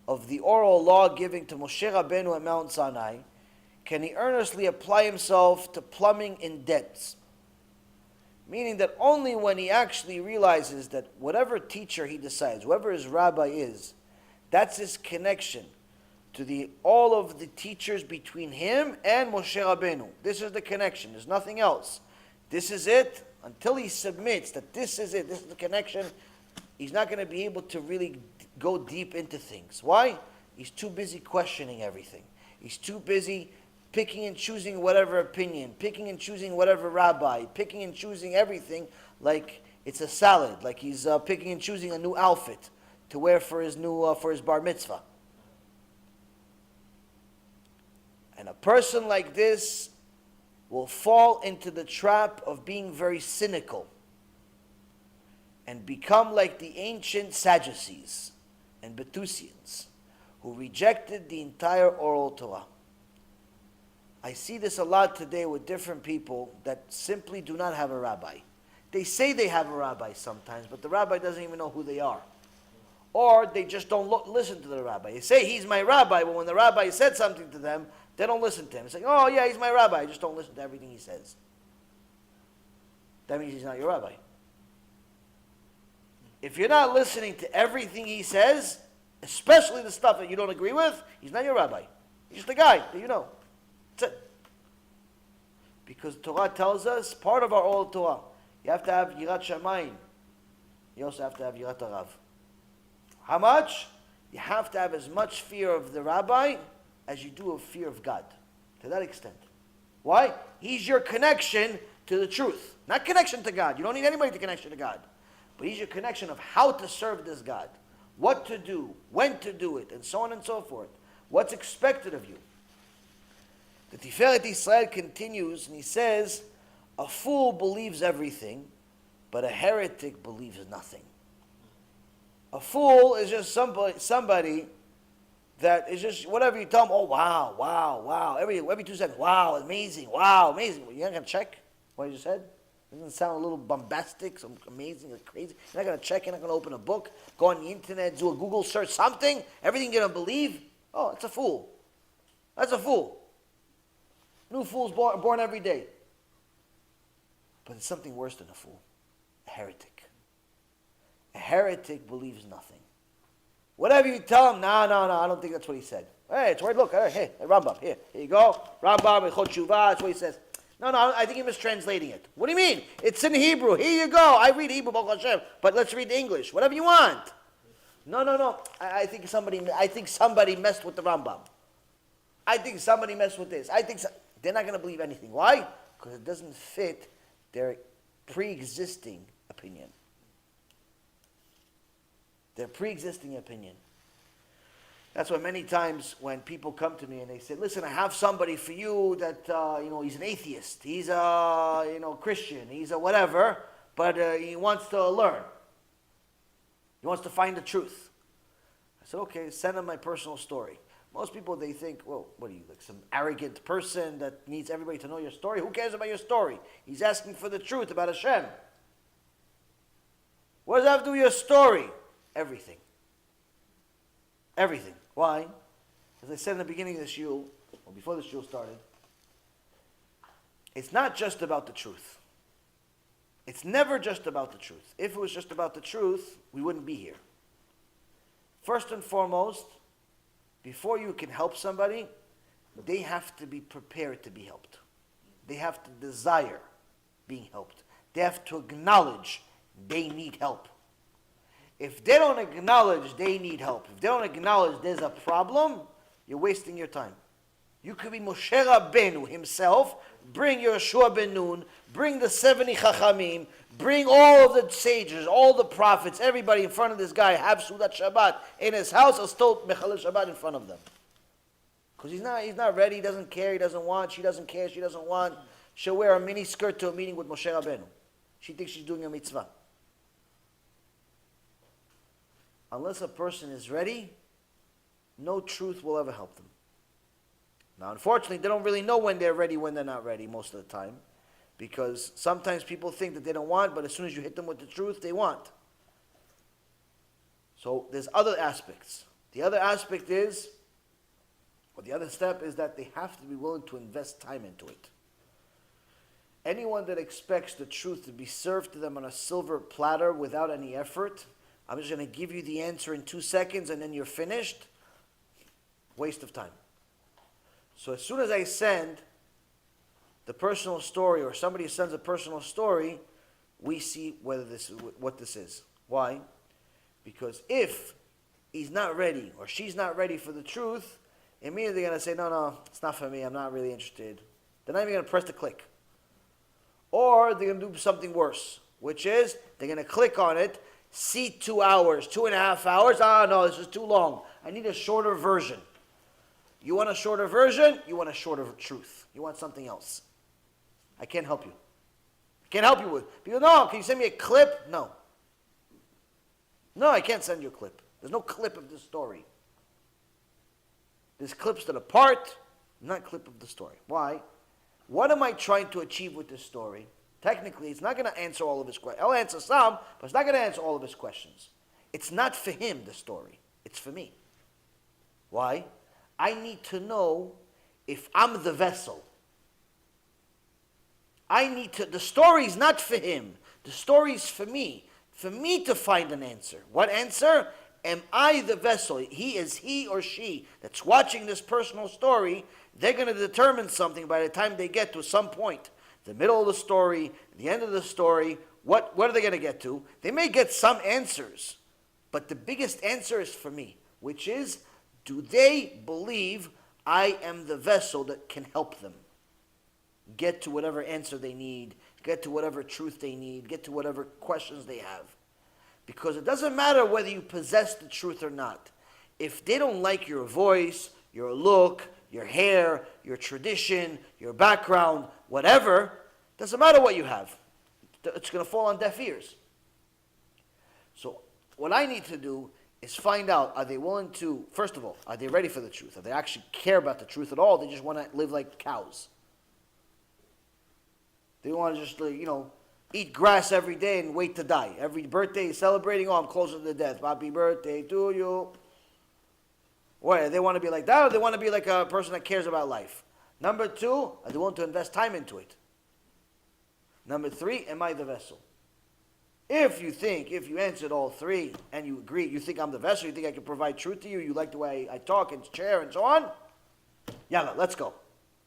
of the oral law given to Moshe Rabbeinu at Mount Sinai, can he earnestly apply himself to plumbing in debts. Meaning that only when he actually realizes that whatever teacher he decides, whoever his rabbi is, that's his connection to all of the teachers between him and Moshe Rabbeinu. This is the connection. There's nothing else. This is it. Until he submits that this is it, this is the connection, he's not going to be able to really go deep into things. Why? He's too busy questioning everything. He's too busy picking and choosing whatever opinion, picking and choosing whatever rabbi, picking and choosing everything like it's a salad, like he's picking and choosing a new outfit to wear for his bar mitzvah. And a person like this will fall into the trap of being very cynical and become like the ancient Sadducees and Bethusians who rejected the entire oral Torah. I see this a lot today with different people that simply do not have a rabbi. They say they have a rabbi sometimes, but the rabbi doesn't even know who they are. Or they just don't listen to the rabbi. They say he's my rabbi, but when the rabbi said something to them, they don't listen to him. It's like, oh yeah, he's my rabbi. I just don't listen to everything he says. That means he's not your rabbi. If you're not listening to everything he says, especially the stuff that you don't agree with, he's not your rabbi. He's just a guy that you know. That's it. Because Torah tells us, part of our old Torah, you have to have Yirat Shamayim. You also have to have Yirat Harav. How much? You have to have as much fear of the rabbi as you do of fear of God. To that extent. Why? He's your connection to the truth. Not connection to God. You don't need anybody to connection to God. But he's your connection of how to serve this God. What to do, when to do it, and so on and so forth. What's expected of you. The Tiferet Yisrael continues and he says, a fool believes everything, but a heretic believes nothing. A fool is just somebody that is just, whatever you tell them, oh wow, wow, wow. Every 2 seconds, wow, amazing, wow, amazing. You're not going to check what I just said? Doesn't it sound a little bombastic, some amazing, like crazy? You're not going to check, you're not going to open a book, go on the internet, do a Google search, something, everything you're going to believe? Oh, it's a fool. That's a fool. New fools born every day. But it's something worse than a fool. A heretic. A heretic believes nothing. Whatever you tell him, no, I don't think that's what he said. Hey, it's right, look, hey, Rambam, here you go. Rambam, Echot Shuvah, that's what he says. No, I think you're mistranslating it. What do you mean? It's in Hebrew. Here you go. I read Hebrew, Baruch Hashem, but let's read English. Whatever you want. No. I think somebody messed with the Rambam. I think somebody messed with this. They're not going to believe anything. Why? Because it doesn't fit their pre-existing opinion. Their pre-existing opinion. That's why many times when people come to me and they say, listen, I have somebody for you that, he's an atheist. He's a, Christian. He's a whatever, but he wants to learn. He wants to find the truth. I said, okay, send him my personal story. Most people, they think, well, what are you, like some arrogant person that needs everybody to know your story? Who cares about your story? He's asking for the truth about Hashem. What does that have to do with your story? Everything. Everything. Why? As I said in the beginning of the shiur, or before the shiur started, it's not just about the truth. It's never just about the truth. If it was just about the truth, we wouldn't be here. First and foremost, before you can help somebody, they have to be prepared to be helped. They have to desire being helped. They have to acknowledge they need help. If they don't acknowledge they need help, if they don't acknowledge there's a problem, you're wasting your time. You could be Moshe Rabbeinu himself, bring Yeshua ben Nun, bring the 70 Chachamim, bring all of the sages, all the prophets, everybody in front of this guy, have Sudat Shabbat in his house, or still Mechalel Shabbat in front of them. Because he's not ready, he doesn't care, he doesn't want, she doesn't care, she doesn't want. She'll wear a mini skirt to a meeting with Moshe Rabbeinu. She thinks she's doing a mitzvah. Unless a person is ready, no truth will ever help them. Now, unfortunately, they don't really know when they're ready, when they're not ready most of the time. Because sometimes people think that they don't want, but as soon as you hit them with the truth, they want. So there's other aspects. The other aspect is, or the other step is that they have to be willing to invest time into it. Anyone that expects the truth to be served to them on a silver platter without any effort, I'm just going to give you the answer in 2 seconds and then you're finished, waste of time. So as soon as I send the personal story, or somebody sends a personal story, we see what this is. Why? Because he's not ready or she's not ready for the truth, immediately they're going to say, no, it's not for me, I'm not really interested. They're not even going to press the click. Or they're going to do something worse, which is they're going to click on it, see 2 hours, 2.5 hours. No, this is too long. I need a shorter version. You want a shorter version? You want a shorter truth. You want something else. I can't help you. I can't help you with. People, no, can you send me a clip? No. No, I can't send you a clip. There's no clip of the story. There's clips that are part, not clip of the story. Why? What am I trying to achieve with this story? Technically, it's not going to answer all of his questions. I'll answer some, but it's not going to answer all of his questions. It's not for him, the story. It's for me. Why? I need to know if I'm the vessel. The story's not for him. The story's for me. For me to find an answer. What answer? Am I the vessel? He or she that's watching this personal story, they're going to determine something by the time they get to some point. The middle of the story, the end of the story, what are they going to get to? They may get some answers, but the biggest answer is for me, which is, do they believe I am the vessel that can help them get to whatever answer they need, get to whatever truth they need, get to whatever questions they have? Because it doesn't matter whether you possess the truth or not. If they don't like your voice, your look, your hair, your tradition, your background, whatever, doesn't matter what you have. It's going to fall on deaf ears. So what I need to do is find out, are they willing to, first of all, are they ready for the truth? Are they actually care about the truth at all? They just want to live like cows. They want to just, eat grass every day and wait to die. Every birthday is celebrating, I'm closer to death. Happy birthday to you. What, they want to be like that, or they want to be like a person that cares about life? Number 2, are they willing to invest time into it? Number 3, am I the vessel? If you answered all 3 and you agree, you think I'm the vessel, you think I can provide truth to you, you like the way I talk and chair and so on, yalla, let's go.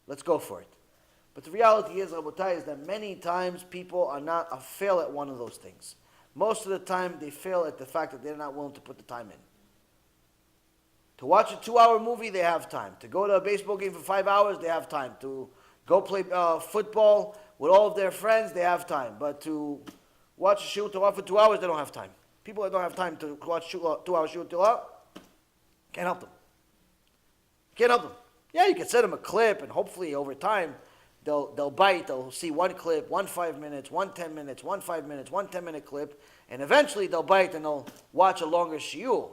Let's go for it. But the reality is, Rabotai, is that many times people fail at one of those things. Most of the time, they fail at the fact that they're not willing to put the time in. To watch a 2-hour movie, they have time. To go to a baseball game for 5 hours, they have time. To go play football with all of their friends, they have time. But to watch a shiur Torah for 2 hours, they don't have time. People that don't have time to watch 2 hours shiur Torah, can't help them. Can't help them. Yeah, you can send them a clip, and hopefully over time, they'll bite, they'll see one clip, 1 5 minutes, 1 10 minutes, 1 5 minutes, 1 10-minute clip, and eventually they'll bite and they'll watch a longer shiur.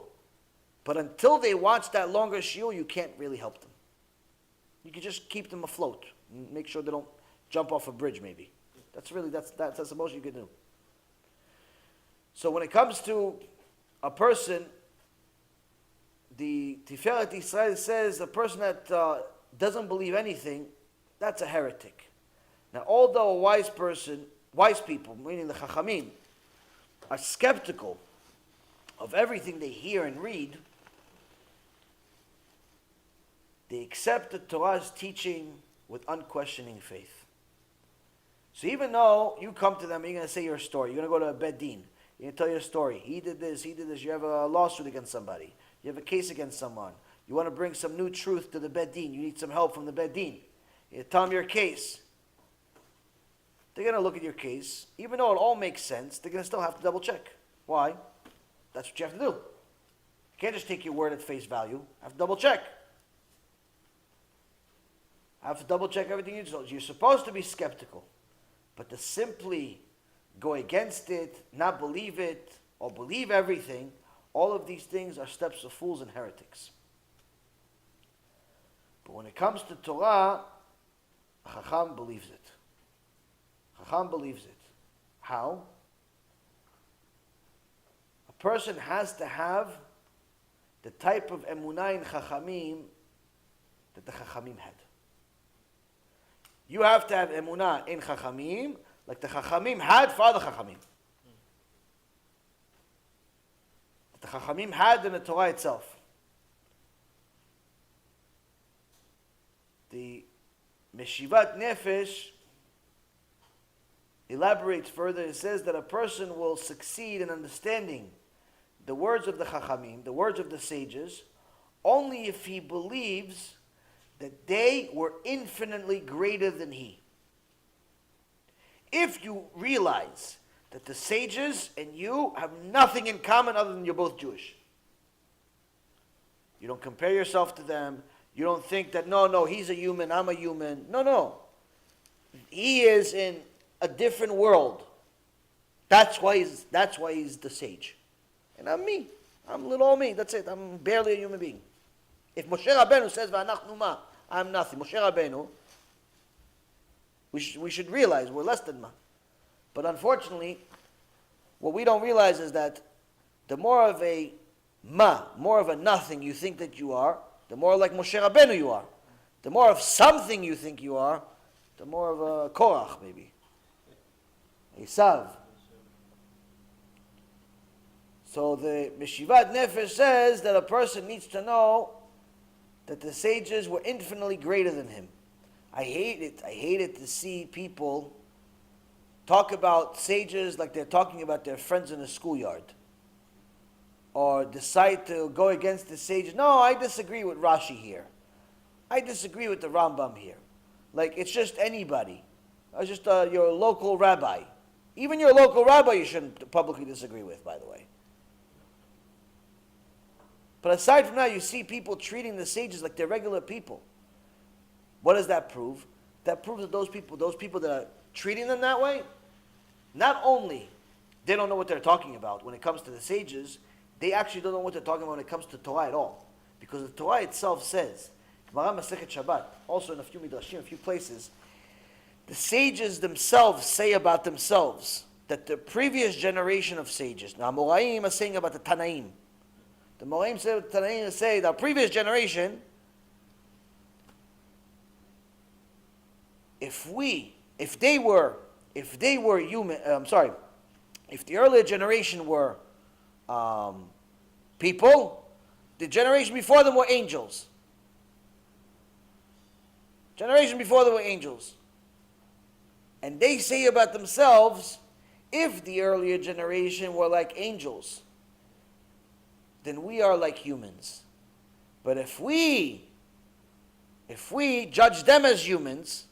But until they watch that longer shiur, you can't really help them. You can just keep them afloat. Make sure they don't jump off a bridge, maybe. That's the most you can do. So when it comes to a person, the Tiferet Yisrael says the person that doesn't believe anything, that's a heretic. Now, although wise people, meaning the Chachamim, are skeptical of everything they hear and read, They accept the Torah's teaching with unquestioning faith. So even though you come to them, you're going to say your story. You're going to go to a bed din. You're going to tell your story. He did this, he did this. You have a lawsuit against somebody. You have a case against someone. You want to bring some new truth to the bed din. You need some help from the bed din. You tell them your case. They're going to look at your case. Even though it all makes sense, they're going to still have to double check. Why? That's what you have to do. You can't just take your word at face value. You have to double check. Have to double check everything you do. You're supposed to be skeptical. But to simply go against it, not believe it, or believe everything, all of these things are steps of fools and heretics. But when it comes to Torah, a Chacham believes it. Chacham believes it. How? A person has to have the type of emunah in Chachamim that the Chachamim had. You have to have emunah in Chachamim like the Chachamim had for other Chachamim. That the Chachamim had in the Torah itself. The Meshivat Nefesh elaborates further. It says that a person will succeed in understanding the words of the Chachamim, the words of the sages, only if he believes that they were infinitely greater than he. If you realize that the sages and you have nothing in common other than you're both Jewish, you don't compare yourself to them, you don't think that, no, he's a human, I'm a human. No. He is in a different world. That's why he's the sage. And I'm me. I'm little old me. That's it. I'm barely a human being. If Moshe Rabbeinu says, "V'anachnu ma," I'm nothing. Moshe Rabbeinu, we should realize we're less than ma. But unfortunately, what we don't realize is that the more of a ma, more of a nothing you think that you are, the more like Moshe Rabbeinu you are. The more of something you think you are, the more of a Korach maybe. A Sav. So the Meshivat Nefesh says that a person needs to know that the sages were infinitely greater than him. I hate it to see people talk about sages like they're talking about their friends in a schoolyard. Or decide to go against the sages. No, I disagree with Rashi here. I disagree with the Rambam here. Like, it's just anybody. It's just your local rabbi. Even your local rabbi you shouldn't publicly disagree with, by the way. But aside from that, you see people treating the sages like they're regular people. What does that prove? That proves that those people that are treating them that way, not only they don't know what they're talking about when it comes to the sages, they actually don't know what they're talking about when it comes to Torah at all. Because the Torah itself says, Gemara Masechet Shabbat, also in a few midrashim, a few places, the sages themselves say about themselves that the previous generation of sages, now Amoraim are saying about the Tanaim. The Moraim say the previous generation, if the earlier generation were people, the generation before them were angels. Generation before them were angels. And they say about themselves, if the earlier generation were like angels, then we are like humans. But if we judge them as humans,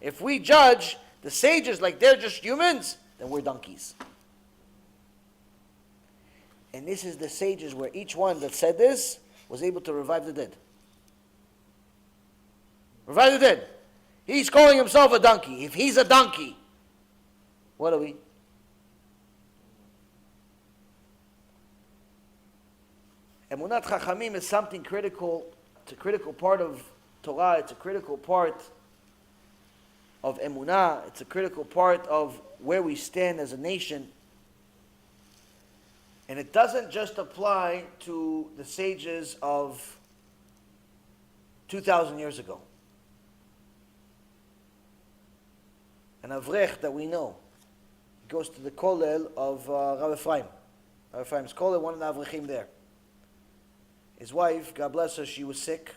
if we judge the sages like they're just humans, then we're donkeys. And this is the sages where each one that said this was able to revive the dead. Revive the dead. He's calling himself a donkey. If he's a donkey, what are we? Emunat Chachamim is something critical. It's a critical part of Torah. It's a critical part of Emunah. It's a critical part of where we stand as a nation. And it doesn't just apply to the sages of 2,000 years ago. An Avrech that we know goes to the Kollel of Rav Ephraim. Rav Ephraim's Kollel, one of the Avrechim there. His wife, God bless her, she was sick.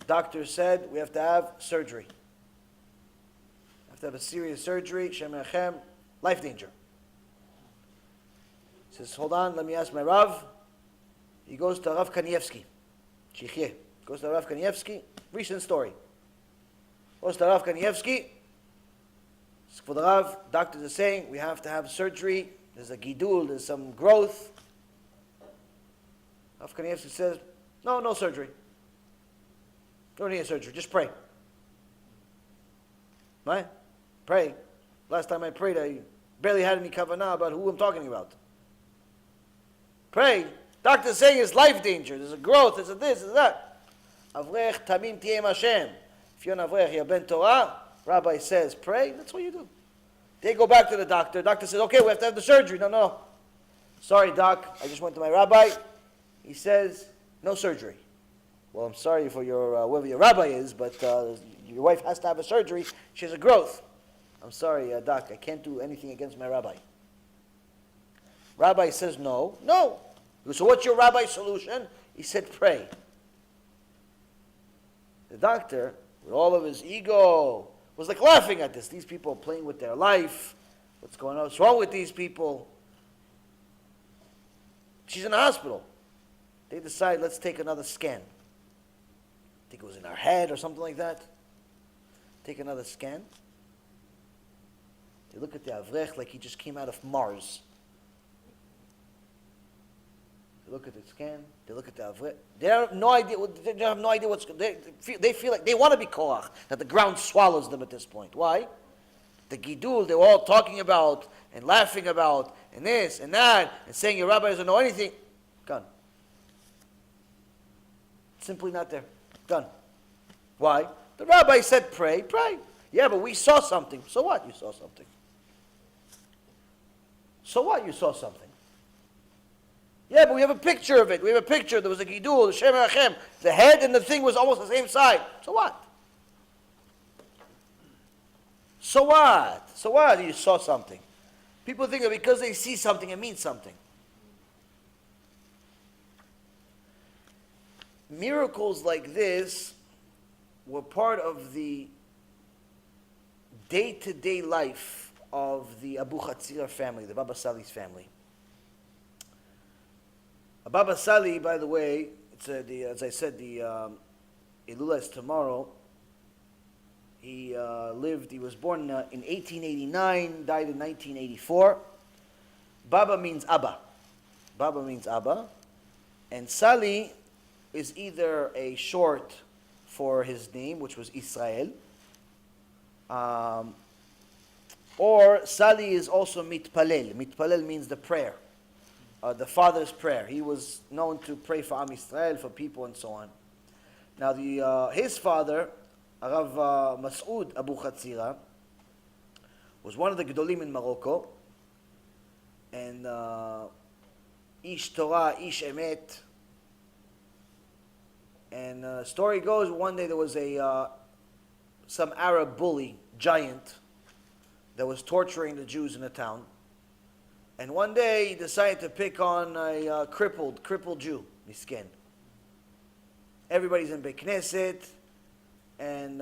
Doctor said we have to have surgery. We have to have a serious surgery. Shem Hashem, life danger. He says, hold on, let me ask my Rav. He goes to Rav Kanievsky. Shichyeh. Goes to Rav Kanievsky. Recent story. Goes to Rav Kanievsky. For the Rav, doctors are saying we have to have surgery. There's a gidul, there's some growth. Rav Kanievsky says, no surgery. Don't need a surgery, just pray. Right? Pray. Last time I prayed, I barely had any kavanah about who I'm talking about. Pray. Doctor's saying it's life danger. There's a growth, there's a this, there's that. Avrech tamim tiyem Hashem. If you're an avrech, you're ben Torah, rabbi says pray, that's what you do. They go back to the doctor. Doctor says, okay, we have to have the surgery. No. Sorry, doc, I just went to my rabbi. He says, no surgery. Well, I'm sorry for your whoever your rabbi is, but your wife has to have a surgery. She has a growth. I'm sorry, doc, I can't do anything against my rabbi. Rabbi says no. So what's your rabbi's solution? He said pray. The doctor, with all of his ego, was like laughing at this. These people are playing with their life. What's going on? What's wrong with these people? She's in the hospital. They decide, let's take another scan. I think it was in her head or something like that. Take another scan. They look at the avrech like he just came out of Mars. They look at the scan. They look at the avrech. They have no idea. They have no idea what's. They feel like they want to be koach, that the ground swallows them at this point. Why? The gidul they were all talking about and laughing about and this and that and saying your rabbi doesn't know anything. Gone. Simply not there. Done. Why? The rabbi said pray. Yeah, but we saw something. So what? You saw something. So what? You saw something. Yeah, but we have a picture of it. We have a picture. There was a gidul, the Shem Hashem. The head and the thing was almost the same side. So what? So what? So what? You saw something. People think that because they see something, it means something. Miracles like this were part of the day-to-day life of the Abu Chatzira family, the Baba Sali's family. Baba Sali, by the way, as I said, the Elula is tomorrow. He was born in 1889, died in 1984. Baba means Abba. Baba means Abba. And Sali is either a short for his name, which was Israel, or Sali is also mitpalel. Mitpalel means the prayer. The father's prayer. He was known to pray for Am Yisrael, for people, and so on. Now, his father, Rav Mas'ud Abu Chatzira, was one of the Gedolim in Morocco, and Ish Torah, Ish Emet. And story goes, one day there was some Arab bully, giant, that was torturing the Jews in the town. And one day he decided to pick on a crippled Jew, misken. Everybody's in Beit Knesset, and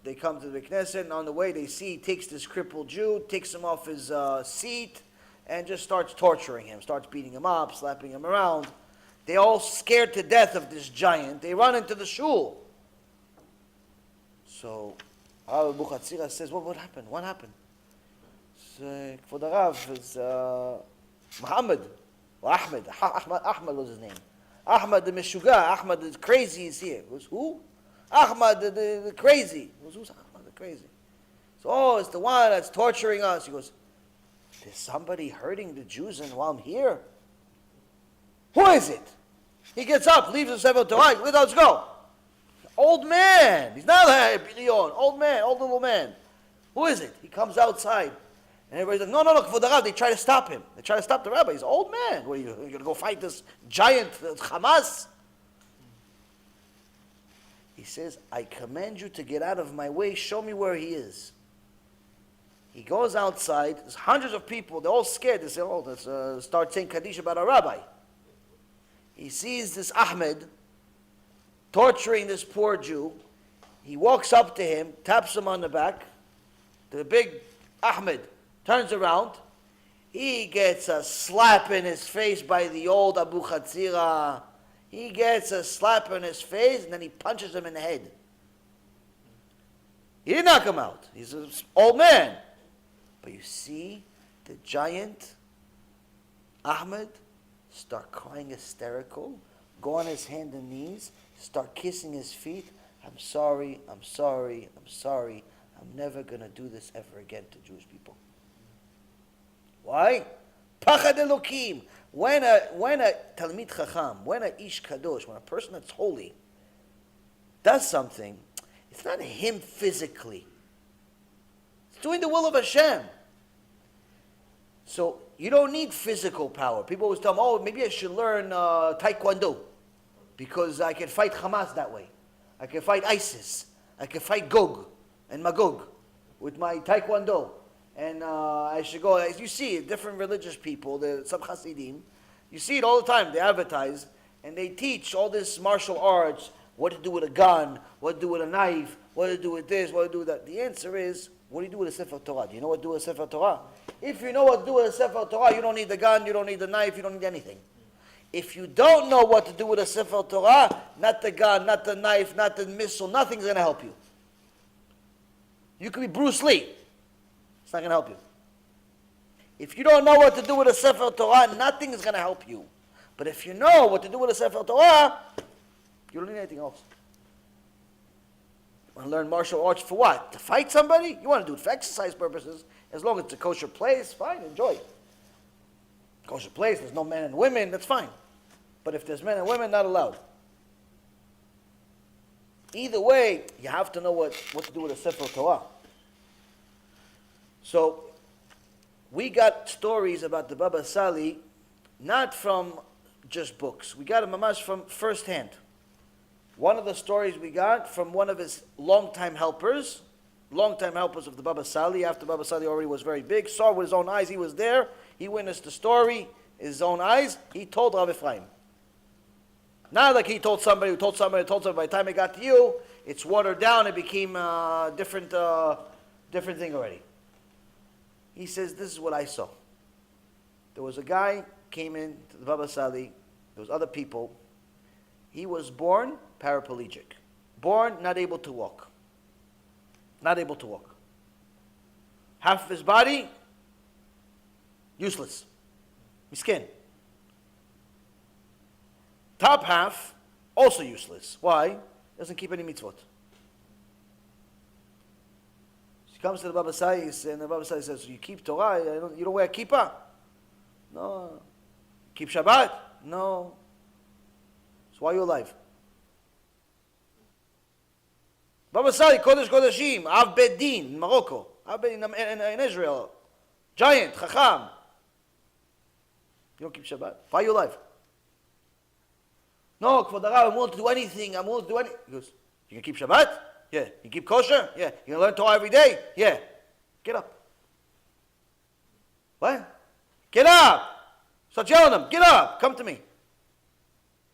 they come to the Beit Knesset, and on the way they see he takes this crippled Jew, takes him off his seat, and just starts torturing him, starts beating him up, slapping him around. They all scared to death of this giant. They run into the shul. So Abu Chatzira says, what happened? What happened? For the Rav is Muhammad, or Ahmed. Ahmed was his name. Ahmed the Meshuga, Ahmed the crazy is here. Who's who? Ahmed the crazy. Who's Ahmed the crazy? So, it's the one that's torturing us. He goes, there's somebody hurting the Jews and while I'm here? Who is it? He gets up, leaves the Sefer Torah, let's go. Old man. He's not a billion. Old man, old little man. Who is it? He comes outside. And everybody's like, no, for the Rav, they try to stop him. They try to stop the rabbi. He's an old man. What are you going to go fight this giant Hamas? He says, I command you to get out of my way. Show me where he is. He goes outside. There's hundreds of people. They're all scared. They say, let's start saying Kaddish about a rabbi. He sees this Ahmed. torturing this poor Jew. He walks up to him, taps him on the back. The big Ahmed turns around. He gets a slap in his face by the old Abu Chatzira. He gets a slap in his face, and then he punches him in the head. He didn't knock him out. He's an old man. But you see the giant Ahmed start crying hysterical, go on his hands and knees, start kissing his feet. I'm sorry, I'm sorry, I'm sorry. I'm never going to do this ever again to Jewish people. Why? Pachad Elokim. When a Talmid Chacham, when a Ish Kadosh, when a person that's holy does something, it's not him physically. It's doing the will of Hashem. So you don't need physical power. People always tell me, oh, maybe I should learn Taekwondo because I can fight Hamas that way. I can fight ISIS. I can fight Gog and Magog with my Taekwondo. And I should go, as you see, different religious people, some Hasidim, you see it all the time. They advertise and they teach all this martial arts, what to do with a gun, what to do with a knife, what to do with this, what to do with that. The answer is, what do you do with a Sefer Torah? Do you know what to do with a Sefer Torah? If you know what to do with a Sefer Torah, you don't need the gun, you don't need the knife, you don't need anything. If you don't know what to do with a Sefer Torah, not the gun, not the knife, not the missile, nothing's going to help you. You could be Bruce Lee. It's not going to help you. If you don't know what to do with a Sefer Torah, nothing is going to help you. But if you know what to do with a Sefer Torah, you don't need anything else. You want to learn martial arts for what? To fight somebody? You want to do it for exercise purposes. As long as it's a kosher place, fine, enjoy. Kosher place, there's no men and women, that's fine. But if there's men and women, not allowed. Either way, you have to know what to do with a Sefer Torah. So, we got stories about the Baba Sali, not from just books. We got them mamash from first hand. One of the stories we got from one of his longtime helpers of the Baba Sali, after Baba Sali already was very big, saw with his own eyes, he was there, he witnessed the story, his own eyes, he told Rav Ephraim. Not like he told somebody, by the time it got to you, it's watered down, it became a different thing already. He says, this is what I saw. There was a guy, came in to the Baba Sali, there was other people. He was born paraplegic. Born not able to walk. Not able to walk. Half of his body, useless. Miskin. Top half, also useless. Why? Doesn't keep any mitzvot. He comes to the Baba Sali and the Baba Sali says, you keep Torah, you don't wear kippah? No. Keep Shabbat? No. So why are you alive? Baba Sali, Kodesh Kodeshim, Av Bedin in Morocco, Av Bedin in Israel, giant, Chacham. You don't keep Shabbat? Why are you alive? No, Kvod Harav, I won't do anything, He goes, you can keep Shabbat? Yeah. You keep kosher? Yeah. You can learn Torah every day? Yeah. Get up. What? Get up! Start yelling at him, get up, come to me.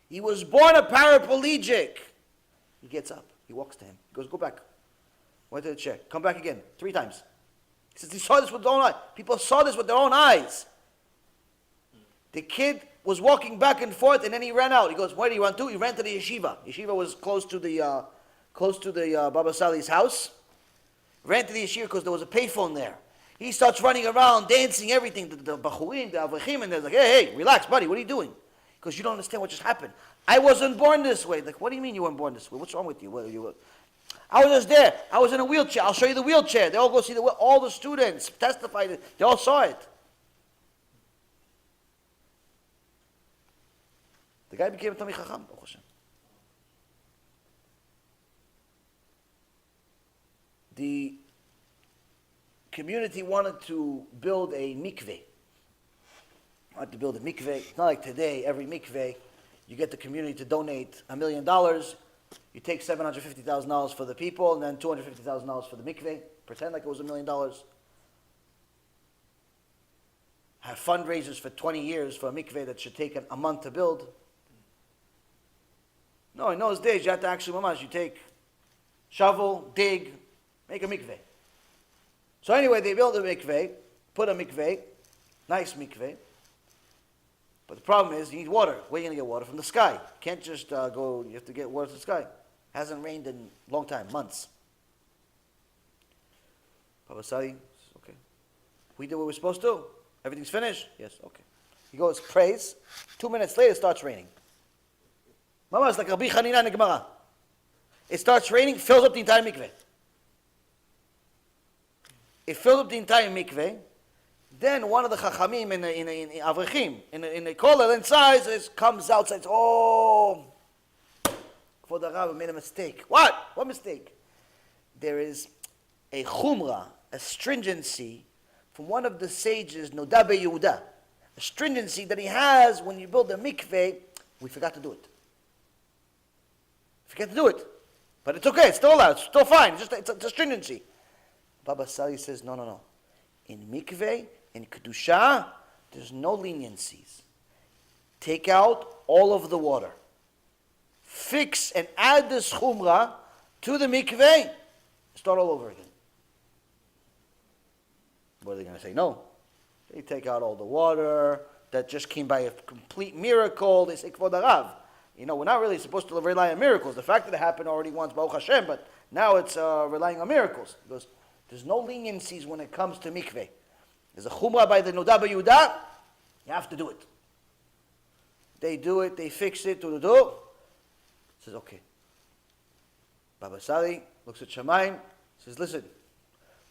He was born a paraplegic. He gets up, he walks to him, he goes, go back. Went to the chair, come back again, 3 times. He says, he saw this with their own eyes. People saw this with their own eyes. The kid was walking back and forth and then he ran out. He goes, where do you run to? He ran to the yeshiva. Yeshiva was close to the Baba Sali's house. Ran to the yeshiva because there was a payphone there. He starts running around, dancing, everything. The bachurim, the avrechim, and they're like, hey, relax, buddy, what are you doing? Because you don't understand what just happened. I wasn't born this way. Like, what do you mean you weren't born this way? What's wrong with you? I was just there. I was in a wheelchair. I'll show you the wheelchair. They all go see all the students testified. They all saw it. The guy became a Talmid Chacham, Baruch Hashem. The community wanted to build a mikveh. It's not like today, every mikveh, you get the community to donate $1 million. You take $750,000 for the people, and then $250,000 for the mikveh. Pretend like it was $1 million. Have fundraisers for 20 years for a mikveh that should take a month to build. No, in those days you had to actually, mamash, you take shovel, dig, make a mikveh. So anyway, they built a mikveh, put a mikveh, nice mikveh. But the problem is you need water. Where are you going to get water? From the sky. You can't just go, you have to get water from the sky. It hasn't rained in a long time, months. Baba Sali says, okay. We did what we're supposed to. Everything's finished? Yes, okay. He goes, prays. 2 minutes later, it starts raining. Mama, it's like Rabbi Chanina in the Gemara. It starts raining, fills up the entire mikveh. It filled up the entire mikveh. Then one of the chachamim in Avrechim, in the kollel inside, comes out and says, oh, for the Rav made a mistake. What? What mistake? There is a chumrah, a stringency, from one of the sages, Noda Yehuda. A stringency that he has when you build a mikveh, we forgot to do it. Forget to do it. But it's okay, it's still allowed, it's still fine, it's a stringency. Baba Sali says, no. In mikveh, in kedusha, there's no leniencies. Take out all of the water. Fix and add this chumrah to the mikveh, start all over again. What are they going to say? No. They take out all the water that just came by a complete miracle. They say, Kvod Harav. We're not really supposed to rely on miracles. The fact that it happened already once, Baruch Hashem, but now it's relying on miracles. He goes, there's no leniencies when it comes to mikveh. There's a chumrah by the Noda Yehuda, you have to do it. They do it, they fix it, says, okay. Baba Sali looks at Shamayim, says, listen,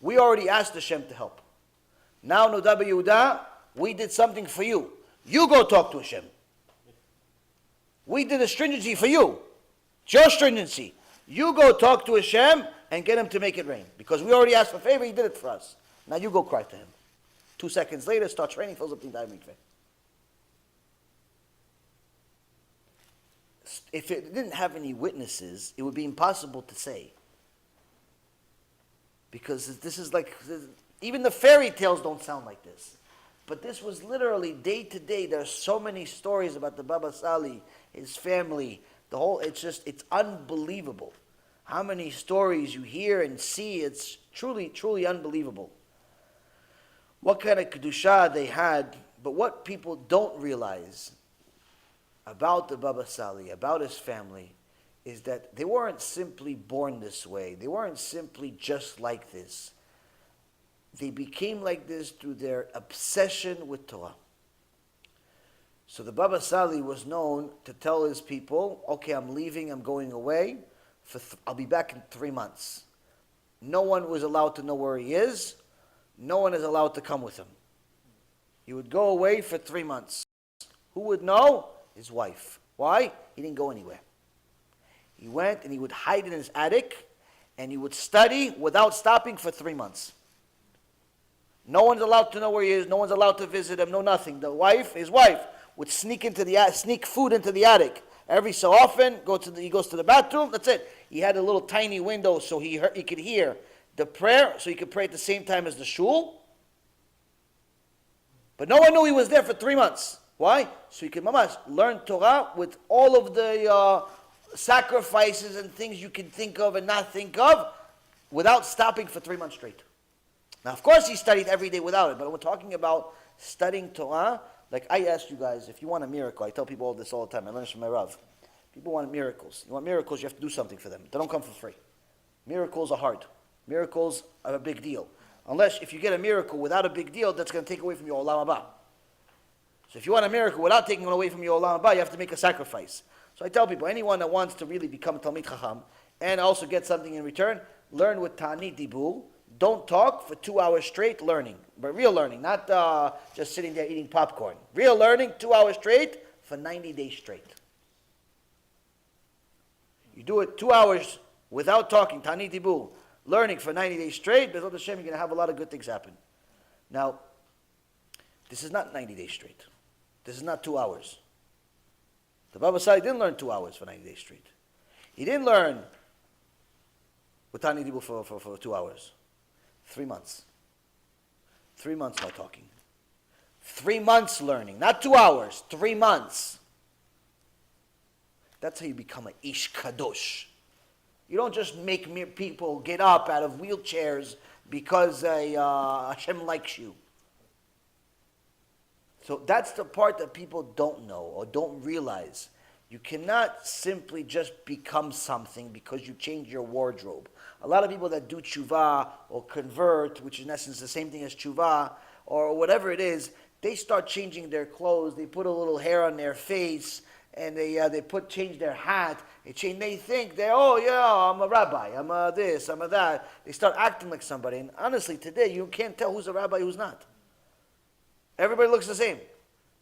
we already asked Hashem to help. Now, Noda Yehuda, we did something for you. You go talk to Hashem. We did a stringency for you. It's your stringency. You go talk to Hashem and get him to make it rain. Because we already asked for a favor, he did it for us. Now you go cry to him. 2 seconds later, starts raining, fills up the entire mikveh. If it didn't have any witnesses, it would be impossible to say. Because this is like, even the fairy tales don't sound like this. But this was literally day to day. There are so many stories about the Baba Sali, his family, it's unbelievable. How many stories you hear and see, it's truly, truly unbelievable. What kind of kedusha they had, but what people don't realize about the Baba Sali, about his family, is that they weren't simply born this way. They weren't simply just like this. They became like this through their obsession with Torah. So the Baba Sali was known to tell his people, okay, I'm leaving, I'm going away, I'll be back in 3 months. No one was allowed to know where he is. No one is allowed to come with him. He would go away for 3 months. Who would know? His wife. Why? He didn't go anywhere. He went and he would hide in his attic and he would study without stopping for 3 months. No one's allowed to know where he is. No one's allowed to visit him. No nothing. His wife, would sneak food into the attic. Every so often, he goes to the bathroom. That's it. He had a little tiny window so he could hear the prayer, so he could pray at the same time as the shul. But no one knew he was there for 3 months. Why? So he could learn Torah with all of the sacrifices and things you can think of and not think of without stopping for 3 months straight. Now, of course, he studied every day without it, but we're talking about studying Torah. Like I asked you guys, if you want a miracle, I tell people all this all the time. I learn this from my Rav. People want miracles. You want miracles, you have to do something for them. They don't come for free. Miracles are hard. Miracles are a big deal. Unless if you get a miracle without a big deal, that's going to take away from your olam haba. So if you want a miracle without taking it away from your olam haba, you have to make a sacrifice. So I tell people, anyone that wants to really become a Talmid Chacham and also get something in return, learn with Ta'anit Dibur. Don't talk for 2 hours straight learning. But real learning, not just sitting there eating popcorn. Real learning, 2 hours straight for 90 days straight. You do it 2 hours without talking, Ta'anit Dibur, learning for 90 days straight, B'ezrat Hashem, you're going to have a lot of good things happen. Now, this is not 90 days straight. This is not 2 hours. The Baba Sali didn't learn 2 hours for 90 days straight. He didn't learn with Ta'anit Dibur for 2 hours. 3 months. 3 months not talking. 3 months learning. Not 2 hours. 3 months. That's how you become an ish kadosh. You don't just make people get up out of wheelchairs because Hashem likes you. So that's the part that people don't know or don't realize. You cannot simply just become something because you change your wardrobe. A lot of people that do tshuva or convert, which is in essence the same thing as tshuva, or whatever it is, they start changing their clothes, they put a little hair on their face, and they change their hat, they think I'm a rabbi, I'm a this, I'm a that. They start acting like somebody. And honestly, today you can't tell who's a rabbi, who's not. Everybody looks the same.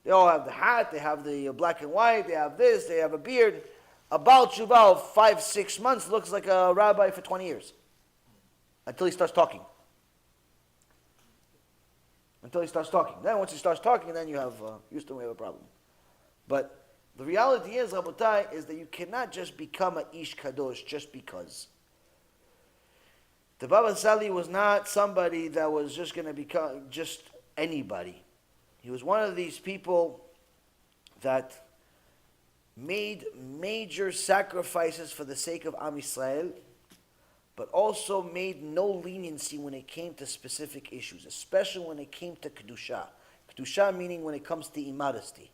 They all have the hat, they have the black and white, they have this, they have a beard. A Baal Tshuva of 5-6 months looks like a rabbi for 20 years. Until he starts talking. Then once he starts talking, then you have a problem. But the reality is, Rabotai, is that you cannot just become an Ish Kadosh just because. The Baba Sali was not somebody that was just going to become just anybody. He was one of these people that made major sacrifices for the sake of Am Yisrael, but also made no leniency when it came to specific issues, especially when it came to Kedusha. Kedusha meaning when it comes to immodesty.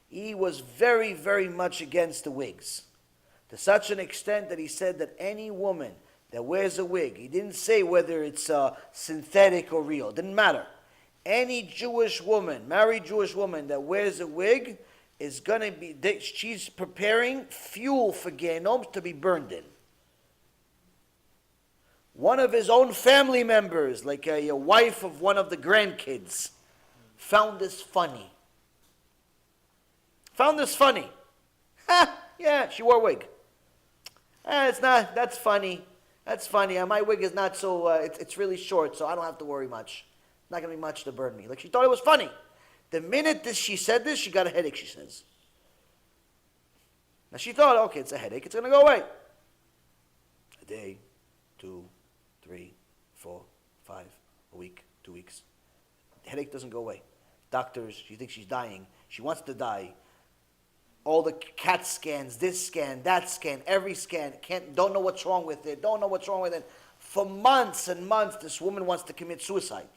He was very, very much against the wigs, to such an extent that he said that any woman that wears a wig, he didn't say whether it's synthetic or real, didn't matter. Any Jewish woman, married Jewish woman that wears a wig is going to be, she's preparing fuel for Gehenom to be burned in. One of his own family members, like a wife of one of the grandkids, found this funny. Yeah, she wore a wig. That's funny. My wig is not so, it's really short, so I don't have to worry much. Not going to be much to burn me. Like she thought it was funny. The minute she said this, she got a headache, she says. Now she thought, okay, it's a headache, it's going to go away. A day, 2, 3, 4, 5, a week, 2 weeks. The headache doesn't go away. Doctors, she thinks she's dying. She wants to die. All the CAT scans, this scan, that scan, every scan, don't know what's wrong with it. For months and months, this woman wants to commit suicide.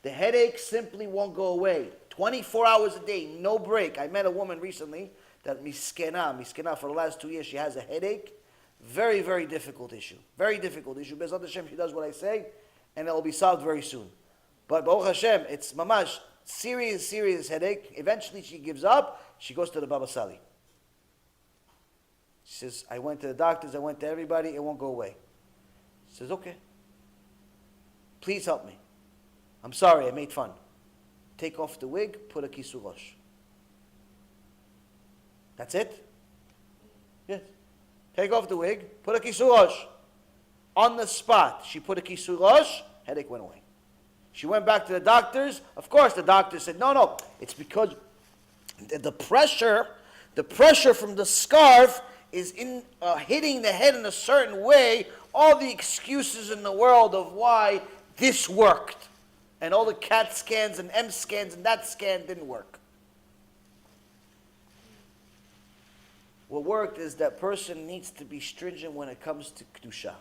The headache simply won't go away. 24 hours a day, no break. I met a woman recently that miskena, for the last 2 years, she has a headache. Very, very difficult issue. Bezat Hashem, she does what I say, and it will be solved very soon. But Baruch Hashem, it's mamash, serious headache. Eventually she gives up. She goes to the Baba Sali. She says, I went to the doctors, I went to everybody, it won't go away. She says, okay. Please help me. I'm sorry, I made fun. Take off the wig, put a kisur rosh. That's it? Yes. Take off the wig, put a kisur rosh. On the spot, she put a kisur rosh, headache went away. She went back to the doctors. Of course, the doctor said, no, it's because the pressure from the scarf is hitting the head in a certain way. All the excuses in the world of why this worked. And all the CAT scans and M scans and that scan didn't work. What worked is that person needs to be stringent when it comes to Kedusha.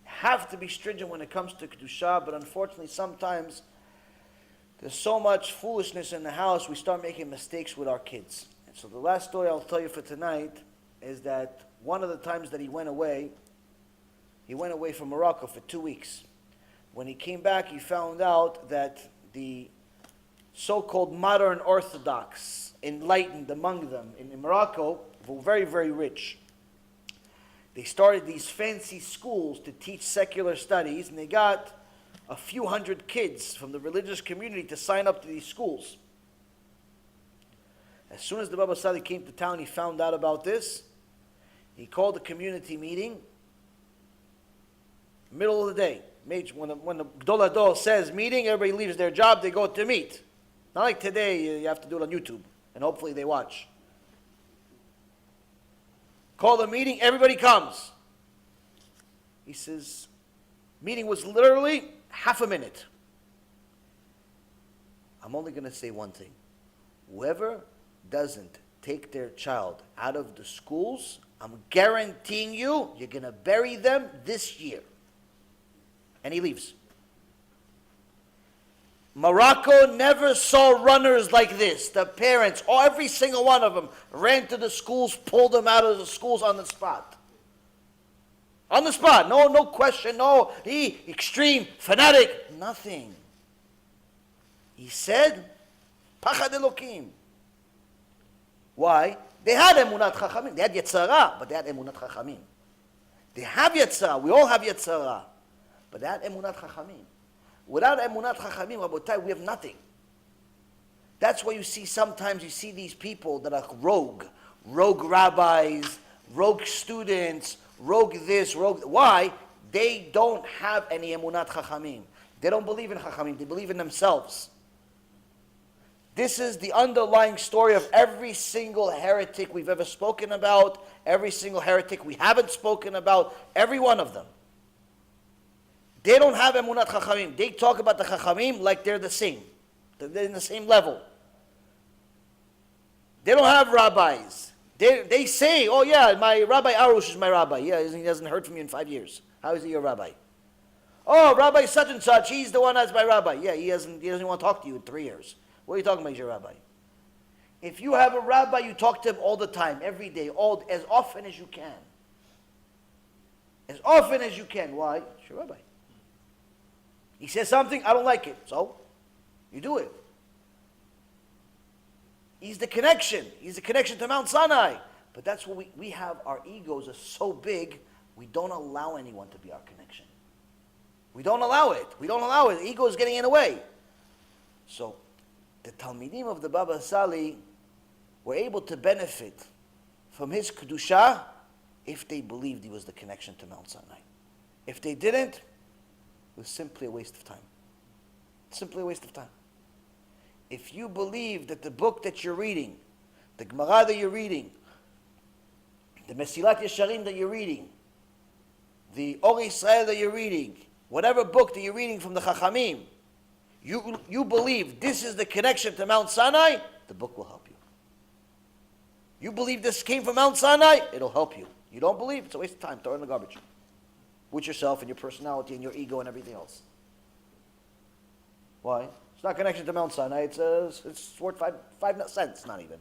Have to be stringent when it comes to Kedusha, but unfortunately sometimes there's so much foolishness in the house, we start making mistakes with our kids. And so the last story I'll tell you for tonight is that one of the times that he went away from Morocco for 2 weeks. When he came back, he found out that the so-called modern Orthodox, enlightened among them in Morocco, were very, very rich. They started these fancy schools to teach secular studies, and they got a few hundred kids from the religious community to sign up to these schools. As soon as the Baba Sali came to town, he found out about this. He called a community meeting, middle of the day. When the Gdol Hador says meeting, everybody leaves their job, they go to meet. Not like today, you have to do it on YouTube, and hopefully they watch. Call the meeting, everybody comes. He says, meeting was literally half a minute. I'm only going to say one thing. Whoever doesn't take their child out of the schools, I'm guaranteeing you, you're going to bury them this year. And he leaves. Morocco never saw runners like this. The parents, every single one of them, ran to the schools, pulled them out of the schools on the spot. On the spot. No question. No, extreme, fanatic. Nothing. He said, Pachad Elokim. Why? They had emunat chachamim. They had yetzara, but they had emunat chachamim. They have yetzara. We all have yetzara. But they had emunat chachamim. Without emunat chachamim, Rabotai, we have nothing. That's why sometimes you see these people that are rogue rabbis, rogue students, rogue this, rogue... Why? They don't have any emunat chachamim. They don't believe in chachamim. They believe in themselves. This is the underlying story of every single heretic we've ever spoken about, every single heretic we haven't spoken about, every one of them. They don't have emunat chachamim. They talk about the chachamim like they're the same. They're in the same level. They don't have rabbis. They say, oh yeah, my Rabbi Arush is my rabbi. Yeah, he hasn't heard from you in 5 years. How is he your rabbi? Oh, Rabbi such and such, he's the one that's my rabbi. Yeah, he doesn't want to talk to you in 3 years. What are you talking about? He's your rabbi. If you have a rabbi, you talk to him all the time, every day, as often as you can. As often as you can. Why? It's your rabbi. He says something, I don't like it. So, you do it. He's the connection. He's the connection to Mount Sinai. But that's what we have. Our egos are so big, we don't allow anyone to be our connection. We don't allow it. We don't allow it. The ego is getting in the way. So, the Talmidim of the Baba Sali were able to benefit from his Kedusha if they believed he was the connection to Mount Sinai. If they didn't, it was simply a waste of time. Simply a waste of time. If you believe that the book that you're reading, the Gemara that you're reading, the Mesilat Yesharim that you're reading, the Or Yisrael that you're reading, whatever book that you're reading from the Chachamim, you believe this is the connection to Mount Sinai, the book will help you. You believe this came from Mount Sinai, it'll help you. You don't believe, it's a waste of time, throw it in the garbage. With yourself and your personality and your ego and everything else. Why? It's not connection to Mount Sinai, it's worth 5 cents, not even.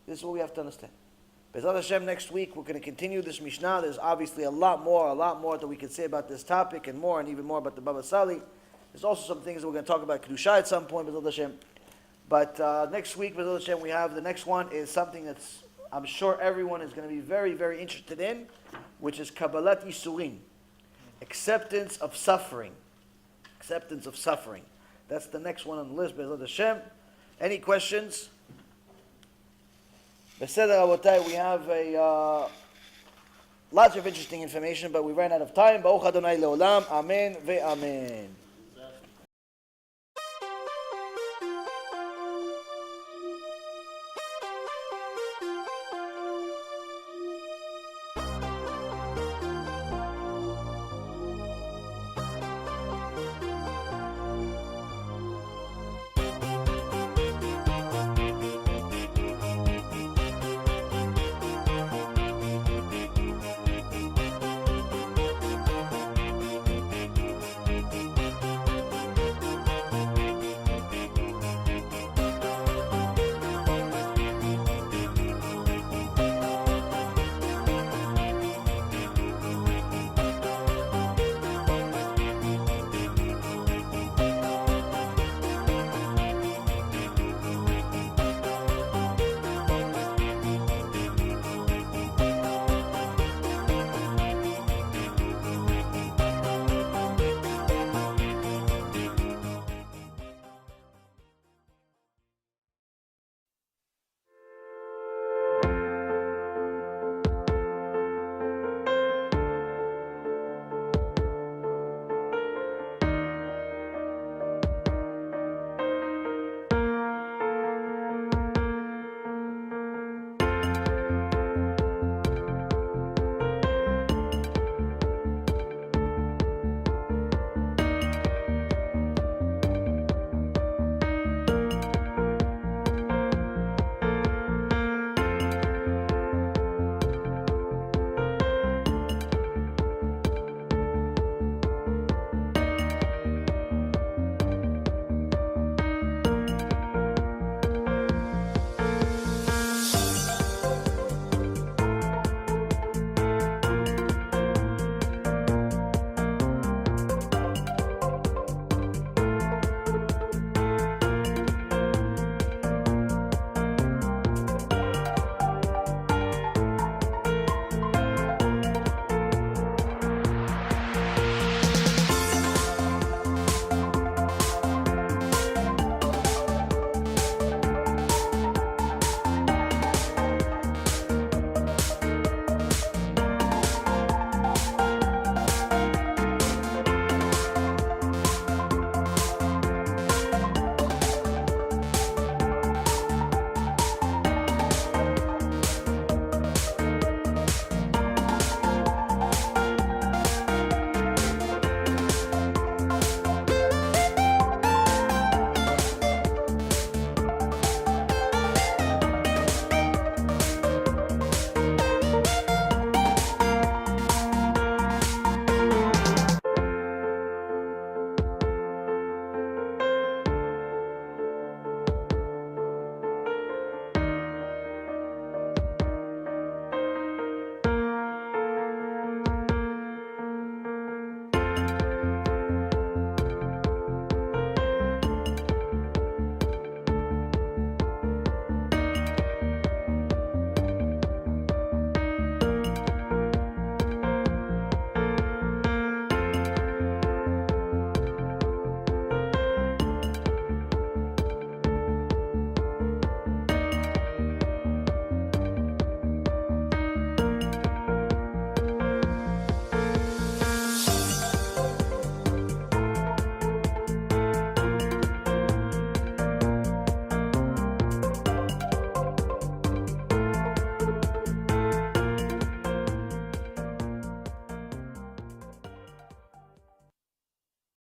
This is what we have to understand. B'ezrat Hashem, next week we're going to continue this Mishnah. There's obviously a lot more that we can say about this topic and even more about the Baba Sali. There's also some things that we're going to talk about Kedusha at some point, B'ezrat Hashem. But next week, B'ezrat Hashem, we have the next one is something that's I'm sure everyone is going to be very, very interested in, which is Kabbalat Yisurim, acceptance of suffering. Acceptance of suffering. That's the next one on the list, B'ezrat Hashem. Any questions? Beseder Rabotai, we have lots of interesting information, but we ran out of time. Baruch Adonai Leolam. Amen ve'amen.